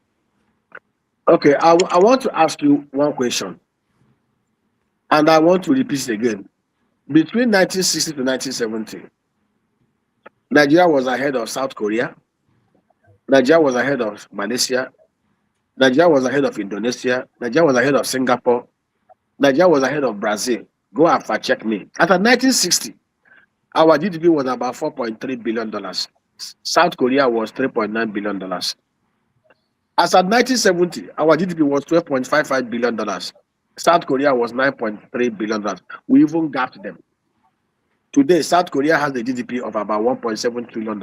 Okay, I want to ask you one question, and I want to repeat it again. Between 1960 to 1970, Nigeria was ahead of South Korea. Nigeria was ahead of Malaysia. Nigeria was ahead of Indonesia. Nigeria was ahead of Singapore. Nigeria was ahead of Brazil. Go and fact check me. After 1960, our GDP was about $4.3 billion. South Korea was $3.9 billion. As at 1970, our GDP was $12.55 billion. South Korea was $9.3 billion. We even gapped them. Today, South Korea has a GDP of about $1.7 trillion.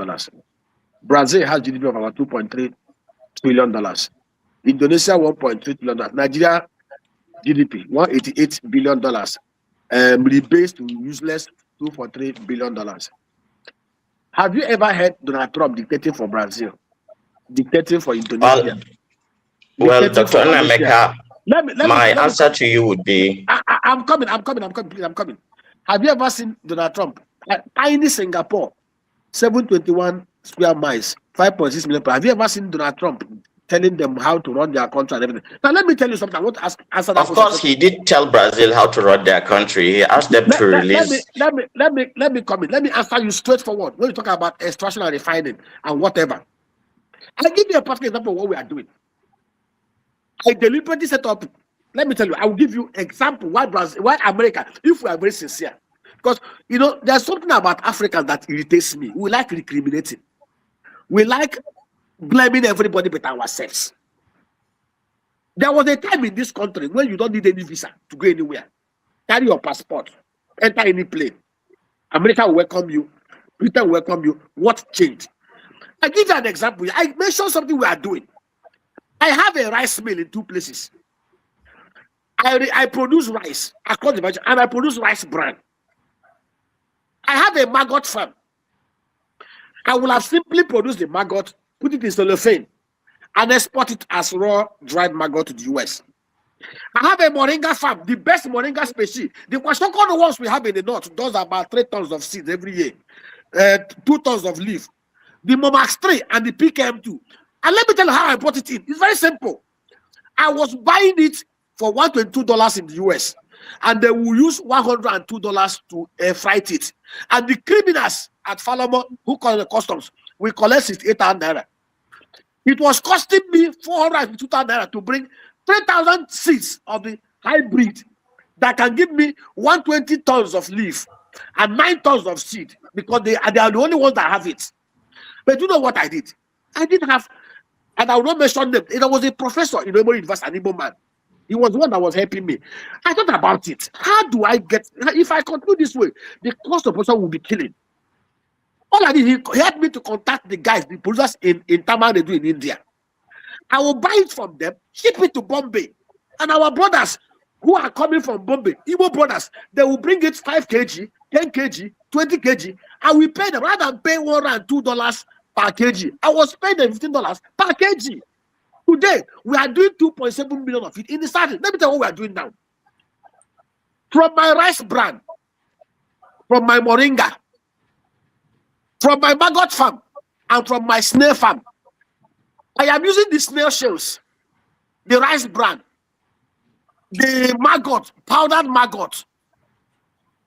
Brazil has GDP of about $2.3 trillion. Indonesia, $1.3 trillion. Nigeria GDP, $188 billion. Rebased to useless $2.3 billion. Have you ever heard Donald Trump dictating for Brazil? Dictating for Indonesia? Well, Dr. Nnaemeka, my answer to you would be... I'm coming, please, I'm coming. Have you ever seen Donald Trump? Tiny Singapore, 721 square miles, 5.6 million people. Have you ever seen Donald Trump telling them how to run their country and everything? Now, let me tell you something. I want to answer that question. Of course, he did tell Brazil how to run their country. He asked them to release... Let me come in. Let me answer you straightforward. When you talk about extraction and refining and whatever, I'll give you a practical example of what we are doing. I deliberately set up. Let me tell you, I will give you example why America, if we are very sincere. Because, there's something about Africans that irritates me. We like recriminating. We like blaming everybody but ourselves. There was a time in this country when you don't need any visa to go anywhere. Carry your passport, enter any plane. America will welcome you. Britain will welcome you. What changed? I give you an example. I mentioned something we are doing. I have a rice mill in two places. I produce rice across the region, and I produce rice bran. I have a maggot farm. I will have simply produced the maggot, put it in cellophane, and export it as raw dried maggot to the US. I have a moringa farm, the best moringa species. The Kwashokon ones we have in the north does about 3 tons of seeds every year, 2 tons of leaf. The Momax 3 and the PKM2. And let me tell you how I brought it in. It's very simple. I was buying it for $122 in the US, and they will use $102 to freight it. And the criminals at Falamo who call the customs will collect 68,000 naira. It was costing me 452,000 naira to bring 3,000 seeds of the hybrid that can give me 120 tons of leaf and 9 tons of seed, because they are the only ones that have it. But you know what I did? I didn't have, and I will not mention them. There was a professor in Emory University, an Igbo man. He was the one that was helping me. I thought about it. How do I get, if I continue this way, the cost of production will be killing. All I did, he helped me to contact the guys, the producers in Tamil Nadu in India. I will buy it from them, ship it to Bombay. And our brothers who are coming from Bombay, Igbo brothers, they will bring it 5 kg, 10 kg, 20 kg, and we pay them rather than pay $102 per kg. I was paying them $15 per kg. Today, we are doing 2.7 million of it in the south. Let me tell you what we are doing now. From my rice bran, from my moringa, from my maggot farm, and from my snail farm, I am using the snail shells, the rice bran, the maggot, powdered maggot,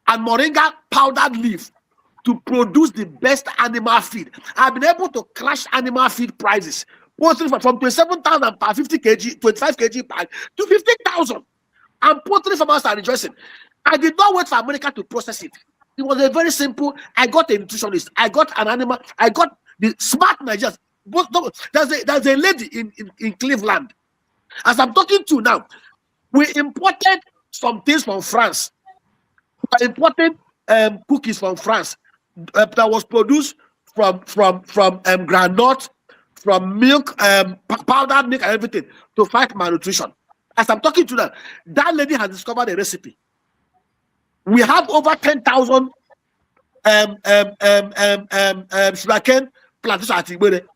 and moringa powdered leaf to produce the best animal feed. I've been able to crash animal feed prices poultry from 27,000 per 50 kg, 25 kg bag to 50,000. And poultry farmers are rejoicing. I did not wait for America to process it. It was a very simple. I got a nutritionist. I got an animal. I got the smart Nigerians. There's a lady in Cleveland. As I'm talking to now, we imported some things from France. We imported cookies from France that was produced from groundnut, from milk, powdered milk, and everything to fight malnutrition. As I'm talking to that lady has discovered a recipe. We have over 10,000 sugarcane plantations at Igbere.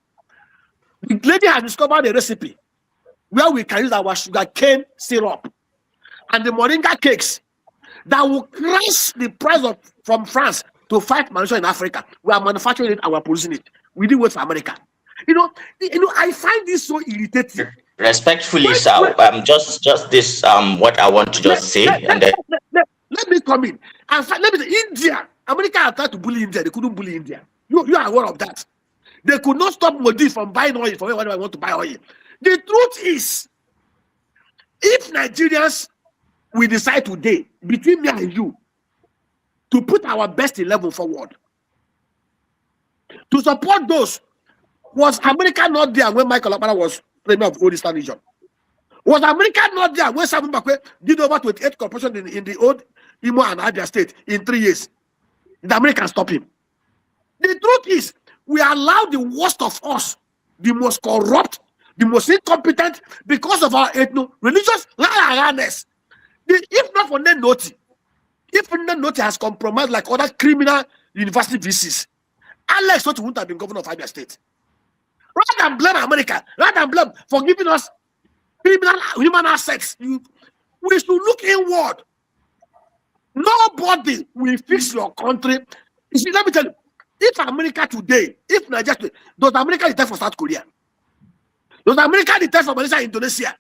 The lady has discovered a recipe where we can use our sugarcane syrup and the moringa cakes that will crash the price of from France to fight malnutrition in Africa. We are manufacturing it and we are producing it. We didn't wait for America. You know, I find this so irritating. Respectfully, sir, just this what I want to just say, and then let me come in. And let me say, India, America had tried to bully India. They couldn't bully India. You are aware of that. They could not stop Modi from buying oil from whenever I want to buy oil. The truth is, if Nigerians we decide today between me and you to put our best 11 forward to support those, was America not there when Michael Obama was premier of Old Eastern region? Was America not there when Simon Bakwe did over 28 corporations in the old Imo and Abia state in 3 years? Did America stop him? The truth is, we allow the worst of us, the most corrupt, the most incompetent, because of our ethno-religious awareness. If not for Nnoti, if Nnoti has compromised like other criminal university VCs, Alex wouldn't have been governor of Abia state. Rather than blame America, rather than blame for giving us criminal human assets, we should look inward. Nobody will fix your country. You see, let me tell you, if America today, if Nigeria today, does America detect for South Korea? Does America detect for Malaysia, Indonesia?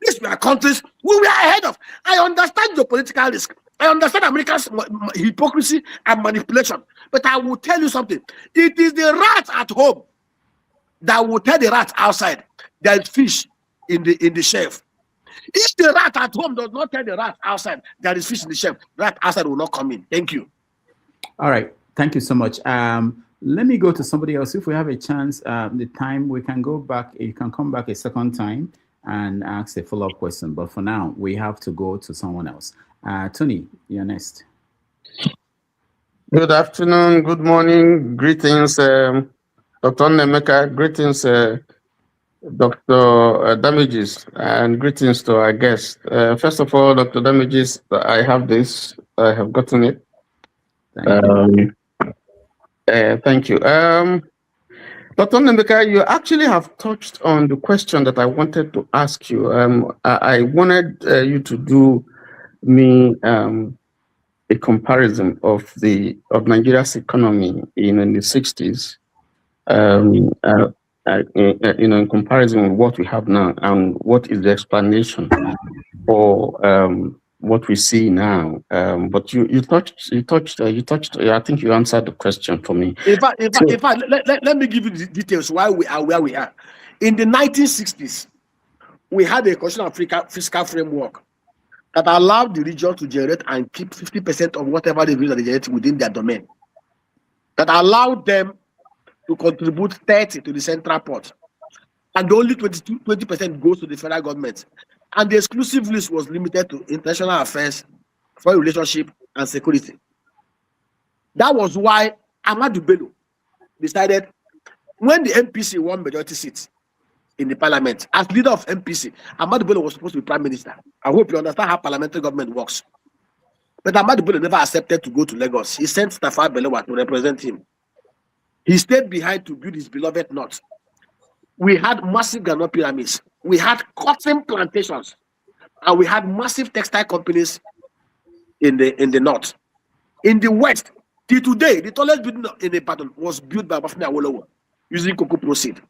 These were countries we were ahead of. I understand the political risk. I understand America's hypocrisy and manipulation. But I will tell you something. It is the rats at home that will tell the rats outside there is fish in the shelf. If the rat at home does not tell the rat outside there is fish in the shelf, rat outside will not come in. Thank you. All right. Thank you so much. Let me go to somebody else. If we have a chance, the time we can go back, you can come back a second time and ask a follow-up question. But for now, we have to go to someone else. Tony, you're next. Good afternoon, good morning, greetings, Dr. Nnaemeka, greetings, Dr. Damages, and greetings to our guest. First of all, Dr. Damages, I have this, I have gotten it. Thank you. Dr. Nnaemeka, you actually have touched on the question that I wanted to ask you. I wanted you to do me a comparison of Nigeria's economy in the 60s, in comparison with what we have now, and what is the explanation for what we see now. But you touched. I think you answered the question for me. In fact, let me give you the details why we are where we are. In the 1960s, we had a Constitutional fiscal framework that allowed the region to generate and keep 50% of whatever they generate within their domain. That allowed them to contribute 30% to the central port. And only 20% goes to the federal government. And the exclusive list was limited to international affairs, foreign relationship, and security. That was why Ahmadu Bello decided, when the MPC won majority seats in the parliament, as leader of MPC, Ahmadu Bello was supposed to be prime minister. I hope you understand how parliamentary government works. But Ahmadu Bello never accepted to go to Lagos. He sent Tafawa Balewa to represent him. He stayed behind to build his beloved north. We had massive groundnut pyramids. We had cotton plantations. And we had massive textile companies in the north. In the west, till today, the tallest building in the pattern was built by Bafemi Awolowo using cocoa proceed.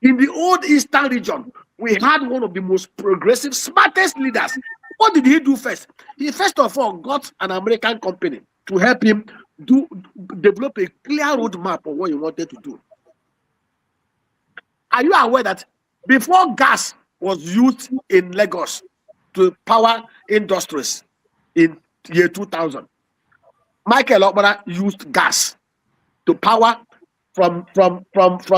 In the old eastern region, we had one of the most progressive, smartest leaders What did he do first? He first of all got an American company to help him develop a clear roadmap of what he wanted to do. Are you aware that before gas was used in Lagos to power industries in year 2000, Michael Okpara used gas to power from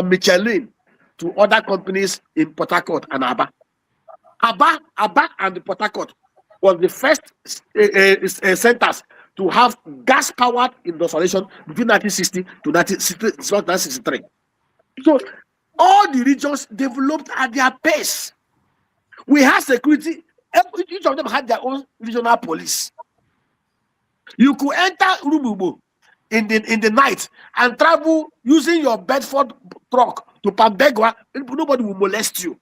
Michelin to other companies in Port Harcourt and Aba. Aba and Port Harcourt was the first centers to have gas-powered industrialization between 1960 to 1963. So all the regions developed at their pace. We had security. Each of them had their own regional police. You could enter Rumubu in the night and travel using your Bedford truck to Pambegua. Nobody will molest you.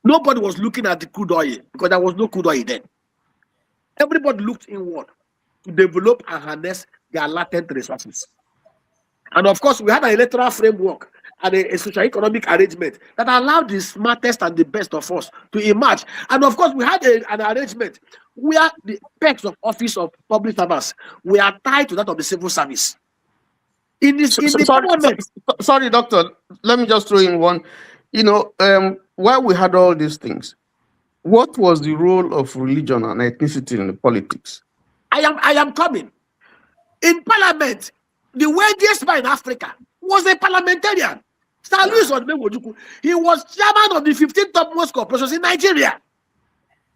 Nobody was looking at the crude oil because there was no crude oil then. Everybody looked inward to develop and harness their latent resources. And of course, we had an electoral framework and a socio-economic arrangement that allowed the smartest and the best of us to emerge. And of course, we had an arrangement where the perks of office of public servants were tied to that of the civil service. Sorry, doctor, let me just throw in one. While we had all these things, what was the role of religion and ethnicity in the politics? I am coming. In parliament, the wealthiest man in Africa was a parliamentarian. Sir Louis Odumegwu. He was chairman of the 15 topmost corporations in Nigeria.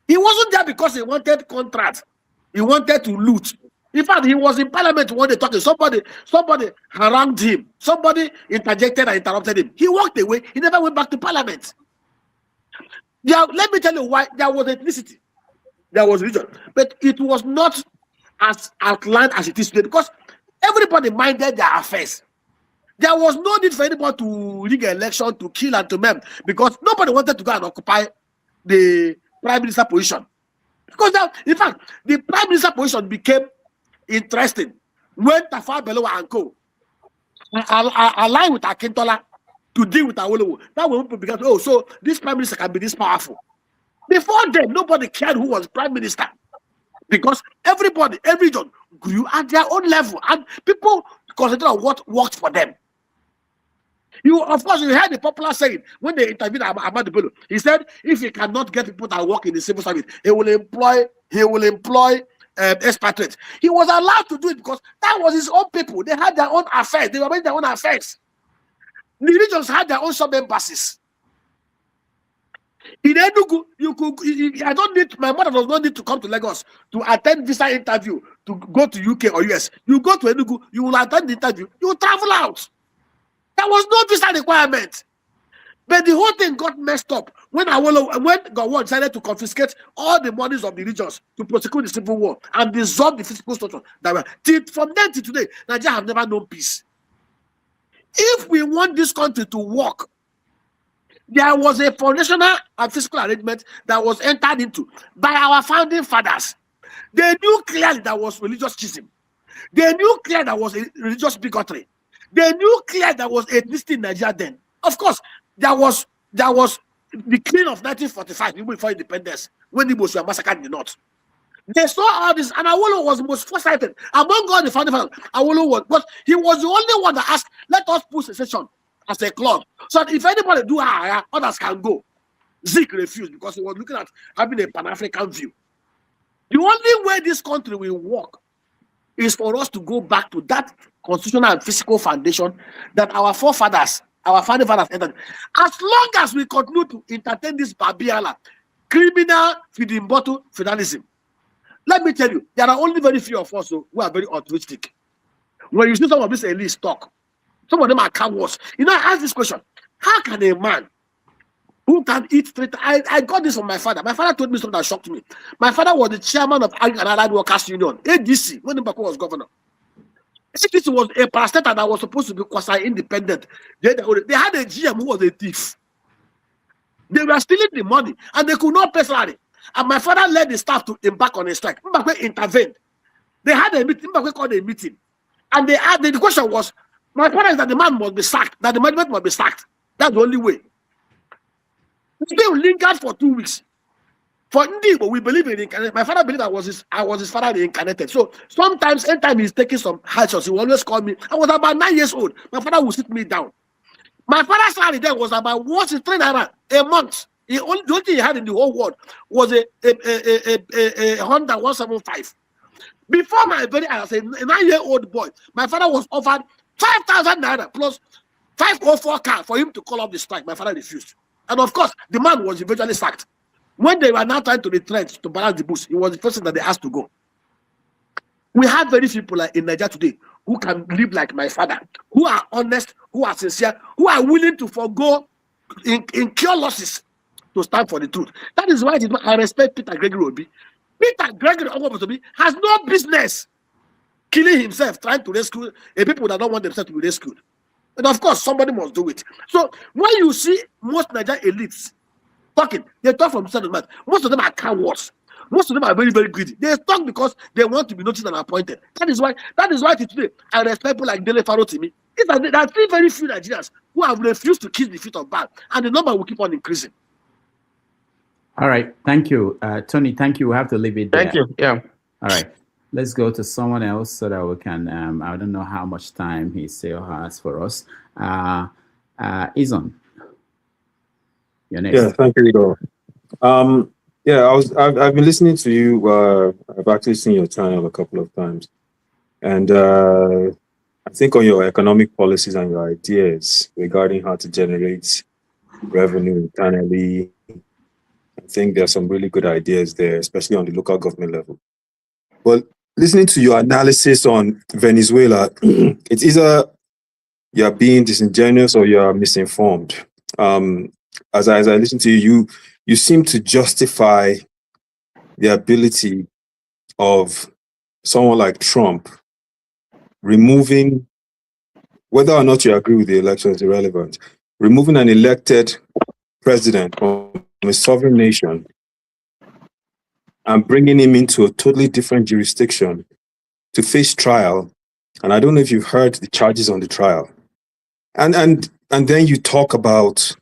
He wasn't there because he wanted contracts. He wanted to loot. In fact, he was in parliament when they talking. Somebody harangued him. Somebody interjected and interrupted him. He walked away. He never went back to parliament. Let me tell you why. There was ethnicity. There was religion. But it was not as outlined as it is today because everybody minded their affairs. There was no need for anybody to rig an election, to kill and to maim, because nobody wanted to go and occupy the prime minister position. Because now, in fact, the prime minister position became interesting when Tafawa Balewa and co. aligned with Akintola to deal with Awolowo. That when people began to, so this prime minister can be this powerful. Before then, nobody cared who was prime minister. Because every region grew at their own level, and people concentrated on what worked for them. Of course, you heard the popular saying when they interviewed Ahmadu Bello. He said, if he cannot get people that work in the civil service, he will employ expatriates. He was allowed to do it because that was his own people. They had their own affairs. They were making their own affairs. The regions had their own sub-embassies. In Enugu, my mother does not need to come to Lagos to attend visa interview to go to UK or US. You go to Enugu, you will attend the interview, you will travel out. There was no visa requirement. But the whole thing got messed up when Gowon decided to confiscate all the monies of the regions to prosecute the civil war and dissolve the physical structure. From then to today, Nigeria have never known peace. If we want this country to work, there was a foundational and physical arrangement that was entered into by our founding fathers. They knew clearly there was religious schism. They knew clearly there was a religious bigotry. They knew clearly there was ethnicity in Nigeria then. Of course, there was the killing of 1945, even before independence, when the Igbos were massacred in the north. They saw all this, and Awolowo was most foresighted among all the founding fathers. Awolowo was, but he was the only one that asked, let us put secession as a club, so that if anybody do higher, others can go. Zik refused because he was looking at having a Pan-African view. The only way this country will work is for us to go back to that constitutional and physical foundation that our founding fathers entered. As long as we continue to entertain this Babiala, criminal feeding bottle federalism, let me tell you, there are only very few of us who are very altruistic. When you see some of this elite talk, some of them are cowards. I ask this question: how can a man who can eat straight? I got this from my father. My father told me something that shocked me. My father was the chairman of Agric and Allied Workers Union, ADC, when Mbako was governor. ADC was a parastatal that was supposed to be quasi-independent. They had a GM who was a thief. They were stealing the money, and they could not pay salary. And my father led the staff to embark on a strike. Mbako intervened. They had a meeting. Mbako called a meeting. And the question was, my father is that the man must be sacked, that the management must be sacked. That's the only way. They lingered for 2 weeks. For Ndibo, we believe in incarnate. My father believed I was his father reincarnated. So sometimes, anytime he's taking some high shots, he will always call me. I was about 9 years old. My father would sit me down. My father's salary then was about 3 naira a month. The only thing he had in the whole world was a Honda 175. Before my very as a 9-year-old boy, my father was offered 5,000 naira plus 504 car for him to call off the strike. My father refused. And of course, the man was eventually sacked. When they were now trying to retrench to balance the books, he was the person that they asked to go. We have very few people in Nigeria today who can live like my father, who are honest, who are sincere, who are willing to forego incur losses to stand for the truth. That is why I respect Peter Gregory Obi. Peter Gregory Obi has no business killing himself trying to rescue a people that don't want themselves to be rescued. And of course, somebody must do it. So when you see most Nigerian elites talking, they talk from the mouth. Most of them are cowards. Most of them are very, very greedy. They talk because they want to be noticed and appointed. That is why today I respect people like Dele Farotimi. There are still very few Nigerians who have refused to kiss the feet of Baal, and the number will keep on increasing. All right. Thank you. Tony, thank you. We have to leave it there. Thank you. Yeah. All right. Let's go to someone else so that we can, I don't know how much time he still has for us. Izon, you're next. Yeah, thank you, Igor. I've been listening to you. I've actually seen your channel a couple of times. And I think on your economic policies and your ideas regarding how to generate revenue internally, I think there's some really good ideas there, especially on the local government level. But listening to your analysis on Venezuela, it's either you're being disingenuous or you're misinformed. As I listen to you, you seem to justify the ability of someone like Trump removing, whether or not you agree with the election is irrelevant, removing an elected president from a sovereign nation and bringing him into a totally different jurisdiction to face trial. And I don't know if you've heard the charges on the trial. And then you talk about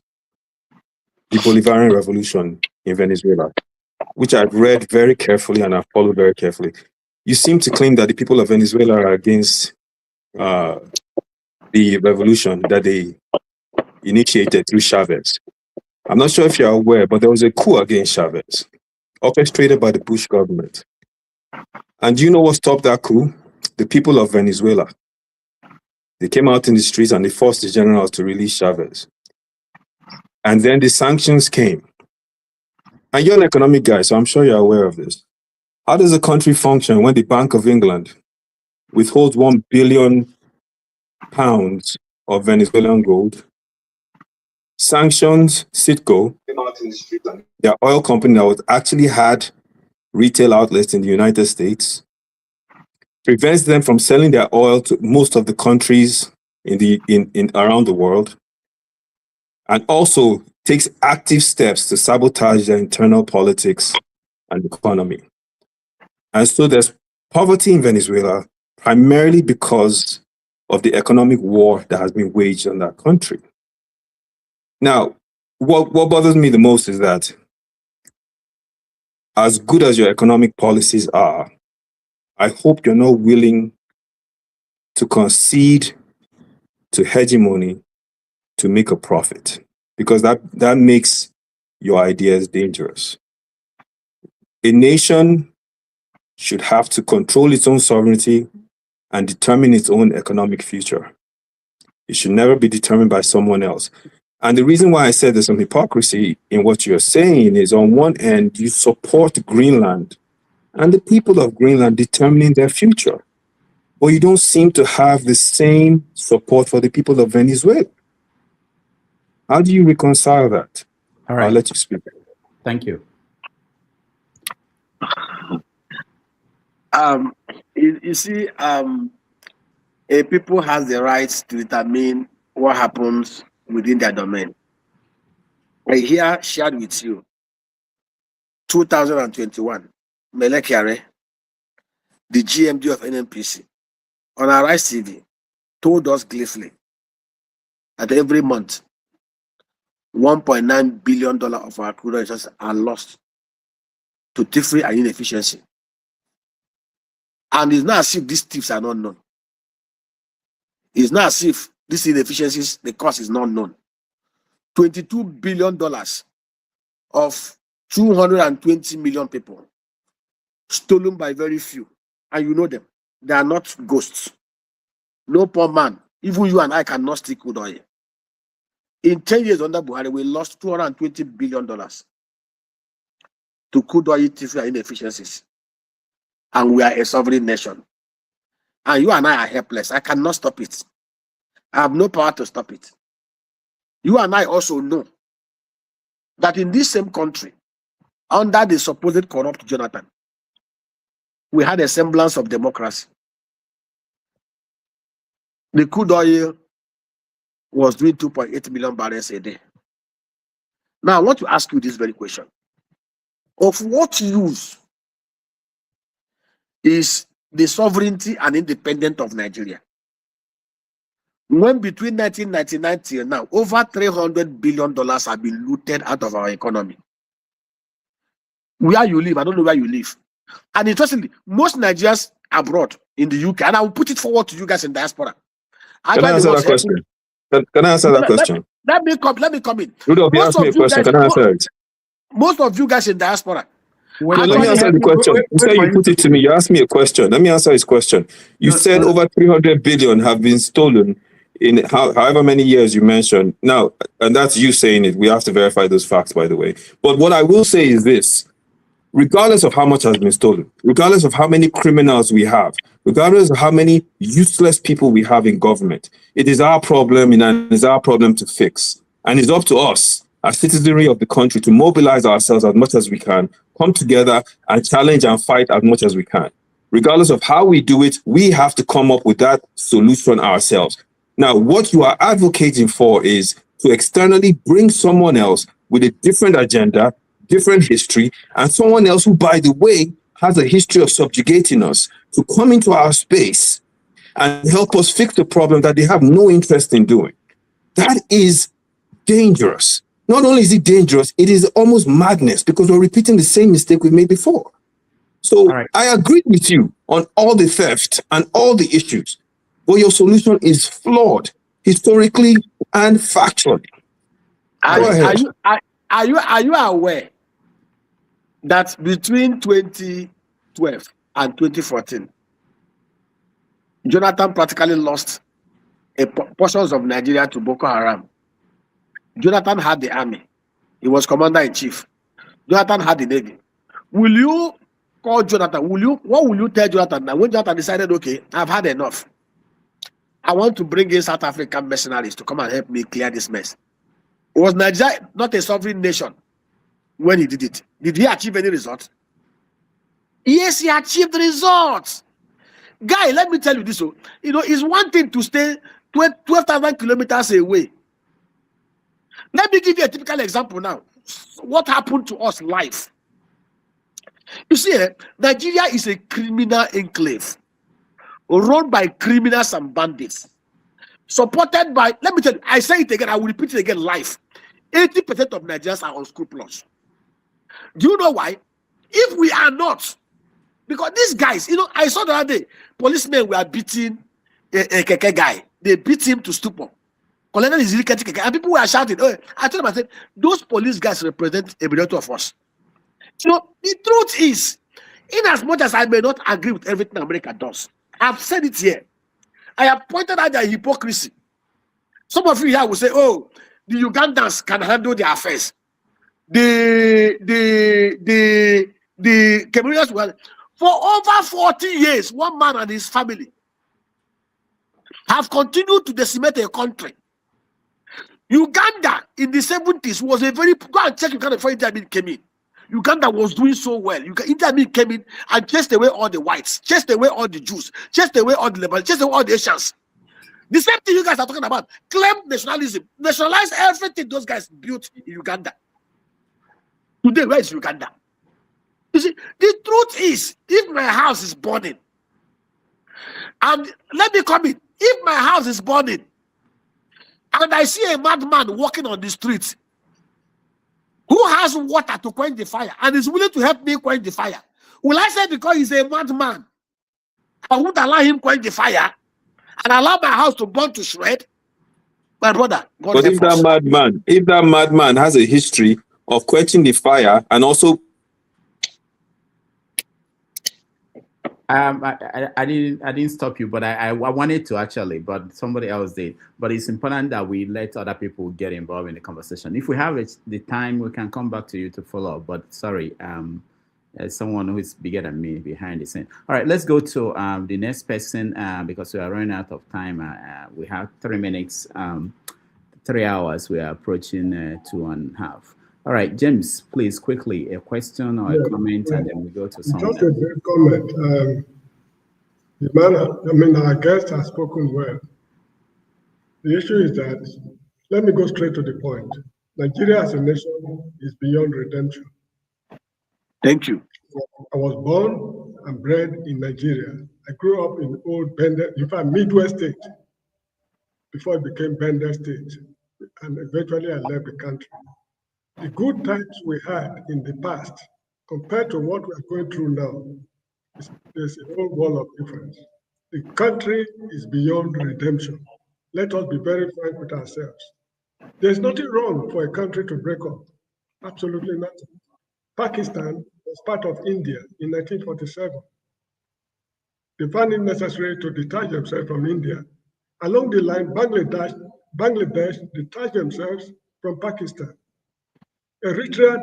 the Bolivarian Revolution in Venezuela, which I've read very carefully and I've followed very carefully. You seem to claim that the people of Venezuela are against the revolution that they initiated through Chavez. I'm not sure if you're aware, but there was a coup against Chavez, orchestrated by the Bush government. And do you know what stopped that coup? The people of Venezuela. They came out in the streets and they forced the generals to release Chavez. And then the sanctions came. And you're an economic guy, so I'm sure you're aware of this. How does a country function when the Bank of England withholds £1 billion of Venezuelan gold? Sanctions Citgo, their oil company that was actually had retail outlets in the United States, prevents them from selling their oil to most of the countries in around the world, and also takes active steps to sabotage their internal politics and economy. And so there's poverty in Venezuela primarily because of the economic war that has been waged on that country. Now, what bothers me the most is that as good as your economic policies are, I hope you're not willing to concede to hegemony to make a profit, because that makes your ideas dangerous. A nation should have to control its own sovereignty and determine its own economic future. It should never be determined by someone else. And the reason why I said there's some hypocrisy in what you're saying is, on one end, you support Greenland and the people of Greenland determining their future, but you don't seem to have the same support for the people of Venezuela. How do you reconcile that? All right. I'll let you speak. Thank you. You see, a people has the rights to determine what happens within their domain. I here shared with you 2021, Melekere, the GMD of NNPC, on our Rise TV, told us gleefully that every month, $1.9 billion of our crude resources are lost to thievery and inefficiency. And it's not as if these thieves are not known. It's not as if these inefficiencies, the cost is not known. $22 billion of 220 million people stolen by very few. And you know them. They are not ghosts. No poor man, even you and I cannot steal crude oil. In 10 years under Buhari, we lost $220 billion to crude oil thievery and inefficiencies. And we are a sovereign nation. And you and I are helpless. I cannot stop it. I have no power to stop it. You and I also know that in this same country, under the supposed corrupt Jonathan, we had a semblance of democracy. The crude oil was doing 2.8 million barrels a day. Now, I want to ask you this very question. Of what use is the sovereignty and independence of Nigeria when between 1999 till now, over $300 billion have been looted out of our economy? Where you live, I don't know where you live. And interestingly, most Nigerians abroad in the UK, and I will put it forward to you guys in diaspora. Can I answer that question? Can I answer that question? Let me come in. Rudolph, you asked me a question. Can I answer it? Most of you guys in diaspora. Let me answer the question. You said you put it to me. You asked me a question. Let me answer his question. You said over 300 billion have been stolen in however many years you mentioned. Now, and that's you saying it. We have to verify those facts, by the way. But what I will say is this. Regardless of how much has been stolen, regardless of how many criminals we have, regardless of how many useless people we have in government, it is our problem and it is our problem to fix. And it's up to us, as citizenry of the country, to mobilize ourselves as much as we can, come together and challenge and fight as much as we can. Regardless of how we do it, we have to come up with that solution ourselves. Now, what you are advocating for is to externally bring someone else with a different agenda, different history, and someone else who, by the way, has a history of subjugating us, to come into our space and help us fix the problem that they have no interest in doing. That is dangerous. Not only is it dangerous, it is almost madness, because we're repeating the same mistake we made before. So I agree with you on all the theft and all the issues, but your solution is flawed historically and factually. Are you aware that between 2012 and 2014, Jonathan practically lost portions of Nigeria to Boko Haram? Jonathan had the army. He was commander-in-chief. Jonathan had the navy. Will you call Jonathan? What will you tell Jonathan now when Jonathan decided, okay, I've had enough. I want to bring in South African mercenaries to come and help me clear this mess? Was Nigeria not a sovereign nation when he did it? Did he achieve any results? Yes, he achieved results. Guy, let me tell you this. It's one thing to stay 12,000 kilometers away. Let me give you a typical example now. What happened to us live? You see, Nigeria is a criminal enclave run by criminals and bandits, supported by, let me tell you, I say it again, I will repeat it again live. 80% of Nigerians are unscrupulous. Do you know why? If we are not, because these guys, I saw the other day, policemen were beating a keke guy. They beat him to stupor. Colonel is really catching keke, and people were shouting. I told them, I said, those police guys represent a majority of us. The truth is, in as much as I may not agree with everything America does, I've said it here. I have pointed out their hypocrisy. Some of you here will say, oh, the Ugandans can handle their affairs. The Cameroonians will. For over 40 years, one man and his family have continued to decimate a country. Uganda in the 70s was a very, go and check Uganda before Idi Amin came in. Uganda was doing so well. Idi Amin came in and chased away all the whites, chased away all the Jews, chased away all the liberals, chased away all the Asians. The same thing you guys are talking about. Claim nationalism. Nationalize everything those guys built in Uganda. Today, where is Uganda? You see, the truth is, if my house is burning, and let me come in, if my house is burning, and I see a madman walking on the street, who who has water to quench the fire and is willing to help me quench the fire, will I say because he's a madman, I won't allow him quench the fire and allow my house to burn to shred? My brother, God But if help us. that madman has a history of quenching the fire and also I didn't stop you, but I wanted to actually, but somebody else did. But it's important that we let other people get involved in the conversation. If we have the time, we can come back to you to follow up. But sorry, as someone who is bigger than me behind the scene. All right, let's go to the next person because we are running out of time. We have 3 minutes, 3 hours. We are approaching 2.5. All right, James, please quickly a question or a comment, and then we go to someone else. Just a brief comment. The man, our guest has spoken well. The issue is that, let me go straight to the point. Nigeria as a nation is beyond redemption. Thank you. I was born and bred in Nigeria. I grew up in old Bender, in fact, Midwest state, before it became Bender state. And eventually I left the country. The good times we had in the past, compared to what we are going through now, there's a whole wall of difference. The country is beyond redemption. Let us be very frank with ourselves. There's nothing wrong for a country to break up. Absolutely nothing. Pakistan was part of India in 1947. They found it necessary to detach themselves from India. Along the line, Bangladesh detached themselves from Pakistan. Eritrea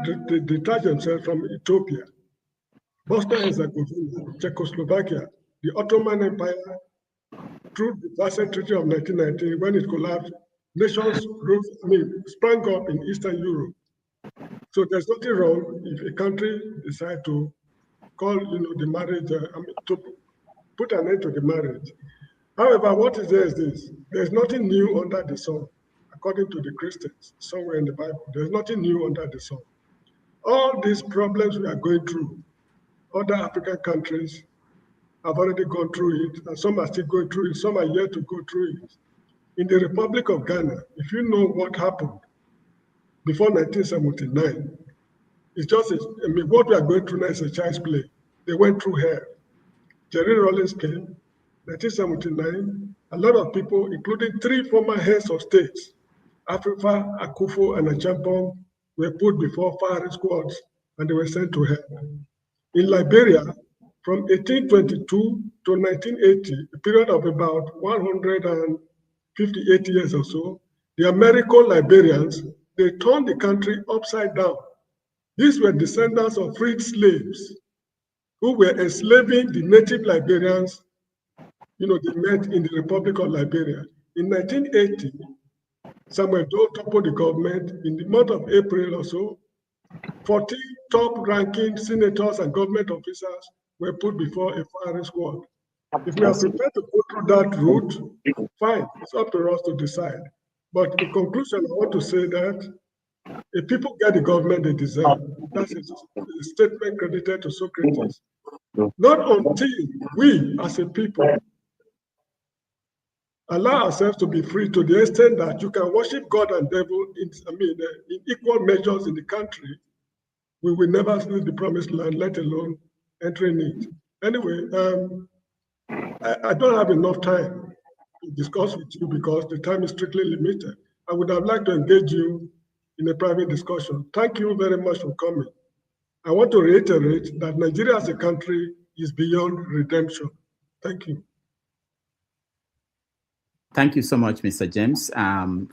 detached themselves from Ethiopia. Bosnia-Herzegovina, Czechoslovakia, the Ottoman Empire, through the Versailles Treaty of 1990, when it collapsed, nations sprang up in Eastern Europe. So there's nothing wrong if a country decides to call, the marriage, to put an end to the marriage. However, what is there is this: there's nothing new under the sun. According to the Christians, somewhere in the Bible, there's nothing new under the sun. All these problems we are going through, other African countries have already gone through it, and some are still going through it, some are yet to go through it. In the Republic of Ghana, if you know what happened before 1979, it's just, what we are going through now is a child's play. They went through hell. Jerry Rawlings came, 1979, a lot of people, including 3 former heads of states, Afrifa, Akufo, and Achampong, were put before firing squads and they were sent to hell. In Liberia, from 1822 to 1980, a period of about 158 years or so, the American Liberians, they turned the country upside down. These were descendants of freed slaves who were enslaving the native Liberians. They met in the Republic of Liberia. In 1980, Samuel Doe toppled the government. In the month of April or so, 40 top-ranking senators and government officers were put before a firing squad. If we are prepared to go through that route, fine, it's up to us to decide. But in conclusion, I want to say that if people get the government they deserve, that's a statement credited to Socrates. Not until we, as a people, allow ourselves to be free to the extent that you can worship God and devil in equal measures in the country, we will never see the promised land, let alone entering it. Anyway, I don't have enough time to discuss with you because the time is strictly limited. I would have liked to engage you in a private discussion. Thank you very much for coming. I want to reiterate that Nigeria as a country is beyond redemption. Thank you. Thank you so much, Mr. James,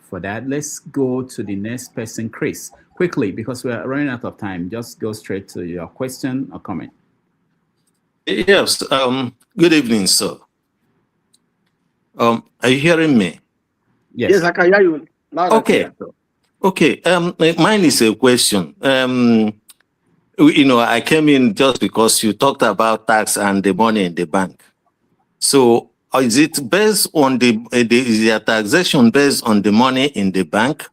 for that. Let's go to the next person, Chris. Quickly, because we're running out of time, just go straight to your question or comment. Yes, good evening, sir. Are you hearing me? Yes, I can hear you. Okay. Okay, mine is a question. I came in just because you talked about tax and the money in the bank. So is it based on is the taxation based on the money in the bank?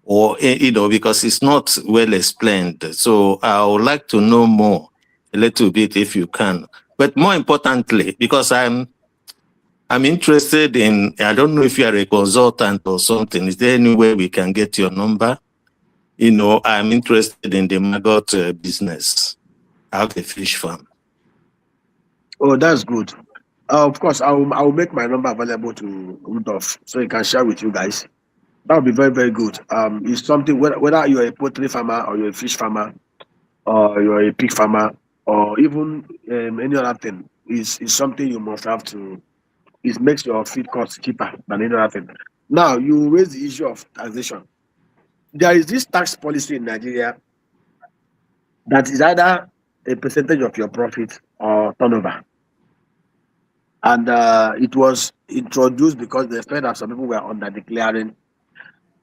Or, because it's not well explained. So I would like to know more a little bit if you can. But more importantly, because I'm interested in, I don't know if you are a consultant or something. Is there any way we can get your number? You know, I'm interested in the maggot business. I have a fish farm. Oh, that's good. Of course, I will make my number available to Rudolph so he can share with you guys. That would be very, very good. It's something, whether you're a poultry farmer or you're a fish farmer or you're a pig farmer or even any other thing, is something you must have to. It makes your feed cost cheaper than any other thing. Now, you raise the issue of taxation. There is this tax policy in Nigeria that is either a percentage of your profit or turnover. And it was introduced because they felt that some people were under declaring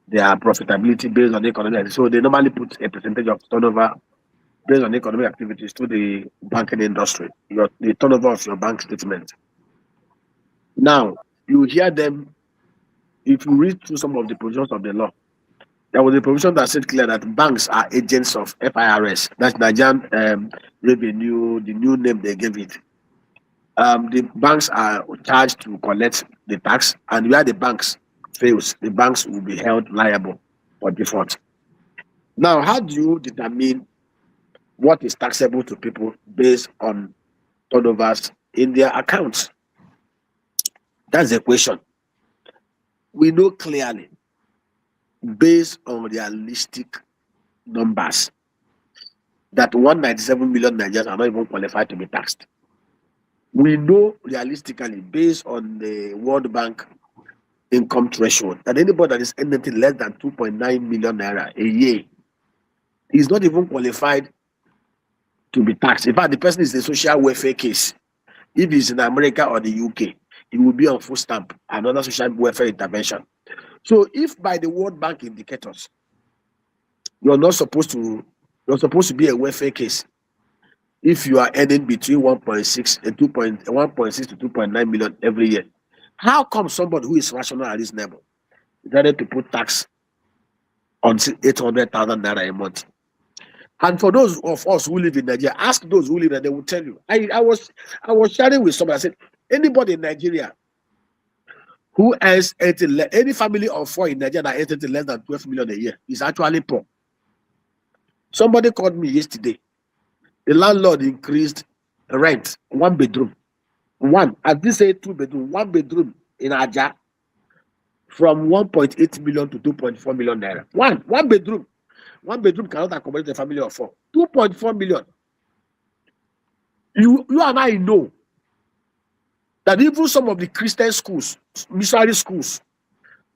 their profitability based on the economy. So they normally put a percentage of turnover based on economic activities to the banking industry, the turnover of your bank statement. Now, you hear them, if you read through some of the provisions of the law, there was a provision that said clear that banks are agents of FIRS, that's Nigerian Revenue, the new name they gave it. The banks are charged to collect the tax, and where the banks fails, the banks will be held liable for default. Now, how do you determine what is taxable to people based on turnovers in their accounts? That's the question. We know clearly, based on realistic numbers, that 197 million Nigerians are not even qualified to be taxed. We know realistically, based on the World Bank income threshold, that anybody that is anything less than 2.9 million naira a year is not even qualified to be taxed. In fact, the person is a social welfare case. If he's in America or the UK, he will be on food stamp, another social welfare intervention. So if by the World Bank indicators, you're supposed to be a welfare case if you are earning between 1.6 and 1.6 to 2.9 million every year. How come somebody who is rational at this level decided to put tax on 800,000 naira a month? And for those of us who live in Nigeria, ask those who live there, they will tell you. I was sharing with somebody, I said, anybody in Nigeria who earns any family of 4 in Nigeria that earns less than 12 million a year is actually poor. Somebody called me yesterday. The landlord increased rent, 1 bedroom. I did say 2 bedroom, 1 bedroom in Aja from 1.8 million to 2.4 million naira. One bedroom. 1 bedroom cannot accommodate a family of 4. 2.4 million. You and I know that even some of the Christian schools, missionary schools,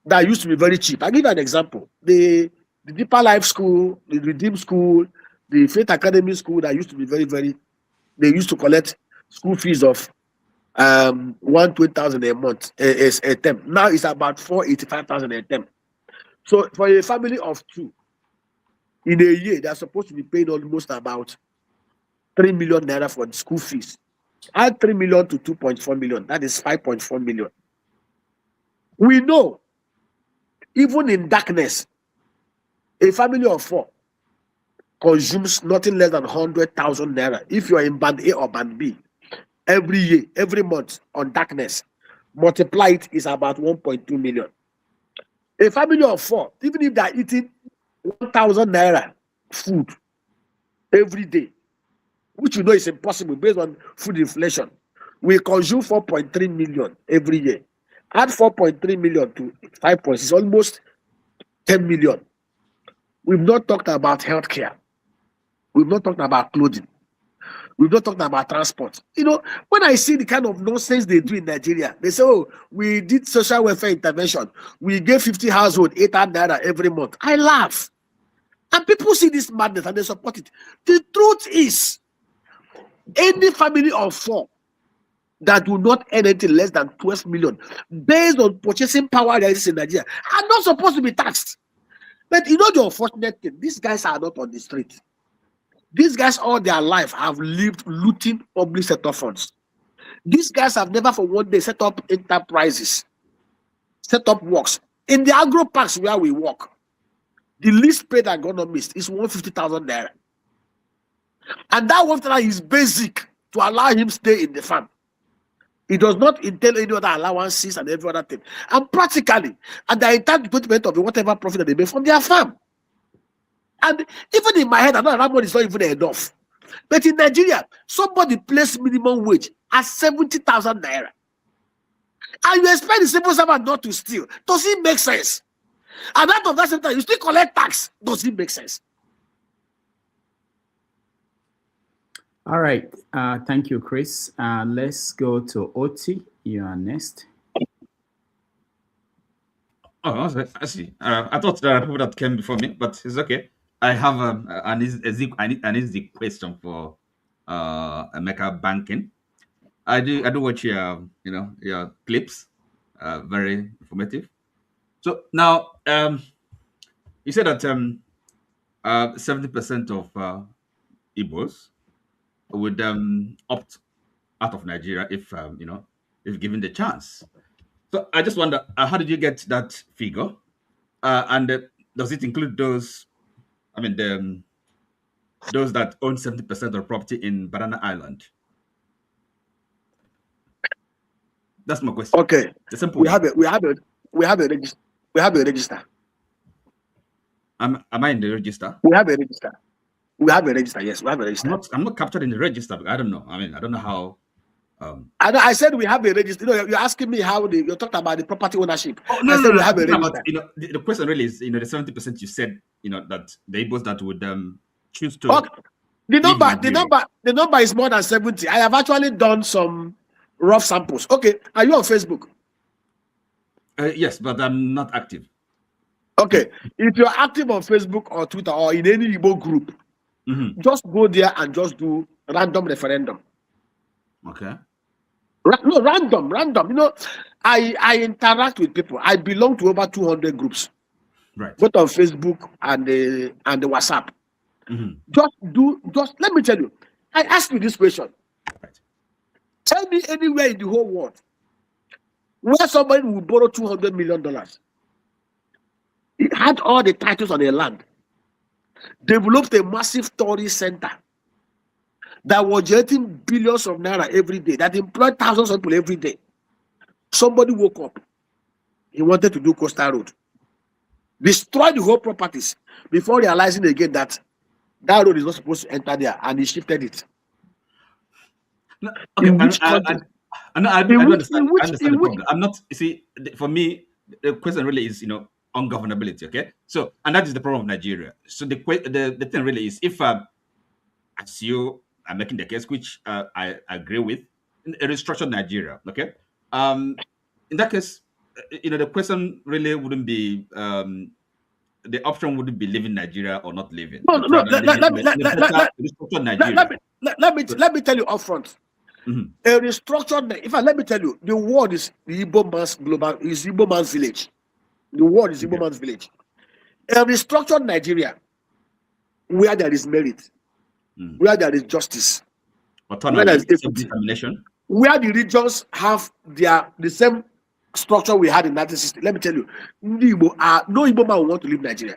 that used to be very cheap. I'll give you an example. The Deeper Life School, the Redeem School, the Faith Academy School that used to be very, very, they used to collect school fees of 120,000 a month a term. Now it's about 485,000 a term. So for a family of 2, in a year, they're supposed to be paying almost about 3 million naira for the school fees. Add 3 million to 2.4 million, that is 5.4 million. We know, even in darkness, a family of 4 consumes nothing less than 100,000 naira. If you are in band A or band B, every year, every month on darkness, multiply it is about 1.2 million. A family of 4, even if they are eating 1,000 naira food every day, which you know is impossible based on food inflation, we consume 4.3 million every year. Add 4.3 million to 5.6, almost 10 million. We've not talked about healthcare. We've not talked about clothing. We've not talked about transport. You know, when I see the kind of nonsense they do in Nigeria, they say, oh, we did social welfare intervention. We gave 50 households 800 naira every month. I laugh. And people see this madness and they support it. The truth is, any family of 4 that do not earn anything less than 12 million, based on purchasing power that is in Nigeria, are not supposed to be taxed. But you know the unfortunate thing, these guys are not on the street. These guys all their life have lived looting public sector funds. These guys have never for one day set up enterprises, set up works. In the agro parks where we work, the least paid agronomist is 150,000 naira. And that 150,000 is basic to allow him stay in the farm. It does not entail any other allowances and every other thing. And practically, and they entitled to 20% of whatever profit that they make from their farm. And even in my head, I know that money is not even enough. But in Nigeria, somebody placed minimum wage at 70,000 naira. And you expect the civil servant not to steal. Does it make sense? And out of that same time, you still collect tax. Does it make sense? All right. Thank you, Chris. Let's go to Oti. You are next. Oh, I see. I thought there are people that came before me, but it's okay. I have an easy question for Emeka Banking. I do watch your your clips, very informative. So now you said that 70% of Igbos would opt out of Nigeria if if given the chance. So I just wonder, how did you get that figure? And does it include those? I mean, those that own 70% of property in Banana Island? That's my question. Okay. The simple We one. have a register. Am I in the register? We have a register. We have a register. Yes, we have a register. I'm not captured in the register. I don't know. I mean, I don't know how. I said we have a register. You know, you're asking me how you talked about the property ownership. Oh, no, I said no, we have a no, register. but, the question really is, the 70% you said, that the Igbos that would choose to. Okay. The number is more than 70. I have actually done some rough samples. Okay, are you on Facebook? Yes, but I'm not active. Okay, if you're active on Facebook or Twitter or in any Igbo group, just go there and just do random referendum. Okay. No, random. You know, I interact with people. I belong to over 200 groups, right? Both on Facebook and the WhatsApp. Just let me tell you. I ask you this question. Right. Tell me anywhere in the whole world where somebody will borrow $200 million. He had all the titles on the land, developed a massive tourist center that was generating billions of naira every day, that employed thousands of people every day. Somebody woke up. He wanted to do Coastal Road. Destroyed the whole properties before realizing again that road is not supposed to enter there, and he shifted it. No, okay, in which country? I understand the problem. I'm not, you see, for me, the question really is, ungovernability, okay? So, and that is the problem of Nigeria. So the thing really is, if, as you are making the case, which I agree with, a restructured Nigeria, okay? In that case, the question really wouldn't be, the option wouldn't be leaving Nigeria or not leaving. No. Let me tell you upfront. A restructured, let me tell you, the world is the Igbo man's Igbo man's village. The world is Igbo man's village. A restructured Nigeria, where there is merit, where there is justice, where there is determination, where the regions have the same structure we had in 1960. Let me tell you, no Igbo man will want to leave Nigeria.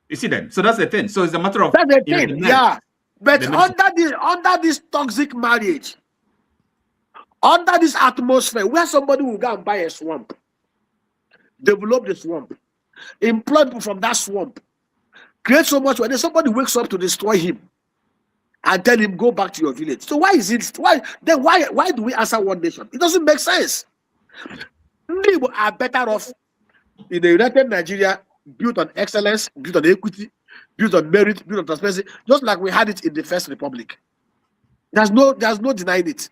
You see then, so that's the thing. So it's a matter of that's the thing, yeah. But under this toxic marriage, under this atmosphere, where somebody will go and buy a swamp, develop the swamp, employ people from that swamp, create so much, when somebody wakes up to destroy him and tell him go back to your village. So why do we answer one nation? It doesn't make sense. People are better off in the United Nigeria, built on excellence, built on equity, built on merit, built on transparency, just like we had it in the First Republic. There's no denying it.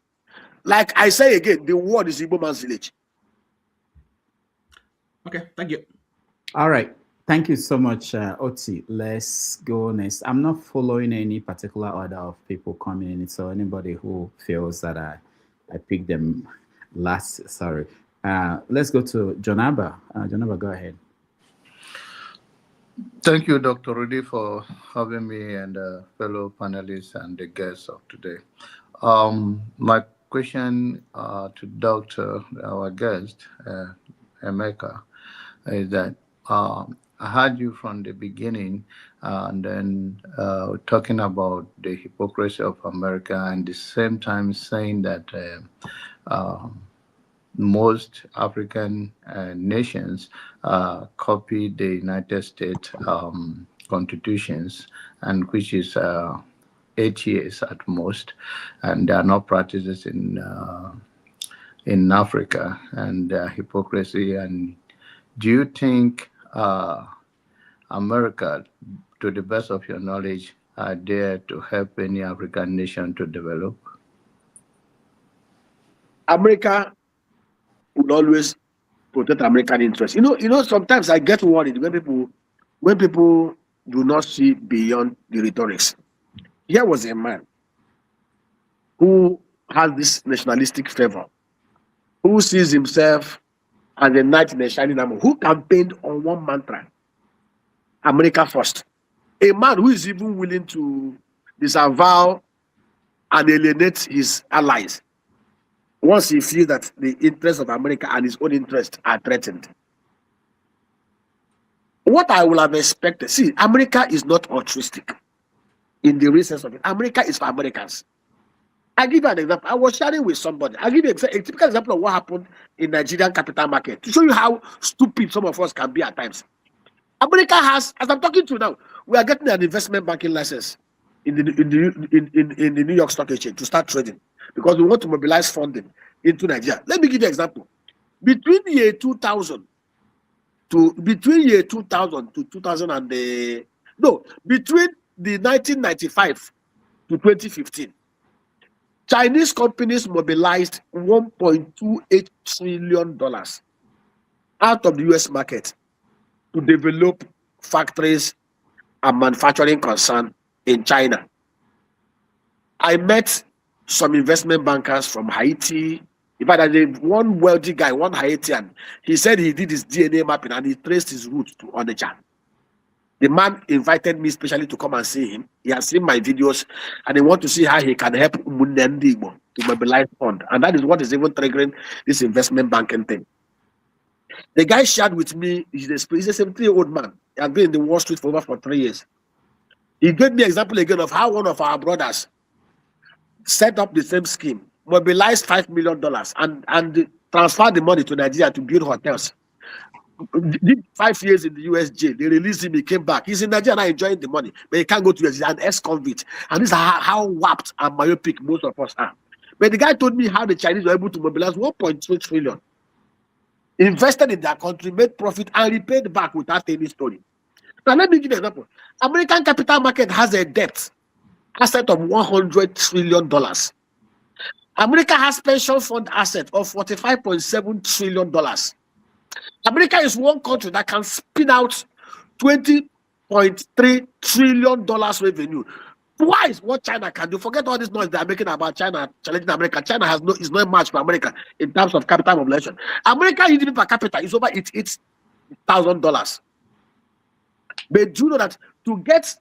Like I say again, the world is Igbo man's village. Okay, thank you. All right. Thank you so much, Oti. Let's go next. I'm not following any particular order of people coming in. So anybody who feels that I picked them last, sorry. Let's go to Jonaba. Jonaba, go ahead. Thank you, Dr. Rudy, for having me and fellow panelists and the guests of today. My question to Dr. our guest, Emeka, is that I heard you from the beginning and then talking about the hypocrisy of America and at the same time saying that most African nations copy the United States constitutions, and which is 8 years at most, and there are no practices in Africa, and hypocrisy. And do you think America, to the best of your knowledge, are there to help any African nation to develop? America will always protect American interests. Sometimes I get worried when people do not see beyond the rhetorics. Here was a man who has this nationalistic fervor, who sees himself as a knight in a shining armor, who campaigned on one mantra: America first. A man who is even willing to disavow and alienate his allies once he feels that the interests of America and his own interests are threatened. What I would have expected, see, America is not altruistic in the real sense of it. America is for Americans. I give you an example. I was sharing with somebody. I'll give you a typical example of what happened in Nigerian capital market to show you how stupid some of us can be at times. America has, as I'm talking to you now, we are getting an investment banking license in the New York Stock Exchange to start trading because we want to mobilize funding into Nigeria. Let me give you an example. Between year 2000 to between the 1995 to 2015, Chinese companies mobilized $1.28 trillion out of the US market to develop factories and manufacturing concern in China. I met some investment bankers from Haiti. In fact, there's one wealthy guy, one Haitian. He said he did his DNA mapping and he traced his roots to Onitsha. The man invited me specially to come and see him. He has seen my videos and he wants to see how he can help Munendibo to mobilize fund. And that is what is even triggering this investment banking thing. The guy shared with me, he's a 70-year-old man. He has been in the Wall Street for over 3 years. He gave me an example again of how one of our brothers set up the same scheme, mobilized $5 million and transferred the money to Nigeria to build hotels. Did 5 years in the US jail. They released him. He came back. He's in Nigeria now enjoying the money, but he can't go to US. He's an ex-convict. And this is how warped and myopic most of us are. But the guy told me how the Chinese were able to mobilize 1.2 trillion, invested in their country, made profit, and repaid back without any story. Now, let me give you an example. American capital market has a debt asset of $100 trillion. America has pension fund asset of $45.7 trillion. America is one country that can spin out $20.3 trillion revenue. Twice what China can do. Forget all this noise they are making about China challenging America. China is no match for America in terms of capital mobilization. America GDP per capita is over $8,000. But do you know that to get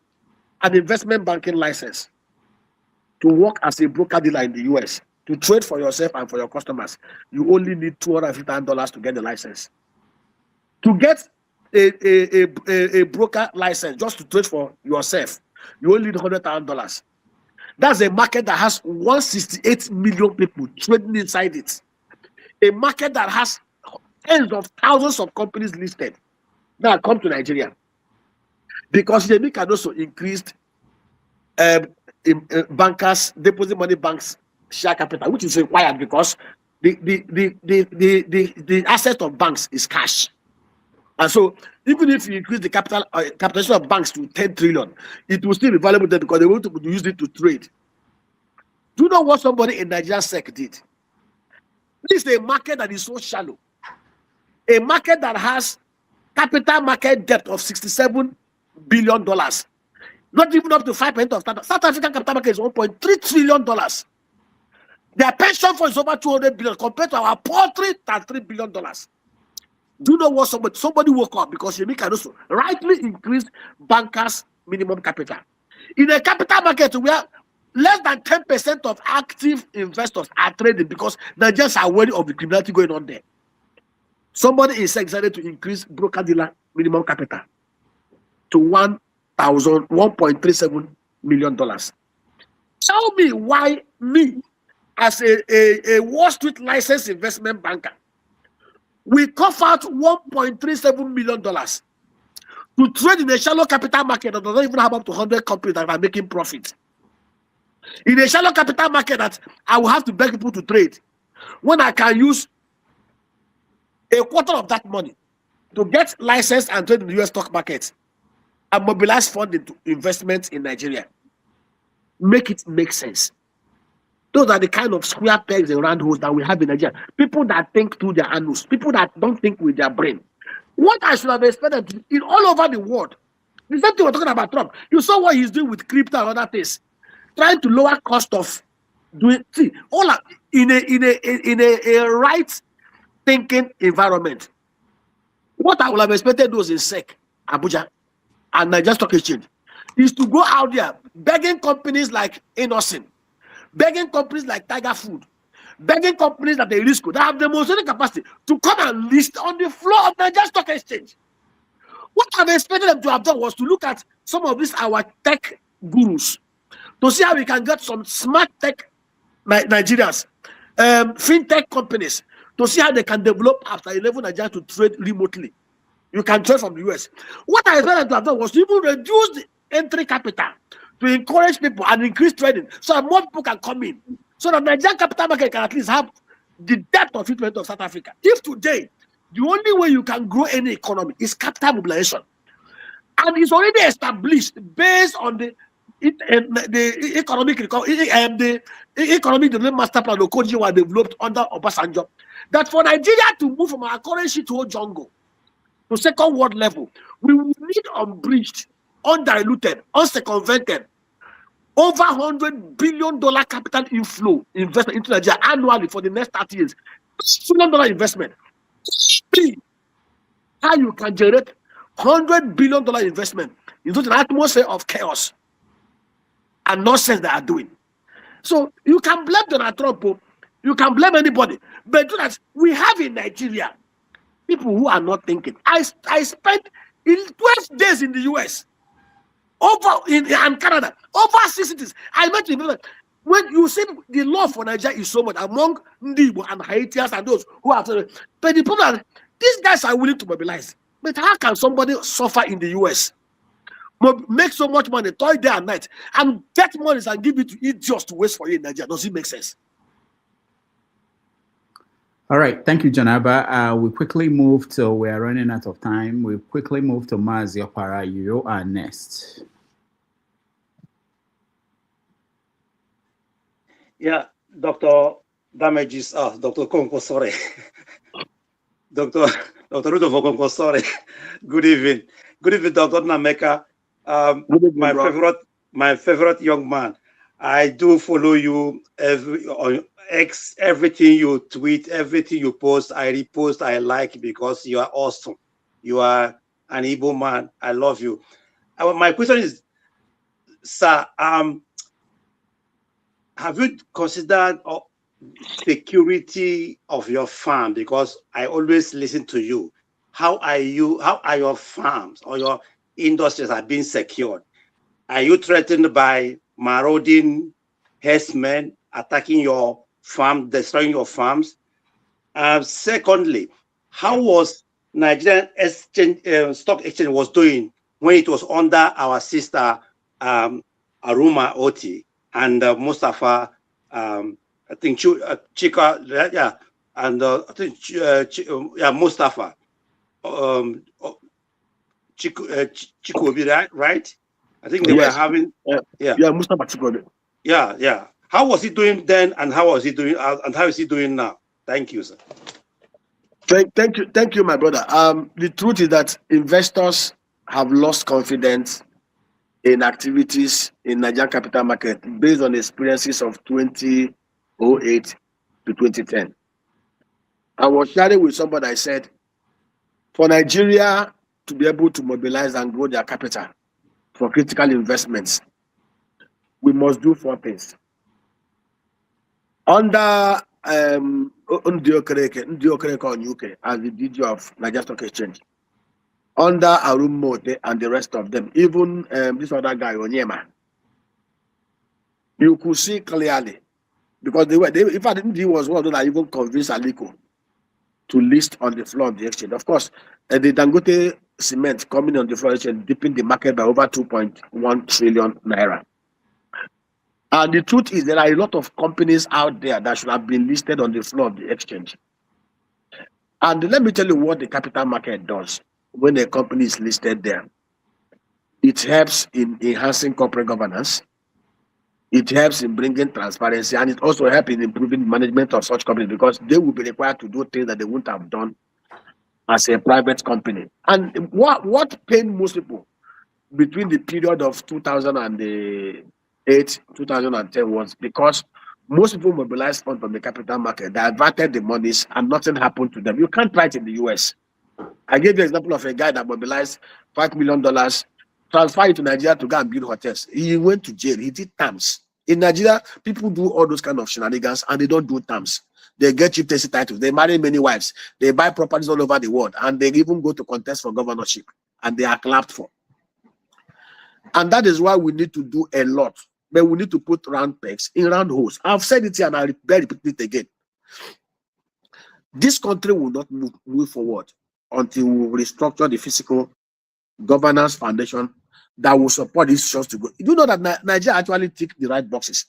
an investment banking license, to work as a broker dealer in the US, to trade for yourself and for your customers, you only need $250 to get the license. To get a broker license just to trade for yourself, you only need $100,000. That's a market that has 168 million people trading inside it. A market that has tens of thousands of companies listed. Now come to Nigeria. Because the can also increased bankers, deposit money banks share capital, which is required because the asset of banks is cash. And so, even if you increase the capitalization of banks to 10 trillion, it will still be valuable there because they want to use it to trade. Do you know what somebody in Nigeria SEC did? This is a market that is so shallow. A market that has capital market depth of $67 billion. Not even up to 5% of South African capital market is $1.3 trillion. Their pension fund is over $200 billion compared to our paltry $3 billion. Do you know what somebody woke up because you can also rightly increase bankers' minimum capital. In a capital market where less than 10% of active investors are trading because Nigerians are wary of the criminality going on there. Somebody is excited to increase broker dealer minimum capital to $1.37 million. Tell me why me, as a Wall Street licensed investment banker, we cough out $1.37 million to trade in a shallow capital market that does not even have up to 100 companies that are making profit. In a shallow capital market that I will have to beg people to trade, when I can use a quarter of that money to get licensed and trade in the US stock market and mobilize funding to investments in Nigeria. Make it make sense. Those are the kind of square pegs and round holes that we have in Nigeria. People that think through their annals, people that don't think with their brain. What I should have expected in all over the world, the same thing we're talking about Trump. You saw what he's doing with crypto and other things, trying to lower cost of doing. See, all in a right thinking environment. What I would have expected those in SEC, Abuja, and Nigerian Stock Exchange is to go out there begging companies like Innocent, begging companies like Tiger Food, begging companies that they risk that have demonstrated capacity to come and list on the floor of Nigerian Stock Exchange. What I've expected them to have done was to look at some of these our tech gurus to see how we can get some smart tech Nigerians, fintech companies, to see how they can develop apps that enable Nigeria to trade remotely. You can trade from the US. What I expected them to have done was to even reduce the entry capital to encourage people and increase trading so that more people can come in. So that Nigerian capital market can at least have the depth of treatment of South Africa. If today, the only way you can grow any economy is capital mobilization, and it's already established based on the economic development master plan Okoji was developed under Obasanjo, that for Nigeria to move from our current shithole jungle to second world level, we will need unbridged, undiluted, uncircumvented, over $100 billion capital inflow investment into Nigeria annually for the next 30 years. $1 billion investment. How you can generate $100 billion investment into an atmosphere of chaos and nonsense they are doing. So you can blame Donald Trump, you can blame anybody, but do that. We have in Nigeria people who are not thinking. I spent 12 days in the US, and Canada, overseas cities. I met people. When you see the love for Nigeria is so much among Ndibo and Haitians and those who are, but the problem is these guys are willing to mobilize. But how can somebody suffer in the US, make so much money, toil day and night, and get money and give it to idiots to waste for you in Nigeria? Does it make sense? All right, thank you, Janaba. We quickly move to, we are running out of time. We quickly move to Mazi Opara. You are next. Yeah, Dr. Damages, Dr. Konko, sorry. Dr. Rudolph Okonko, sorry. Good evening. Good evening, Dr. Nnaemeka. My favorite young man. I do follow you on X, everything you tweet, everything you post, I repost, I like, because you are awesome. You are an Igbo man. I love you. My question is, sir, have you considered security of your farm? Because I always listen to you. How are your farms or your industries are being secured? Are you threatened by marauding herdsmen attacking your farm, destroying your farms? Secondly, how was Nigerian Stock Exchange was doing when it was under our sister Aruma Oti and Mustafa, I think Chika, yeah, and I think Mustafa, Chikobi, right? I think they were having, Mustafa Chikobi. Yeah. How was he doing then, and how was he doing, and how is he doing now? Thank you, sir. Thank you, my brother. The truth is that investors have lost confidence in activities in Nigerian capital market based on experiences of 2008 to 2010. I was sharing with somebody, I said, for Nigeria to be able to mobilize and grow their capital for critical investments, we must do 4 things. Under Nnaemeka on UK as the DG of Nigerian Stock Exchange, under Arum Mote and the rest of them, even this other guy Onyema, you could see clearly, because in fact, he was one of those that even convinced Aliko to list on the floor of the exchange. Of course, the Dangote cement coming on the floor and dipping the market by over 2.1 trillion naira. And the truth is, there are a lot of companies out there that should have been listed on the floor of the exchange. And let me tell you what the capital market does when a company is listed there. It helps in enhancing corporate governance. It helps in bringing transparency, and it also helps in improving management of such companies because they will be required to do things that they wouldn't have done as a private company. And what pained most people between the period of 2008, 2010 was because most people mobilized funds from the capital market, diverted the monies, and nothing happened to them. You can't try it in the US. I gave you an example of a guy that mobilized $5 million, transferred it to Nigeria to go and build hotels. He went to jail. He did terms. In Nigeria, people do all those kind of shenanigans and they don't do terms. They get chieftaincy titles. They marry many wives. They buy properties all over the world, and they even go to contest for governorship, and they are clapped for. And that is why we need to do a lot. But we need to put round pegs in round holes. I've said it here and I'll repeat it again. This country will not move forward until we restructure the physical governance foundation that will support these institutions to go. You do know that Nigeria actually ticked the right boxes.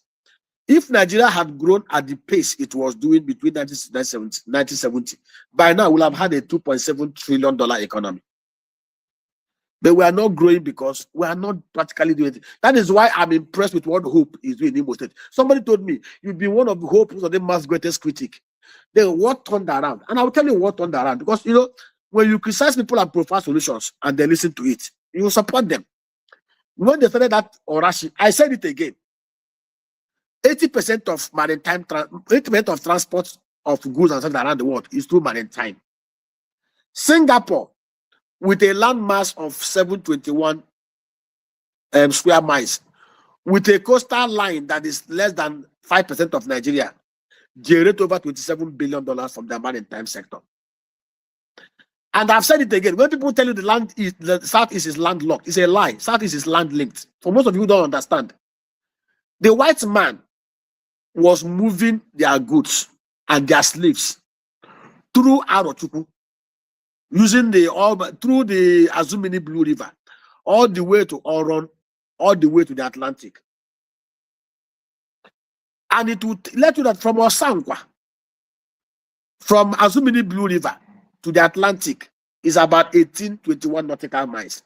If Nigeria had grown at the pace it was doing between 1970, by now we'll have had a $2.7 trillion economy. But we are not growing because we are not practically doing it. That is why I'm impressed with what Hope is doing in Imo State. Somebody told me, you've been one of Hope who's the man's greatest critic. Then what turned around? And I'll tell you what turned around. Because, you know, when you criticize people and provide solutions and they listen to it, you support them. When they started that Orashi, I said it again. 80% of maritime, 80% of transport of goods and stuff around the world is through maritime. Singapore, with a landmass of 721 square miles, with a coastal line that is less than 5% of Nigeria, generate over $27 billion from the maritime sector. And I've said it again, when people tell you the Southeast is landlocked, it's a lie. Southeast is land-linked. For most of you who don't understand, the white man was moving their goods and their slaves through Arochukwu, using through the Azumini Blue River, all the way to Oron, all the way to the Atlantic. And it would let you that from Osankwa, from Azumini Blue River to the Atlantic is about 1821 nautical miles.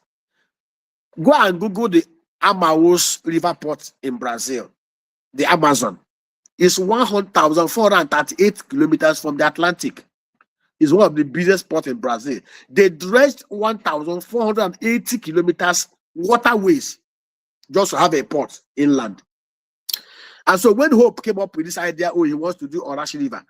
Go and Google the Amaús River port in Brazil, the Amazon. It's 1,438 kilometers from the Atlantic. It's one of the busiest ports in Brazil. They dredged 1,480 kilometers waterways just to have a port inland. And so when Hope came up with this idea, oh, he wants to do Orashi River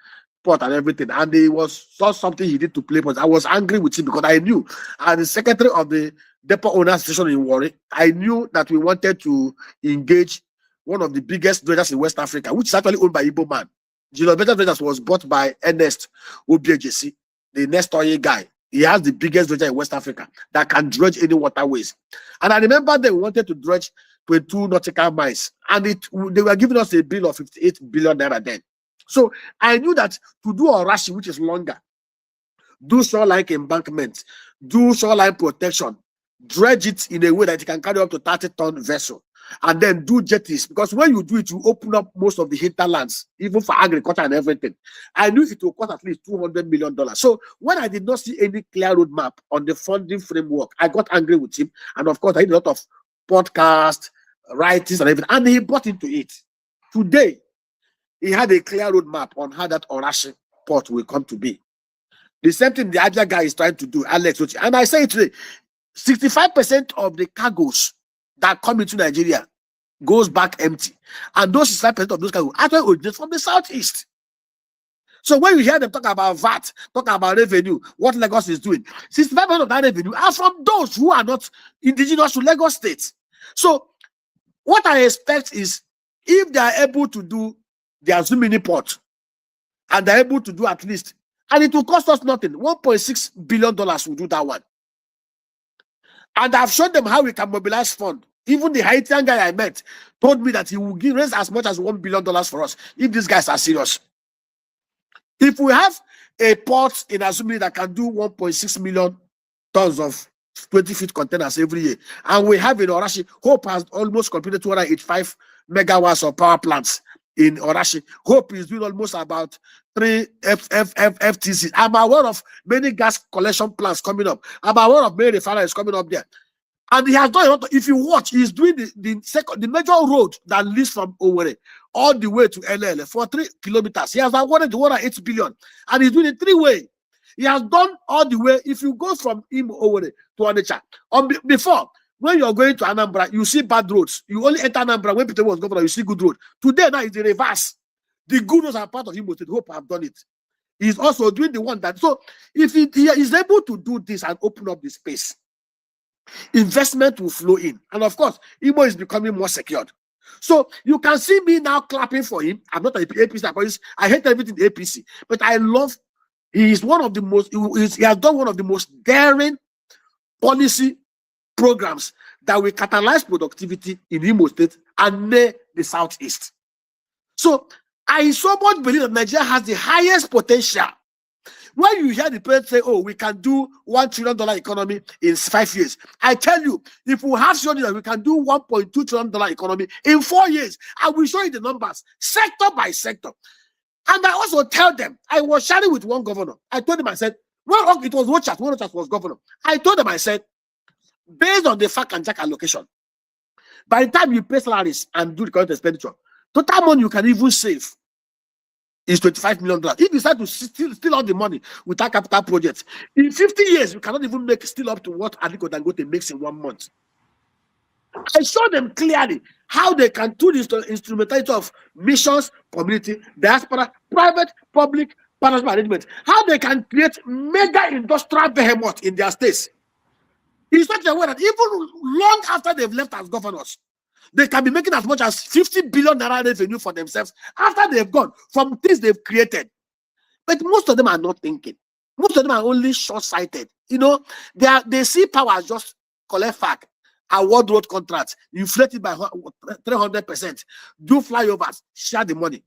port and everything, and it saw something he did to play, but I was angry with him because I knew, as the secretary of the Depot Owners Association in Warri, I knew that we wanted to engage one of the biggest dredgers in West Africa, which is actually owned by Igbo man. Julius Beta Dredgers was bought by Ernest Obiejesi, the next Oye guy. He has the biggest dredger in West Africa that can dredge any waterways. And I remember they wanted to dredge 22 nautical miles, and they were giving us a bill of 58 billion naira then. So I knew that to do Orashi, which is longer, do shoreline embankment, do shoreline protection, dredge it in a way that it can carry up to 30-ton vessel, and then do jetties, because when you do it, you open up most of the hinterlands, even for agriculture and everything. I knew it will cost at least $200 million. So when I did not see any clear roadmap on the funding framework, I got angry with him. And of course, I did a lot of podcasts, writings, and everything, and he bought into it. Today, he had a clear roadmap on how that Orashi port will come to be. The same thing the other guy is trying to do, Alex. And I say it today, 65% of the cargoes that come into Nigeria goes back empty. And those 65% of those cargoes actually originate from the Southeast. So when you hear them talk about VAT, talk about revenue, what Lagos is doing, 65% of that revenue are from those who are not indigenous to Lagos State. So what I expect is, if they are able to do their Azumini port, and they're able to do at least, and it will cost us nothing, $1.6 billion will do that one. And I've shown them how we can mobilize funds. Even the Haitian guy I met told me that he will raise as much as $1 billion for us if these guys are serious. If we have a port in Azumini that can do 1.6 million tons of 20-foot containers every year. And we have in Orashi, Hope has almost completed 285 megawatts of power plants in Orashi. Hope is doing almost about 3 FTC. I'm aware of many gas collection plants coming up. I'm aware of many refineries coming up there. And he has done a lot. If you watch, he's doing the major road that leads from Owerri all the way to LL for 3 kilometers. He has awarded 108 billion, and he's doing it 3-way. He has done all the way. If you go from Owerri to Onitsha, before, when you're going to Anambra, you see bad roads. You only enter Anambra when Peter was governor, you see good road. Today, now it's the reverse. The good roads are part of Imo State. Hope have done it. He's also doing the one that. So, if he is able to do this and open up the space, investment will flow in. And of course, Imo is becoming more secured. So you can see me now clapping for him. I'm not an APC. I hate everything APC. But I love, he is one of the most, he has done one of the most daring policy programs that will catalyze productivity in Imo State and near the Southeast. So I so much believe that Nigeria has the highest potential. When you hear the president say, oh, we can do $1 trillion economy in 5 years, I tell you, if we have shown you that we can do $1.2 trillion economy in 4 years, I will show you the numbers, sector by sector. And I also tell them, I was sharing with one governor. I told him, I said, well, it was Rochas, when Rochas was governor. I told him, I said, based on the FAC and Jack allocation, by the time you pay salaries and do the current expenditure, total money you can even save is $25 million. If you decide to steal all the money without capital projects, in 50 years, you cannot even make still up to what Aliko Dangote makes in 1 month. I show them clearly how they can do this instrumentality of missions, community, diaspora, private, public, partnership arrangement, how they can create mega industrial behemoth in their states. In such a way that even long after they've left as governors, they can be making as much as 50 billion naira revenue for themselves after they've gone from things they've created. But most of them are not thinking. Most of them are only short-sighted. You know, they see power as just collect FAC, award road contracts, inflate it by 300%, do flyovers, share the money.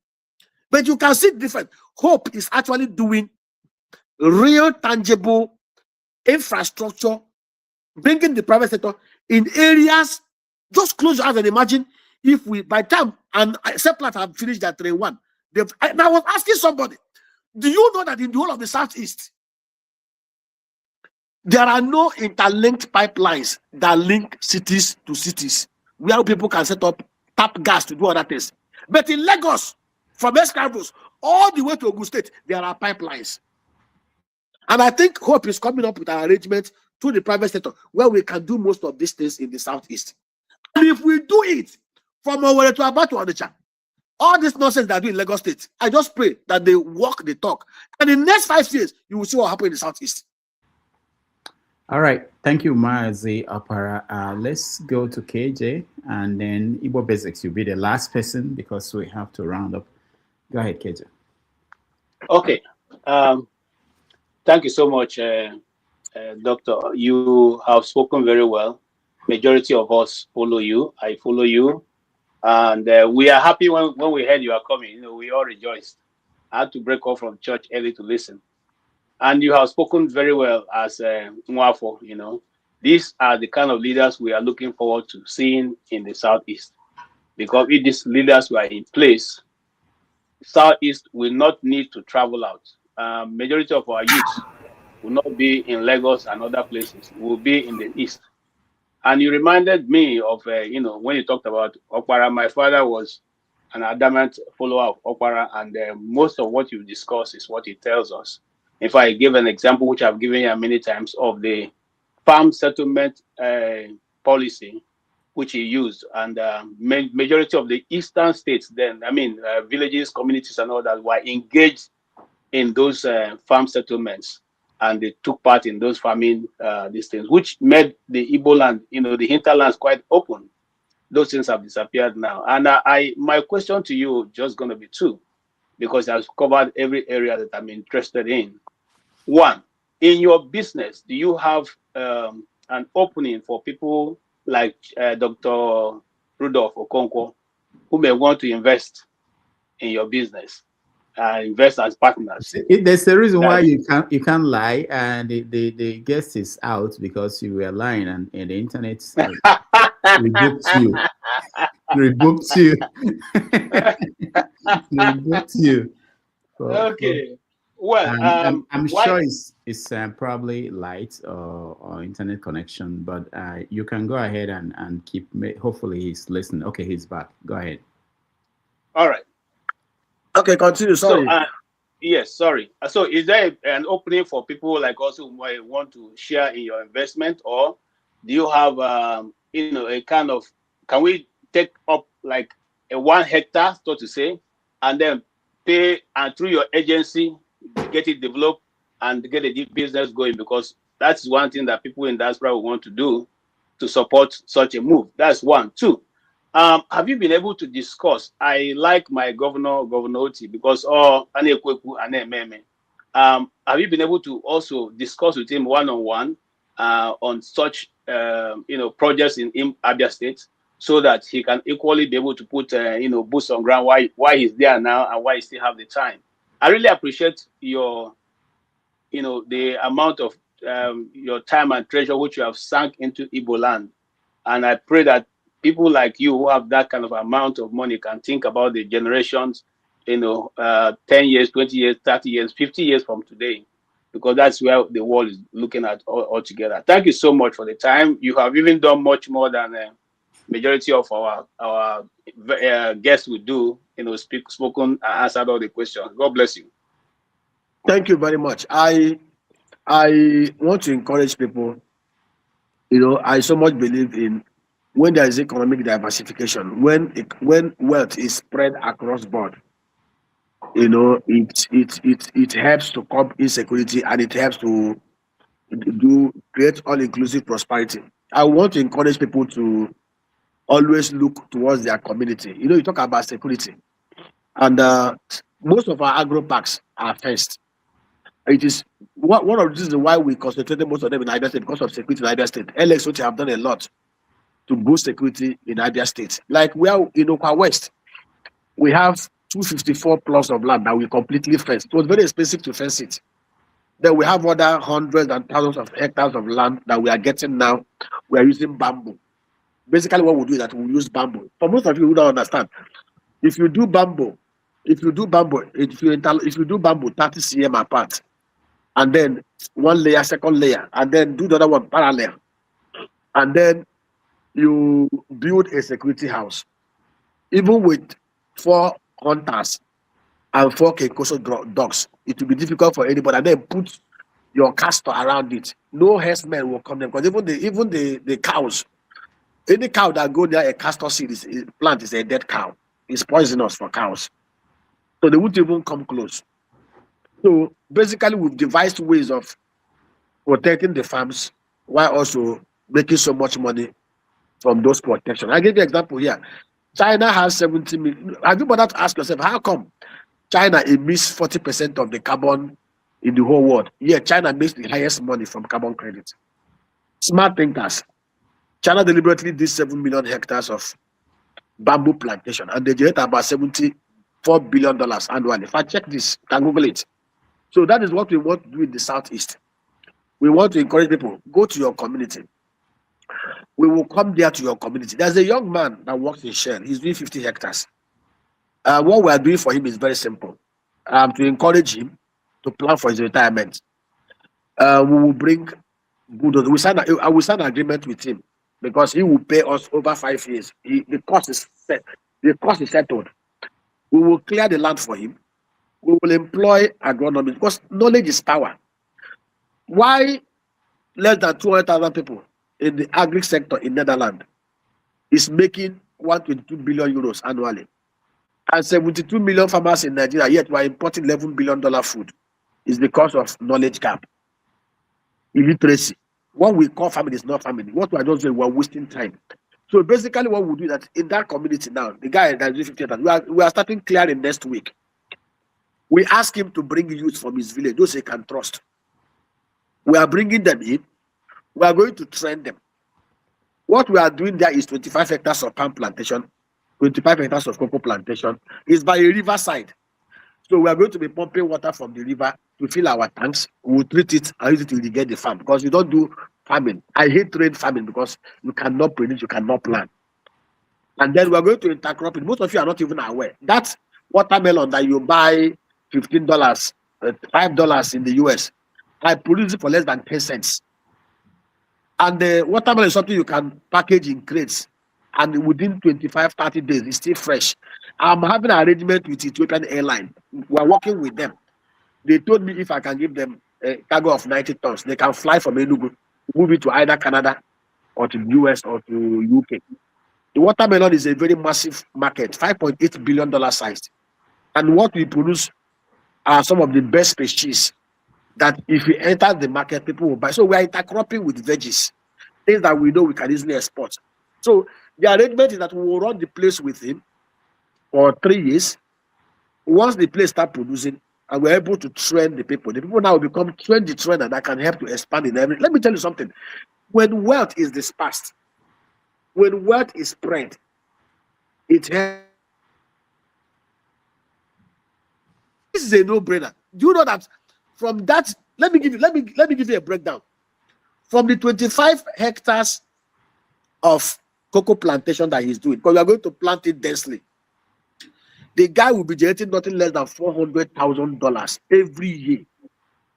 But you can see different. Hope is actually doing real, tangible infrastructure, bringing the private sector in areas. Just close your eyes and imagine if we, by time, and Seplat have finished that train 1. And I was asking somebody, do you know that in the whole of the Southeast, there are no interlinked pipelines that link cities to cities where people can set up tap gas to do other things? But in Lagos, from Escravos all the way to Ogun State, there are pipelines. And I think Hope is coming up with an arrangement to the private sector where we can do most of these things in the Southeast. And if we do it from Owerri to Aba to Onitsha, all this nonsense that I do in Lagos State, I just pray that they walk the talk. And in the next 5 years, you will see what happens in the Southeast. All right. Thank you, Mazi Apara. Let's go to KJ, and then Igbo Basics. You'll be the last person because we have to round up. Go ahead, KJ. Okay. Thank you so much, Doctor. You have spoken very well. Majority of us follow you. I follow you. And we are happy when we heard you are coming. You know, we all rejoiced. I had to break off from church early to listen. And you have spoken very well as Mwafo. You know, these are the kind of leaders we are looking forward to seeing in the Southeast. Because if these leaders were in place, Southeast will not need to travel out. Majority of our youth will not be in Lagos and other places. Will be in the East. And you reminded me of, you know, when you talked about Okpara. My father was an adamant follower of Okpara, and most of what you discuss is what he tells us. If I give an example, which I've given you many times, of the farm settlement policy, which he used, and majority of the eastern states then, I mean, villages, communities, and all that were engaged in those farm settlements. And they took part in those farming these things, which made the Igbo land, you know, the hinterlands quite open. Those things have disappeared now. And my question to you just going to be 2, because I've covered every area that I'm interested in. 1, in your business, do you have an opening for people like Dr. Rudolph Okonkwo, who may want to invest in your business? invest as partners. There's a reason why That's, you can't lie, and the guest is out because you were lying, and the internet rebooked you. Rebooked you. Rebooked you. okay. Well, I'm why? sure it's probably light or internet connection, but you can go ahead and keep. Hopefully he's listening. Okay, he's back. Go ahead. All right. Okay, continue. Sorry. So, yes, sorry. So, is there an opening for people like us who might want to share in your investment, or do you have, a kind of? Can we take up like a 1 hectare, so to say, and then pay and through your agency get it developed and get a deep business going? Because that's one thing that people in diaspora will want to do to support such a move. That's one. Two. Have you been able to discuss? I like my Governor Oti, because have you been able to also discuss with him one-on-one on such projects in Abia State, so that he can equally be able to put boots on ground why he's there now and why he still have the time? I really appreciate your the amount of your time and treasure which you have sunk into Igbo land, and I pray that people like you who have that kind of amount of money can think about the generations, 10 years, 20 years, 30 years, 50 years from today, because that's where the world is looking at altogether. Thank you so much for the time. You have even done much more than majority of our guests would do, spoken and answered all the questions. God bless you. Thank you very much. I want to encourage people. I so much believe in when there is economic diversification, when wealth is spread across board, it helps to curb insecurity, and it helps to create all-inclusive prosperity. I want to encourage people to always look towards their community. You talk about security, and most of our agro parks are fenced. It is one of the reasons why we concentrated most of them in Abia State, because of security in Abia State. LX, which have done a lot to boost security in Abia State. Like we are in Okwa West, we have 254 plots of land that we completely fenced. It was very expensive to fence it. Then we have other hundreds and thousands of hectares of land that we are getting now. We are using bamboo. Basically, what we do is that we use bamboo. For most of you who don't understand, if you do bamboo 30 cm apart, and then one layer, second layer, and then do the other one parallel, and then you build a security house, even with 4 hunters and 4 Kenkoso dogs, it will be difficult for anybody. And then put your castor around it. No herdsmen will come there, because even the cows, any cow that go near a castor seed plant is a dead cow. It's poisonous for cows, so they won't even come close. So basically, we've devised ways of protecting the farms while also making so much money from those protections. I give you an example here. China has 70 million. Have you bothered to ask yourself, how come China emits 40% of the carbon in the whole world? Yeah, China makes the highest money from carbon credits. Smart thinkers. China deliberately did 7 million hectares of bamboo plantation, and they generate about $74 billion annually. If I check this, you can Google it. So that is what we want to do in the Southeast. We want to encourage people, go to your community. We will come there to your community. There's a young man that works in Shell. He's doing 50 hectares. What we are doing for him is very simple. To encourage him to plan for his retirement. We will bring good. I will sign an agreement with him, because he will pay us over 5 years. The cost is set. The cost is settled. We will clear the land for him. We will employ agronomy, because knowledge is power. Why less than 200,000 people in the agri sector in Netherlands is making 122 billion euros annually, and 72 million farmers in Nigeria, yet we are importing $11 billion food? Is because of knowledge gap, illiteracy. What we call family is not family. What we are just doing, we are wasting time. So basically, what we do is that in that community now, the guy that is 50, we are starting clearing next week. We ask him to bring youth from his village, those he can trust. We are bringing them in. We are going to train them. What we are doing there is 25 hectares of palm plantation, 25 hectares of cocoa plantation. It's by a riverside. So we are going to be pumping water from the river to fill our tanks. We will treat it and use it to irrigate the farm because you don't do farming. I hate rain farming because you cannot predict, you cannot plan. And then we are going to intercrop it. Most of you are not even aware. That watermelon that you buy $15, $5 in the US, I produce it for less than 10 cents. And the watermelon is something you can package in crates. And within 25, 30 days, it's still fresh. I'm having an arrangement with Ethiopian Airlines. We're working with them. They told me if I can give them a cargo of 90 tons, they can fly from Enugu, move it to either Canada or to the US or to UK. The watermelon is a very massive market, $5.8 billion sized. And what we produce are some of the best species that if we enter the market, people will buy. So we are intercropping with veggies, things that we know we can easily export. So the arrangement is that we will run the place with him for 3 years. Once the place starts producing, and we're able to train the people now will become trained trainer that can help to expand in every. Let me tell you something. When wealth is dispersed, when wealth is spread, it helps. This is a no-brainer. Do you know that from that? Let me give you a breakdown. From the 25 hectares of cocoa plantation that he's doing, because we are going to plant it densely, the guy will be generating nothing less than $400,000 every year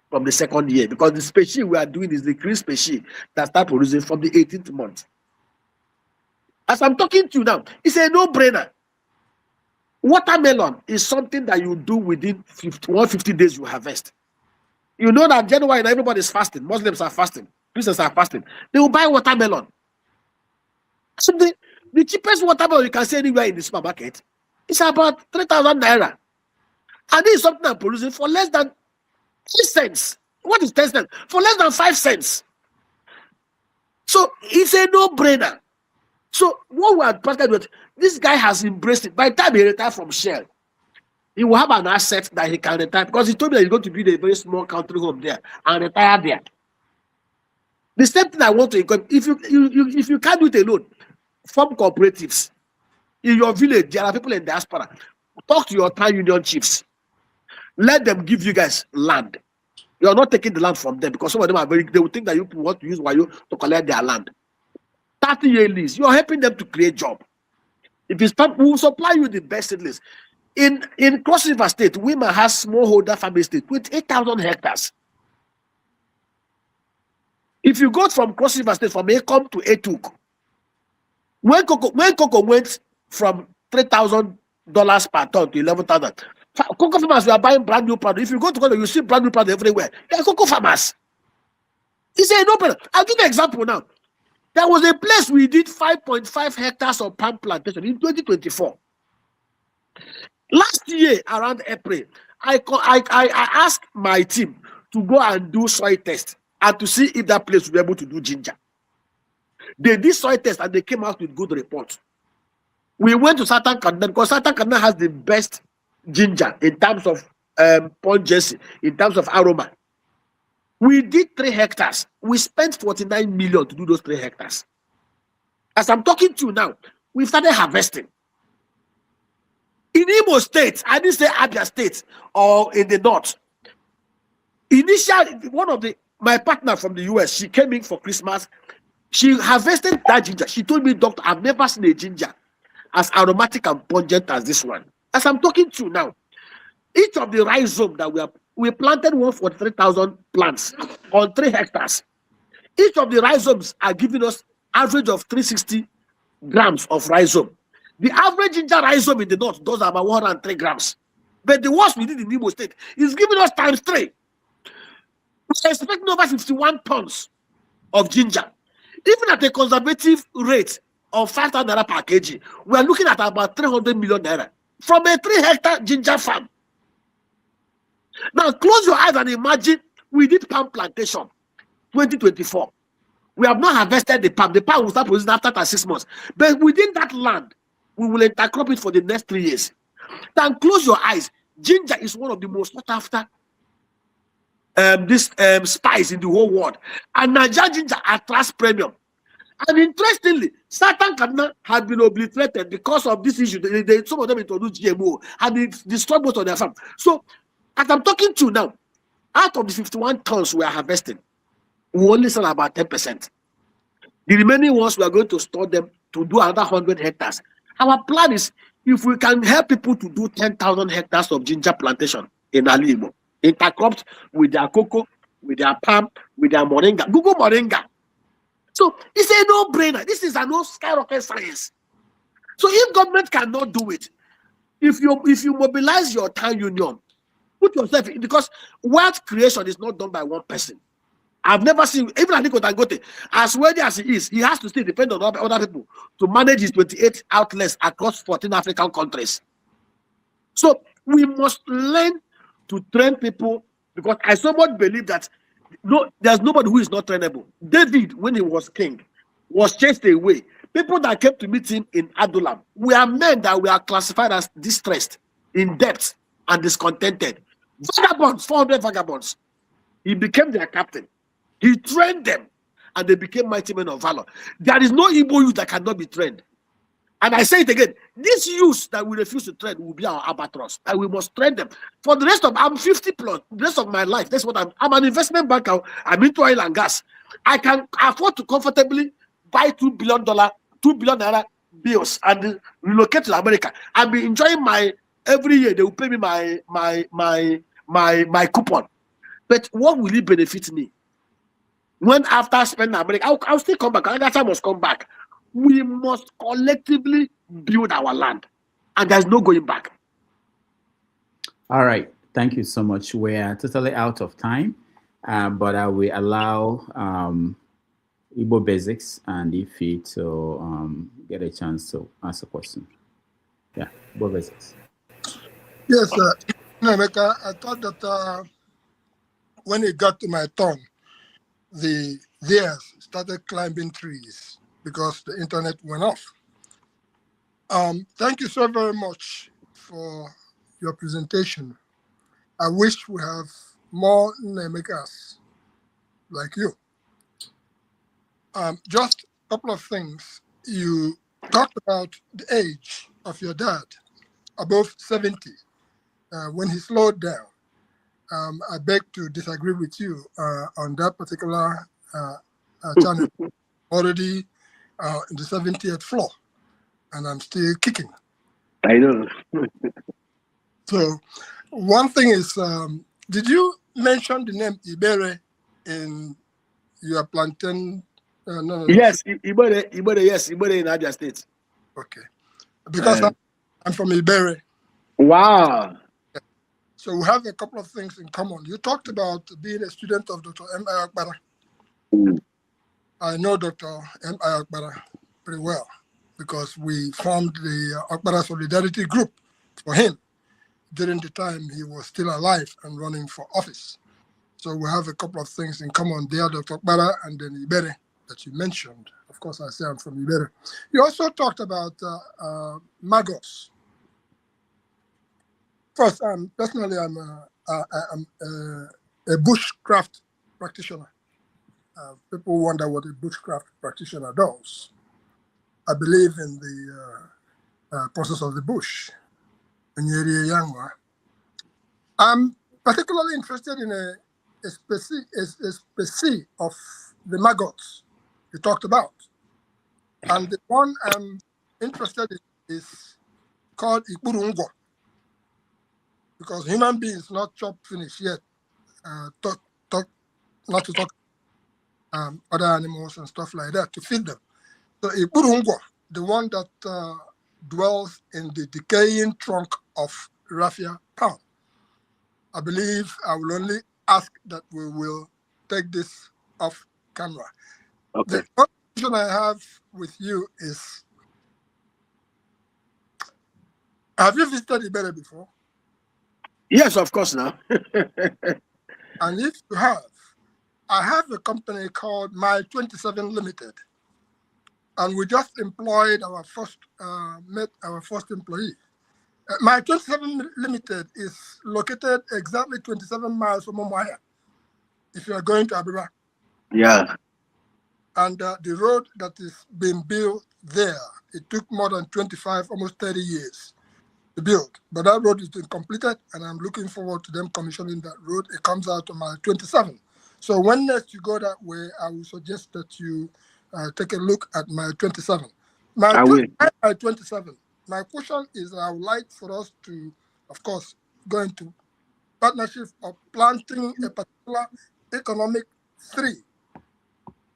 from the second year, because the species we are doing is the green species that start producing from the 18th month. As I'm talking to you now, it's a no-brainer. Watermelon is something that you do within 150 days you harvest. You know that January everybody's fasting. Muslims are fasting. Christians are fasting. They will buy watermelon. So the cheapest watermelon you can see anywhere in the supermarket is about 3,000 naira. And this is something I'm producing for less than 10 cents. What is 10 cents? For less than 5 cents. So it's a no-brainer. So what we are practically doing, this guy has embraced it. By the time he retires from Shell, he will have an asset that he can retire, because he told me that he's going to build a very small country home there and retire there. The same thing I want to encourage, if you can't do it alone, form cooperatives. In your village, there are people in diaspora. Talk to your town union chiefs. Let them give you guys land. You're not taking the land from them, because some of them they will think that you want to use Wayo to collect their land. 30-year lease. You're helping them to create job. If you start, we will supply you the best seedlings. In Cross River State, women has smallholder farm estate with 8,000 hectares. If you go from Cross River State from Akom to Etuk, when cocoa went from $3,000 per ton to 11,000, cocoa farmers were buying brand new product. If you go to Ghana, you see brand new product everywhere. They are cocoa farmers. It's a no-brainer. I'll give you an example now. There was a place we did 5.5 hectares of palm plantation in 2024. Last year, around April, I asked my team to go and do soil test and to see if that place would be able to do ginger. They did soil test and they came out with good reports. We went to Southern Canada because Southern Canada has the best ginger in terms of pungency, in terms of aroma. We did 3 hectares. We spent 49 million to do those 3 hectares. As I'm talking to you now, we've started harvesting. In Imo State, I didn't say Abia State or in the north. Initially, my partner from the US, she came in for Christmas. She harvested that ginger. She told me, "Doctor, I've never seen a ginger as aromatic and pungent as this one." As I'm talking to you now, each of the rhizome that we planted 143,000 plants on 3 hectares. Each of the rhizomes are giving us average of 360 grams of rhizome. The average ginger rhizome in the north does about 103 grams. But the ones we did in Imo State is giving us times 3. We're expecting over 51 tons of ginger. Even at a conservative rate of 5,000 naira per kg, we're looking at about 300 million naira from a 3-hectare ginger farm. Now, close your eyes and imagine we did palm plantation 2024. We have not harvested the palm. The palm will start producing after 6 months. But within that land, we will intercrop it for the next 3 years. Now, close your eyes. Ginger is one of the most sought after spice in the whole world. And Nigerian ginger attracts premium. And interestingly, certain Kaduna had been obliterated because of this issue. Some of them introduced GMO and they destroyed most of their farm. So, as I'm talking to you now, out of the 51 tons we are harvesting, we only sell about 10%. The remaining ones, we are going to store them to do another 100 hectares. Our plan is, if we can help people to do 10,000 hectares of ginger plantation in Alibo, intercropped with their cocoa, with their palm, with their moringa, Google moringa. So it's a no-brainer. This is a no skyrocket science. So if government cannot do it, if you mobilize your town union, put yourself in, because wealth creation is not done by one person. I've never seen, even Aliko Dangote, as wealthy as he is, he has to still depend on other people to manage his 28 outlets across 14 African countries. So we must learn to train people, because I somewhat believe that there's nobody who is not trainable. David, when he was king, was chased away. People that came to meet him in Adullam were men that were classified as distressed, in debt, and discontented. Vagabonds, 400 vagabonds. He became their captain. He trained them, and they became mighty men of valor. There is no Igbo youth that cannot be trained. And I say it again, these youths that we refuse to train will be our albatross, and we must train them. For the rest of, I'm 50 plus, the rest of my life, that's what I'm an investment banker, I'm into oil and gas. I can afford to comfortably buy $2 billion naira bills and relocate to America. I'll be enjoying every year they will pay me my coupon. But what will it benefit me? When after spending America, I'll still come back. I must come back. We must collectively build our land, and there's no going back. All right. Thank you so much. We're totally out of time, but I will allow Igbo Basics and Ife to get a chance to ask a question. Yeah, Igbo Basics. Yes, Nnaemeka, I thought that when it got to my turn, the theirs started climbing trees because the internet went off. Thank you so very much for your presentation. I wish we have more Nnaemekas like you. Just a couple of things. You talked about the age of your dad, above 70, when he slowed down. I beg to disagree with you on that particular channel. Already in the 70th floor, and I'm still kicking. I know. So one thing is, did you mention the name Ibere in your plantain? No. Yes, Ibere, yes, Ibere in Abia State. Okay. Because I'm from Ibere. Wow. So we have a couple of things in common. You talked about being a student of Dr. M.I. Akbara. I know Dr. M.I. Akbara pretty well because we formed the Akbara Solidarity Group for him during the time he was still alive and running for office. So we have a couple of things in common there, Dr. Akbara and then Ibere that you mentioned. Of course, I say I'm from Ibere. You also talked about maggots. First, personally, I'm a bushcraft practitioner. People wonder what a bushcraft practitioner does. I believe in the process of the bush. I'm particularly interested in a species of the maggots you talked about. And the one I'm interested in is called Ikurungwa, because human beings not chop finish yet, not to talk other animals and stuff like that to feed them. So Ikurungwa, the one that dwells in the decaying trunk of raffia palm. I believe I will only ask that we will take this off camera. Okay. The question I have with you is, have you visited Ibere before? Yes, of course now. And if you have, I have a company called My 27 Limited. And we just employed our first employee. My 27 Limited is located exactly 27 miles from Umuahia, if you are going to Abiba. Yeah. And the road that is being built there, it took more than 25, almost 30 years to build. But that road is being completed, and I'm looking forward to them commissioning that road. It comes out on mile 27. So when next you go that way, I will suggest that you take a look at mile 27. Mile 27. My question is, I would like for us to, of course, go into partnership of planting a particular economic tree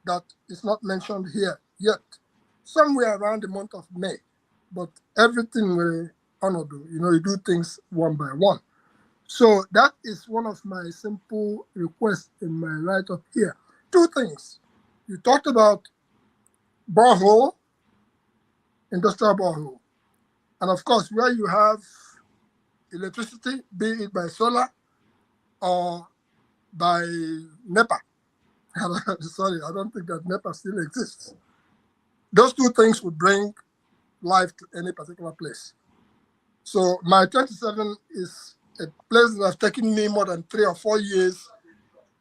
that is not mentioned here yet, somewhere around the month of May. But everything will honor do. You do things one by one. So that is one of my simple requests in my write-up here. Two things. You talked about borehole, industrial borehole. And of course, where you have electricity, be it by solar or by NEPA. Sorry, I don't think that NEPA still exists. Those two things would bring life to any particular place. So my 27 is a place that has taken me more than 3 or 4 years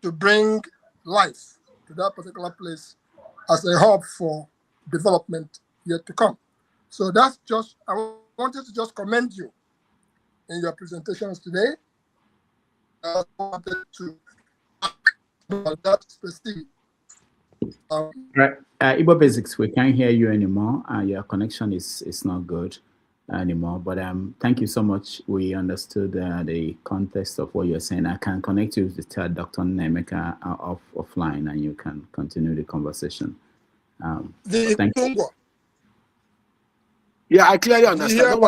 to bring life to that particular place as a hub for development yet to come. So that's just, I wanted to just commend you in your presentations today. I wanted to about that specific. Right. Igbo Basics, we can't hear you anymore. Your connection is not good anymore. But thank you so much. We understood the context of what you're saying. I can connect you with Dr. Nnaemeka offline, and you can continue the conversation. Thank you. Yeah, I clearly understand.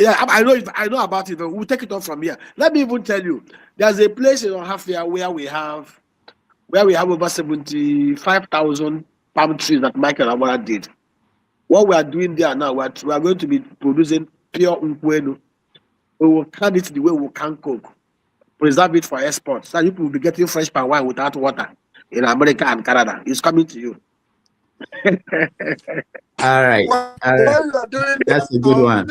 I know about it, but we'll take it on from here. Let me even tell you, there's a place in Ohafia where we have over 75,000 palm trees that Michael Awara did. What we are doing there now, we are going to be producing pure Nkwenu. We will can it the way we can cook, preserve it for export. So you will be getting fresh palm wine without water in America and Canada. It's coming to you. All right. That's a good one.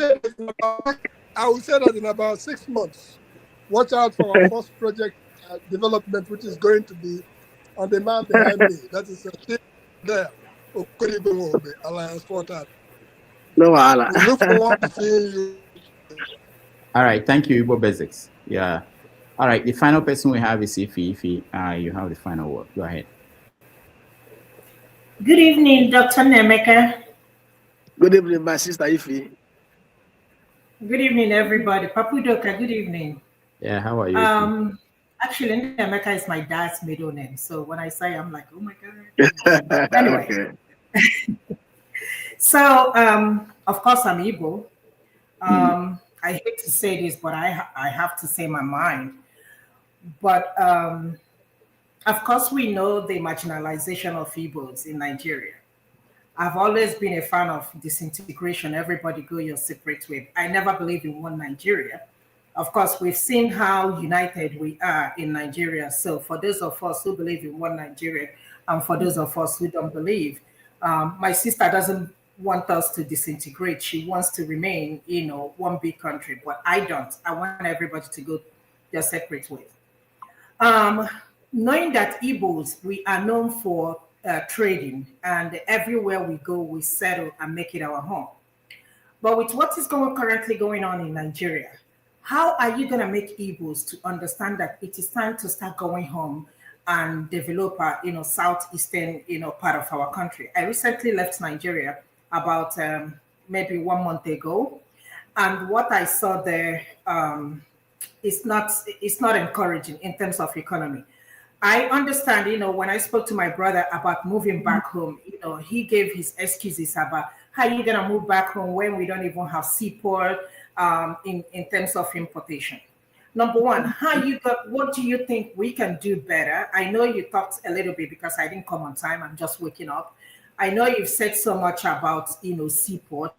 I will say that in about 6 months. Watch out for our first project development, which is going to be on the map behind me. That is there. Alliance Portal. No, we look forward to seeing you. All right. Thank you, Igbo Basics. Yeah. All right. The final person we have is Ifi. Ifi, you have the final word. Go ahead. Good evening, Dr. Nnaemeka. Good evening, my sister Ifi. Good evening, everybody. Papudoka, good evening. Yeah, how are you? Actually, Nnaemeka is my dad's middle name. So when I say, I'm like, oh my God. Anyway. Okay. So, of course, I'm Igbo. I hate to say this, but I have to say my mind. But of course, we know the marginalization of Igbos in Nigeria. I've always been a fan of disintegration. Everybody go your separate way. I never believed in one Nigeria. Of course, we've seen how united we are in Nigeria. So for those of us who believe in one Nigeria, and for those of us who don't believe, my sister doesn't want us to disintegrate. She wants to remain, one big country, but I don't. I want everybody to go their separate ways. Knowing that Igbos, we are known for trading, and everywhere we go, we settle and make it our home. But with what is currently going on in Nigeria, how are you going to make Igbos to understand that it is time to start going home and develop a, southeastern, part of our country? I recently left Nigeria about maybe 1 month ago, and what I saw there is not encouraging in terms of economy. I understand, when I spoke to my brother about moving back home, he gave his excuses about how you're going to move back home when we don't even have seaport in terms of importation. Number one, what do you think we can do better? I know you talked a little bit because I didn't come on time. I'm just waking up. I know you've said so much about, seaport,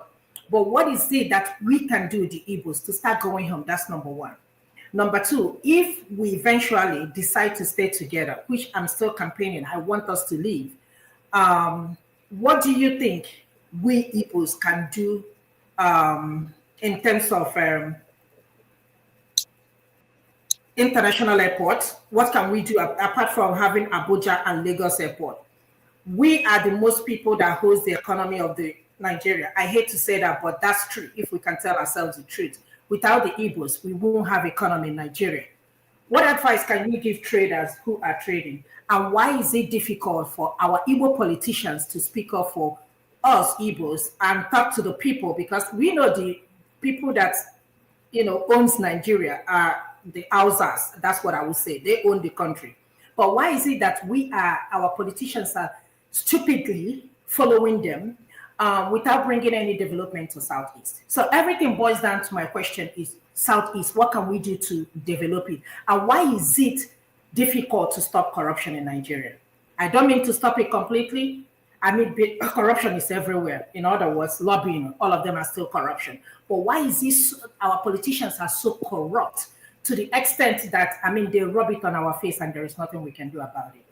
but what is it that we can do, the Igbos, to start going home? That's number one. Number two, if we eventually decide to stay together, which I'm still campaigning, I want us to leave. What do you think we Igbos can do in terms of international airports? What can we do apart from having Abuja and Lagos airport? we are the most people that holds the economy of the Nigeria. I hate to say that, but that's true. If we can tell ourselves the truth, without the Igbos, we won't have economy in Nigeria. What advice can you give traders who are trading? And why is it difficult for our Igbo politicians to speak up for us Igbos and talk to the people? Because we know the people that owns Nigeria are the Hausas. That's what I would say. They own the country. But why is it that our politicians are stupidly following them without bringing any development to Southeast? So everything boils down to my question is Southeast, what can we do to develop it? And why is it difficult to stop corruption in Nigeria? I don't mean to stop it completely. I mean, corruption is everywhere. In other words, lobbying, all of them are still corruption. But why is this our politicians are so corrupt to the extent that, they rub it on our face and there is nothing we can do about it?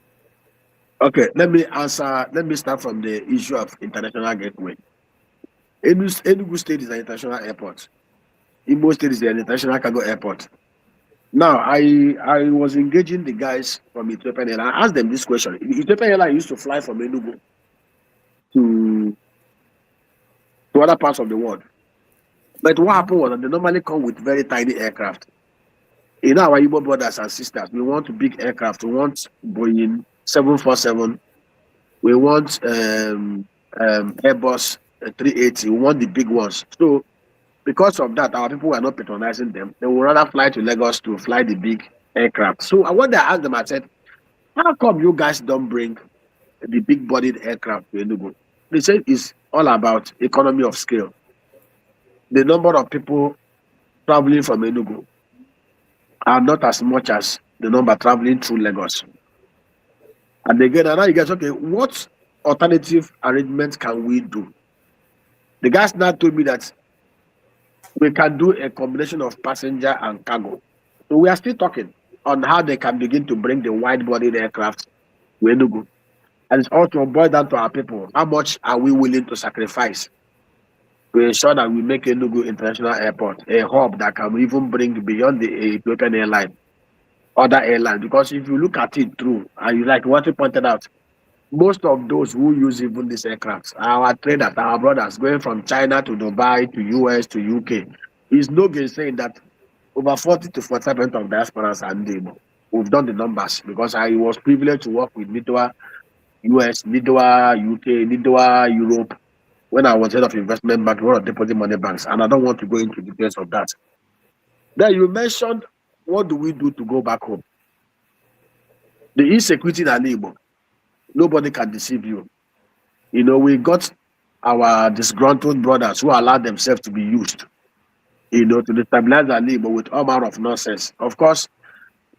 Okay, let me start from the issue of international gateway. Enugu State is an international airport. Imo State is an international cargo airport. Now, I was engaging the guys from Ethiopian Airlines. I asked them this question. Ethiopian Airlines used to fly from Enugu to other parts of the world. But what happened was that they normally come with very tiny aircraft. Our Igbo brothers and sisters, we want big aircraft. We want Boeing 747. We want Airbus 380. We want the big ones. So, because of that, our people were not patronizing them. They would rather fly to Lagos to fly the big aircraft. So, I asked them, I said, how come you guys don't bring the big-bodied aircraft to Enugu? They said it's all about economy of scale. The number of people traveling from Enugu are not as much as the number traveling through Lagos. And again, now you guys, okay, what alternative arrangements can we do? The guys now told me that we can do a combination of passenger and cargo. So we are still talking on how they can begin to bring the wide-bodied aircraft to Enugu. And it's also boiled down to our people. How much are we willing to sacrifice to ensure that we make Enugu International Airport a hub that can even bring beyond the Ethiopian airline, other airlines? Because if you look at it through, and you like what you pointed out, most of those who use even these aircrafts are our traders, our brothers going from China to Dubai to US to UK. It's no good saying that over 40 to 45% of diasporas are Igbo. We've done the numbers because I was privileged to work with NIDOA US, NIDOA UK, NIDOA Europe when I was head of investment bank, one of deposit money banks, and I don't want to go into details of that. Then you mentioned, what do we do to go back home? The insecurity in Igbo, nobody can deceive you. We got our disgruntled brothers who allowed themselves to be used, to destabilize Igbo with all manner of nonsense. Of course,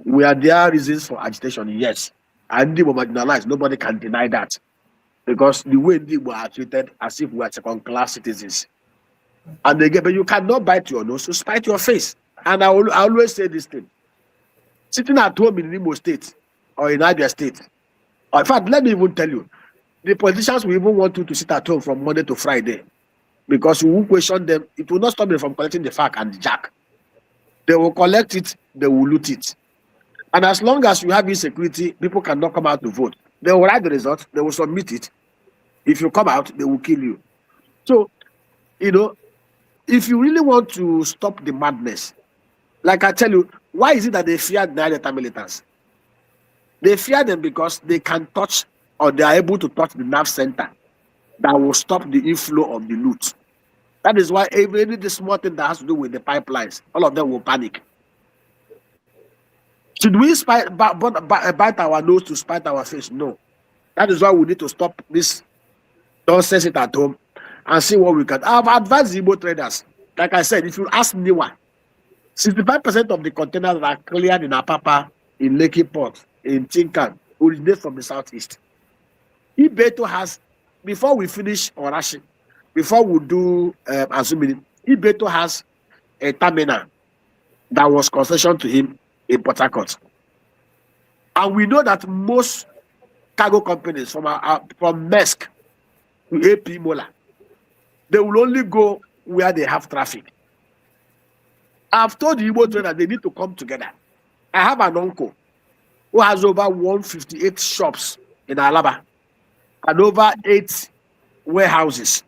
we are there reasons for agitation, yes. And Igbo marginalized, nobody can deny that. Because the way Igbo are treated as if we are second-class citizens. And again, but you cannot bite your nose to spite your face. And I always say this thing. Sitting at home in Imo State or in Abia State, or in fact, let me even tell you, the politicians will even want you to sit at home from Monday to Friday because you will question them. It will not stop them from collecting the FAC and the jack. They will collect it, they will loot it. And as long as you have insecurity, people cannot come out to vote. They will write the result, they will submit it. If you come out, they will kill you. So, if you really want to stop the madness, like I tell you, why is it that they fear the Delta militants? They fear them because they can touch, or they are able to touch the nerve center that will stop the inflow of the loot. That is why even the small thing that has to do with the pipelines, all of them will panic. Should we bite our nose to spite our face? No. That is why we need to stop this nonsense at home and see what we can. I've advised Igbo traders. Like I said, if you ask Niwa, 65% of the containers that are cleared in Apapa, in Lekki Port, in Chinkan, originate from the southeast. Ibeto has, before we finish Orashi, before we do Azumini, Ibeto has a terminal that was concession to him in Port Harcourt. And we know that most cargo companies from Maersk to AP Mola, they will only go where they have traffic. I've told the Igbo trader they need to come together. I have an uncle who has over 158 shops in Alaba. and over 8 warehouses.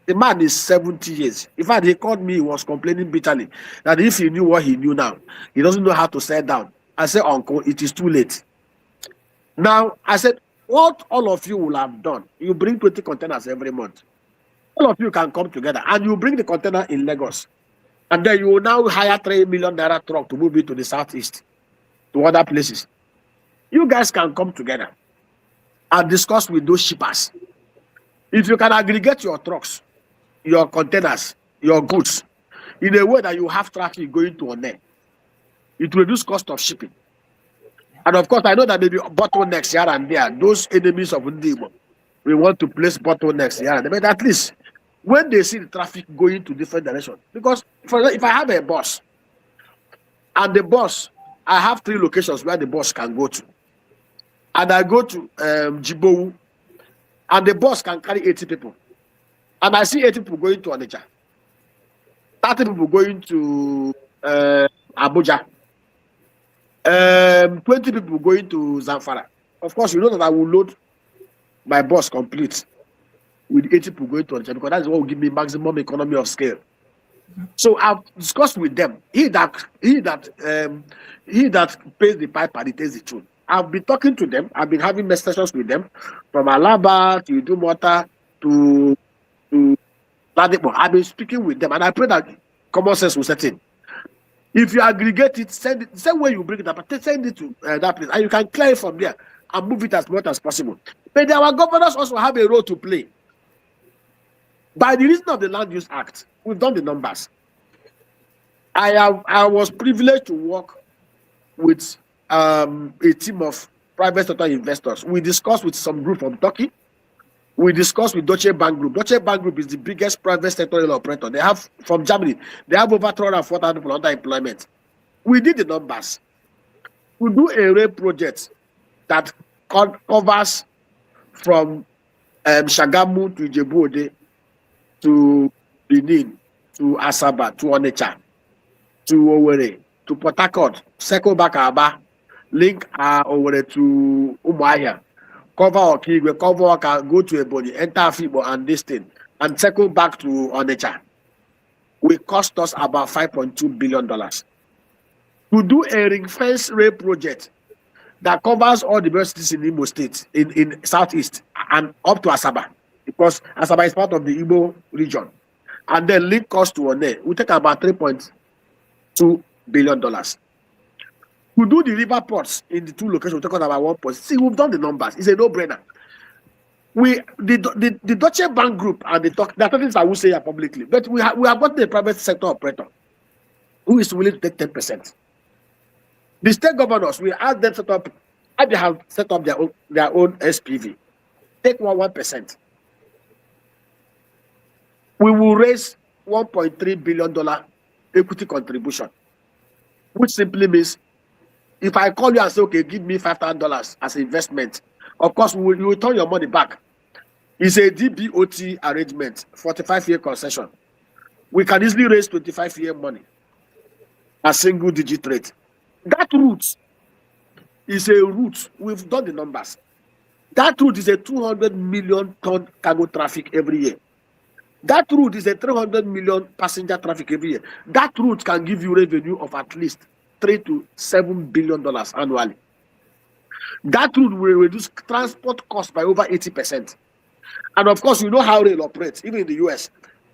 The man is 70 years. In fact, he called me, he was complaining bitterly that if he knew what he knew now, he doesn't know how to settle down. I said, Uncle, it is too late. Now, I said, what all of you will have done, you bring 20 containers every month. All of you can come together and you bring the container in Lagos. And then you will now hire 3 million naira truck to move it to the southeast, to other places. You guys can come together and discuss with those shippers. If you can aggregate your trucks, your containers, your goods, in a way that you have traffic going to One, it will reduce cost of shipping. And of course, I know that maybe bottlenecks here and there, those enemies of Ndibo, we want to place bottlenecks here and there, but at least when they see the traffic going to different directions, because for example, if I have a bus, and the bus, I have 3 locations where the bus can go to, and I go to Jibowu, and the bus can carry 80 people, and I see 80 people going to Onitsha, 30 people going to Abuja, 20 people going to Zamfara. Of course, you know that I will load my bus complete with 80 people going to Onitsha, because that's what will give me maximum economy of scale. So I've discussed with them. He that pays the piper, he takes the tune. I've been talking to them. I've been having sessions with them, from Alaba to Idumota to Ladipo. I've been speaking with them, and I pray that common sense will set in. If you aggregate it, send it the same way you bring it up, send it to that place, and you can clear it from there and move it as much as possible. But our governors also have a role to play. By the reason of the Land Use Act, we've done the numbers. I was privileged to work with a team of private sector investors. We discussed with some group from Turkey. We discussed with Deutsche Bank Group. Deutsche Bank Group is the biggest private sector operator. They have, from Germany, they have over 340,000 people under employment. We did the numbers. We do a rail project that covers from Shagamu to Ijebu-Ode to Benin to Asaba to Onitsha to Owerri to Port Harcourt, circle back Aba, link Owerri to Umuahia, cover Okigwe, cover Oka, go to Ebonyi, enter Afibo and this thing, and circle back to Onitsha. Will cost us about $5.2 billion. To do a ring-fence rail project that covers all the universities in Imo State, in Southeast, and up to Asaba, because Asaba is part of the Igbo region, and then link cost to One, we take about $3.2 billion. We do the river ports in the 2 locations, we take about 1 point. See, we've done the numbers. It's a no-brainer. The Deutsche Bank Group and the things I will say publicly, but we have got the private sector operator who is willing to take 10%. The state governors, we ask them set up, and they have set up their own SPV. Take 1%. We will raise $1.3 billion equity contribution, which simply means if I call you and say, okay, give me $5,000 as investment, of course, you will return your money back. It's a DBOT arrangement, 45-year concession. We can easily raise 25-year money, a single-digit rate. That route is a route, we've done the numbers. That route is a 200 million ton cargo traffic every year. That route is a 300 million passenger traffic every year. That route can give you revenue of at least $3 to $7 billion annually. That route will reduce transport costs by over 80%. And of course, you know how rail operates, even in the US.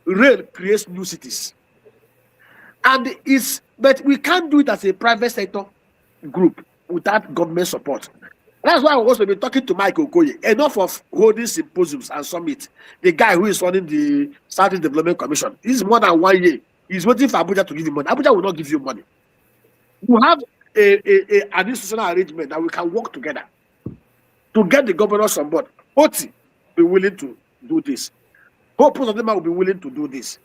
Rail creates new cities. But we can't do it as a private sector group without government support. That's why I also been talking to Mike Okoye. Enough of holding symposiums and summits. The guy who is running the Southeast Development Commission, this is more than 1 year. He's waiting for Abuja to give you money. Abuja will not give you money. We have an institutional arrangement that we can work together to get the governors on board. Oti will be willing to do this. Hope President will be willing to do this.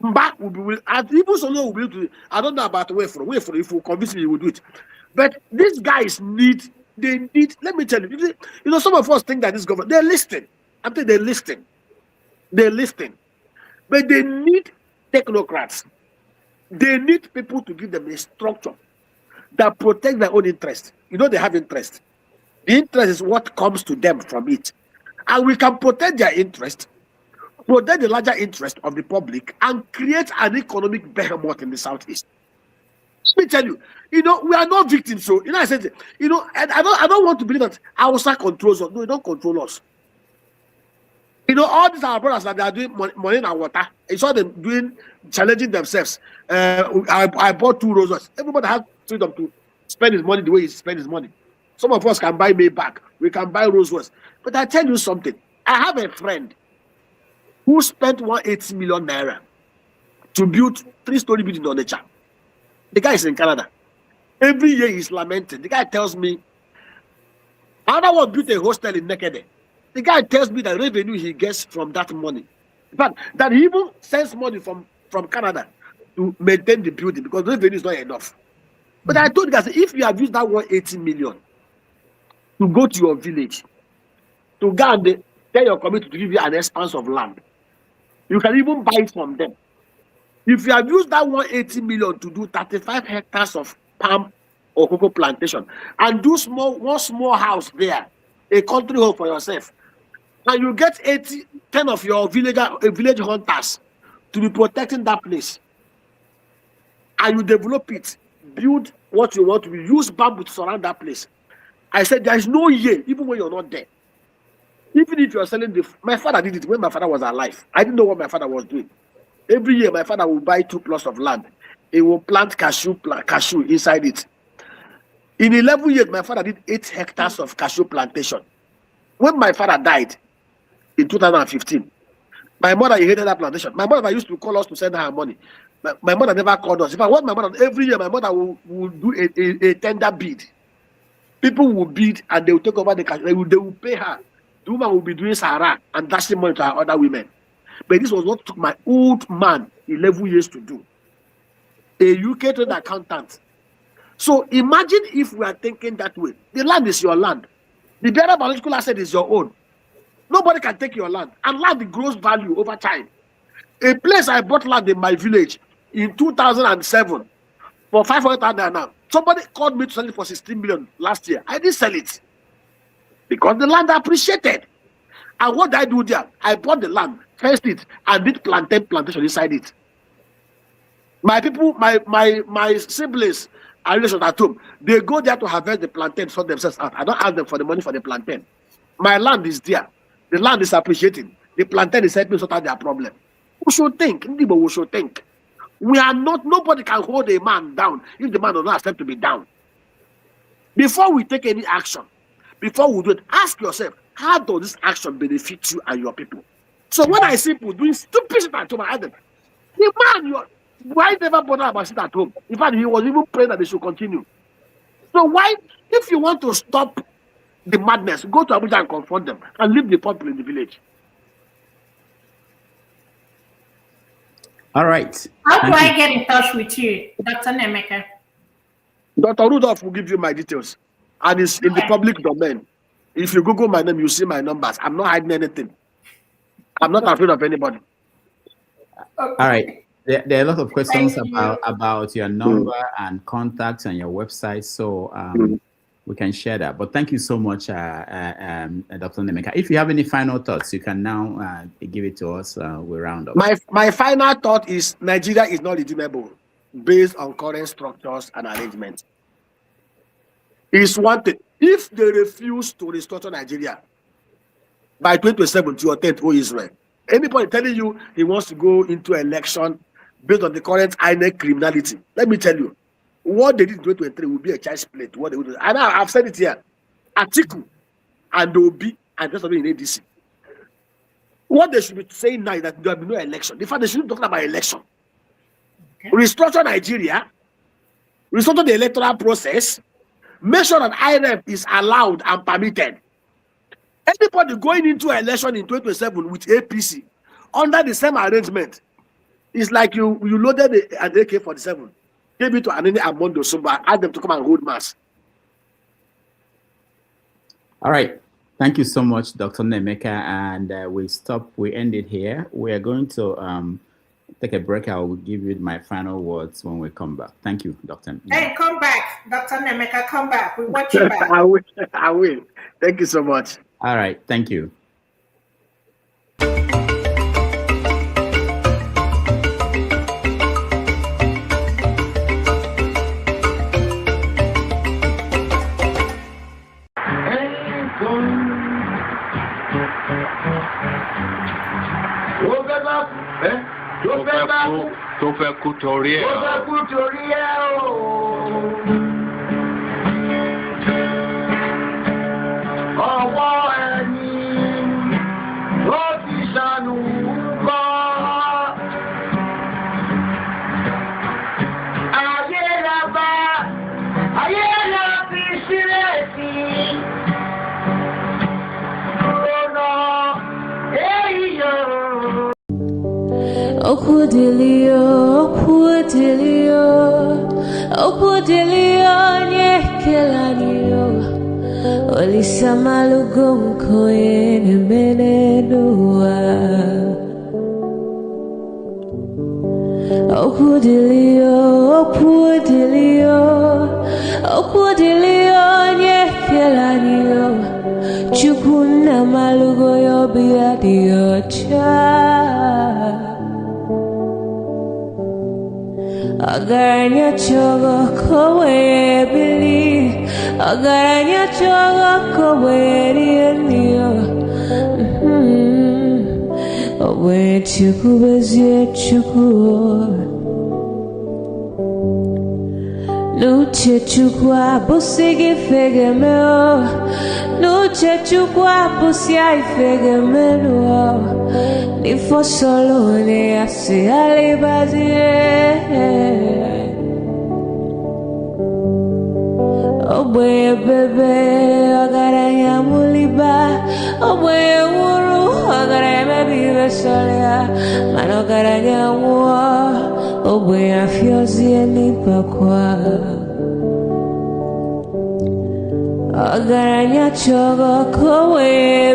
Mba will be willing, and even Solo will be able to. I don't know about Wayfro. If you convince me, you will do it. But these guys need. Let me tell you. You know, some of us think that this government, they're listening. I think they're listening. They're listening. But they need technocrats. They need people to give them a structure that protects their own interest. You know, they have interest. The interest is what comes to them from it. And we can protect their interest, protect the larger interest of the public, and create an economic behemoth in the Southeast. Let me tell you, we are not victims. So, I said, and I don't want to believe that Hausa controls us. No, they don't control us. All these our brothers that they are doing money and water. I saw them challenging themselves. I bought 2 roses. Everybody has freedom to spend his money the way he spends his money. Some of us can buy Maybach. We can buy Rolls-Royce. But I tell you something. I have a friend who spent 180 million naira to build 3-story building on the Onitsha. The guy is in Canada. Every year he's lamenting. The guy tells me, another one built a hostel in Nekede. The guy tells me the revenue he gets from that money. In fact, that he even sends money from Canada to maintain the building because revenue is not enough. But I told you guys, if you have used that 180 million to go to your village, to go and tell your community to give you an expanse of land, you can even buy it from them. If you have used that 180 million to do 35 hectares of palm or cocoa plantation and do one small house there, a country home for yourself, and you get 10 of your village hunters to be protecting that place, and you develop it, build what you want to use bamboo to surround that place. I said there is no year, even when you're not there. Even if you're selling my father did it when my father was alive. I didn't know what my father was doing. Every year, my father will buy 2 plots of land. He will plant cashew inside it. In 11 years, my father did 8 hectares of cashew plantation. When my father died in 2015, my mother hated that plantation. My mother used to call us to send her money. My mother never called us. If I want my mother, every year my mother will do a tender bid. People will bid and they will take over the cashew. They will pay her. The woman will be doing Sahara and dashing money to her other women. But this was what took my old man 11 years to do. A UK trained accountant. So imagine if we are thinking that way. The land is your land. The better biological asset is your own. Nobody can take your land. And land grows value over time. A place I bought land in my village in 2007 for 500,000 now. Somebody called me to sell it for 16 million last year. I didn't sell it because the land appreciated. And what did I do there? I bought the land, fenced it, and did plantation inside it. My people, my siblings and relations at home, they go there to harvest the plantain, sort themselves out. I don't ask them for the money for the plantain. My land is there. The land is appreciating. The plantain is helping sort out their problem. We should think. We should think. Nobody can hold a man down if the man does not accept to be down. Before we take any action, before we do it, ask yourself, how does this action benefit you and your people? So when I see people doing stupid shit at home, I ask them, the man, why never bother about it at home? In fact, he was even praying that they should continue. So why, if you want to stop the madness, go to Abuja and confront them and leave the people in the village. All right. How do I get in touch with you, Dr. Nnaemeka? Dr. Rudolph will give you my details. And it's in the public domain. If you Google my name, you see my numbers. I'm not hiding anything. I'm not afraid of anybody. All right. There are a lot of questions about your number and contacts and your website. So we can share that. But thank you so much, Dr. Nnaemeka. If you have any final thoughts, you can now give it to us. We round up. My final thought is Nigeria is not redeemable based on current structures and arrangements. It's one thing. If they refuse to restructure Nigeria by 2027 to your 10th Israel, anybody telling you he wants to go into election based on the current INEC criminality, let me tell you, what they did in 2023 will be a child's play to what they will do. And I've said it here. Atiku and Obi and just in ADC. What they should be saying now is that there will be no election. In fact, they shouldn't be talking about election. Okay. Restructure Nigeria, restructure the electoral process, make sure that INF is allowed and permitted. Anybody going into election in 2027 with APC under the same arrangement is like you loaded an AK-47, gave it to Anini Amondo Sumba, asked them to come and hold mass. All right. Thank you so much, Dr. Nnaemeka. And we end it here. We are going to take a break. I will give you my final words when we come back. Thank you, Dr. Nnaemeka. Hey, come back, Dr. Nnaemeka, come back. We watch you back. I will. Thank you so much. All right. Thank you. tó fẹ́ kú torí ẹ̀. Ọwọ́ ẹni ló ti ṣàánú kọ́. Ayé la fi sílẹ̀ sí. Lọ́nà èyí yóò. Okudilio, nyekelanio, olisamalugo mkoyene menedua. Okudilio, nyekelanio, chukuna malugo yobiadio cha. Agaranya chogo kowe bili, agaranya chogo kowe rienio. Owe chuku bezie chuku. Nuche chukwa busigi fegemeo, nuche chukwa busia ifegemeo. Ni fosolo ne asi alibazie. Owe bebe agaranya muliba, owe wuru agaranya bibe solia, mano agaranya wa, owe afiozi elipakwa. Agaranya chogo kowe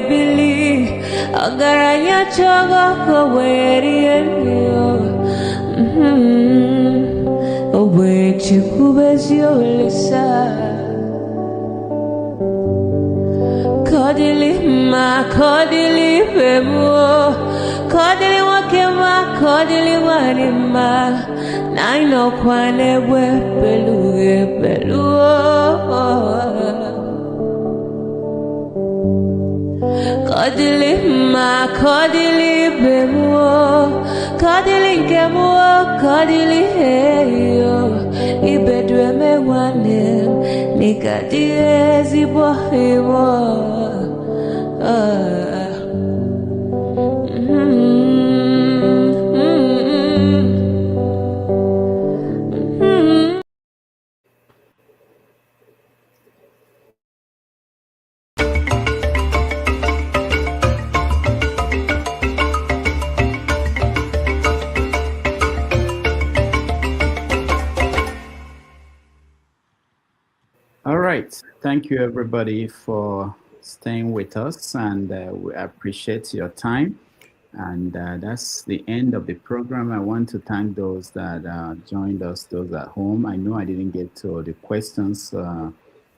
bili, agaranya chogo kowe rienio. Owe chikubezi olisa. Kodili bemo, kodili wakema, kodili wanima. Naino kwane we beluge beluo. Kodili bemo, kodili kemo, kodili heyo. Ibedwe me wanem, nikadiezi bohimo. All right. Thank you, everybody, for staying with us, and we appreciate your time. And that's the end of the program. I want to thank those that joined us, those at home. I know I didn't get to the questions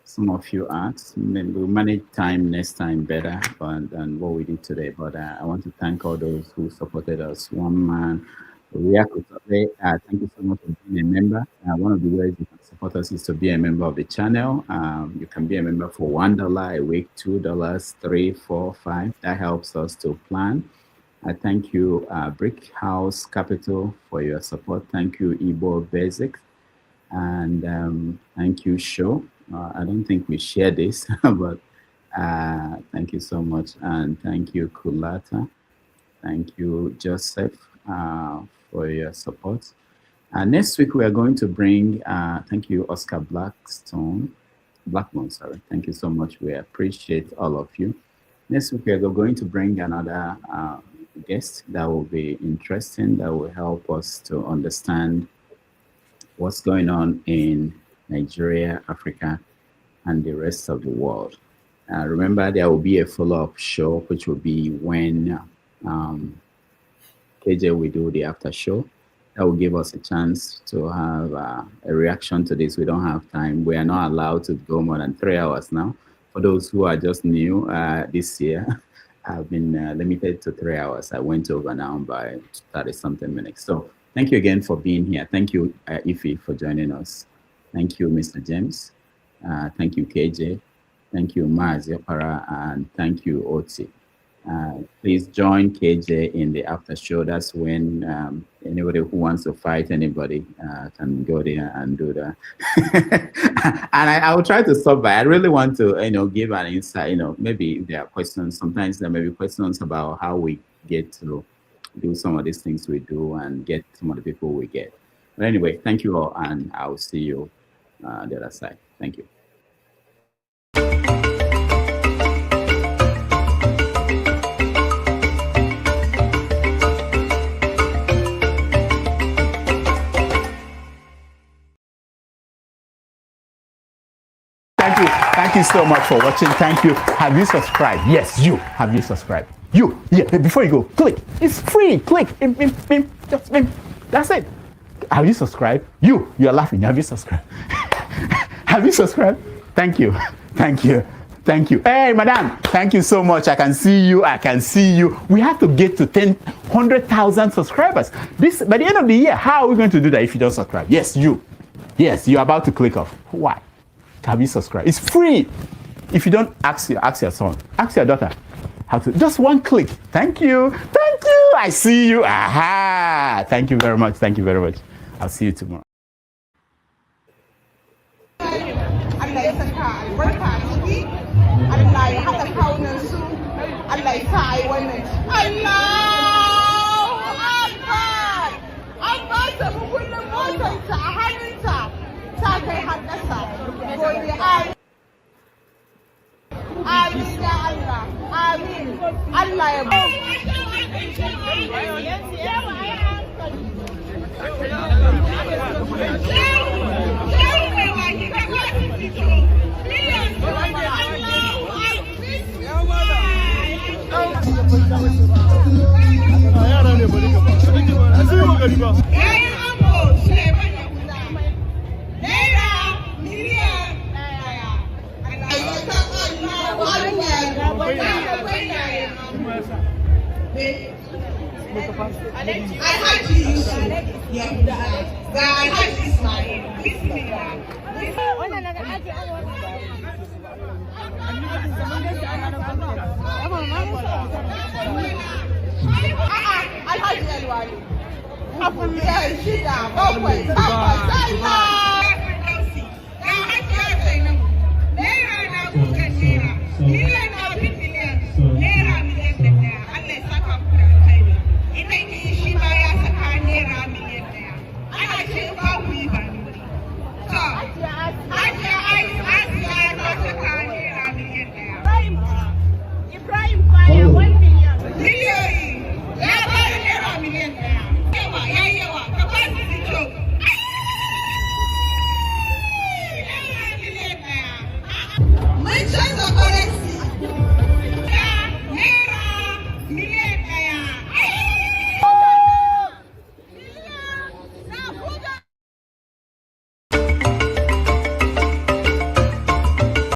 some of you asked. Maybe we'll manage time next time better than what we did today. But I want to thank all those who supported us. One man, thank you so much for being a member. One of the ways you can support us is to be a member of the channel. You can be a member for $1 a week, $2, $3, $4, $5. That helps us to plan. I thank you, Brick House Capital, for your support. Thank you, Igbo Basics. And thank you, Show. I don't think we share this, but thank you so much. And thank you, Kulata. Thank you, Joseph, for your support. Next week, we are going to bring, thank you, Oscar Blackmon, sorry. Thank you so much. We appreciate all of you. Next week, we are going to bring another guest that will be interesting, that will help us to understand what's going on in Nigeria, Africa, and the rest of the world. Remember, there will be a follow-up show, which will be when KJ will do the after show. That will give us a chance to have a reaction to this. We don't have time. We are not allowed to go more than 3 hours now. For those who are just new this year, I've been limited to 3 hours. I went over now by 30-something minutes. So thank you again for being here. Thank you, Ife, for joining us. Thank you, Mr. James. Thank you, KJ. Thank you, Maz Yapara, and thank you, Oti. Please join KJ in the after show. That's when Anybody who wants to fight anybody can go there and do that. And I will try to stop by. I really want to, give an insight. Maybe if there are questions. Sometimes there may be questions about how we get to do some of these things we do and get some of the people we get. But anyway, thank you all, and I'll see you on the other side. Thank you. Thank you so much for watching. Thank you. Have you subscribed? Yes, you. Have you subscribed? You. Yeah, before you go, click. It's free. Click. Just that's it. Have you subscribed? You are laughing. Have you subscribed? Have you subscribed? Thank you. Thank you. Thank you. Hey, madam. Thank you so much. I can see you. We have to get to 100,000 subscribers. By the end of the year, how are we going to do that if you don't subscribe? Yes, you. Yes, you're about to click off. Why? Have you subscribed? It's free. If you don't, ask your son, ask your daughter how to. Just one click. Thank you. Thank you. I see you. Aha. Thank you very much. Thank you very much. I'll see you tomorrow. Alhaji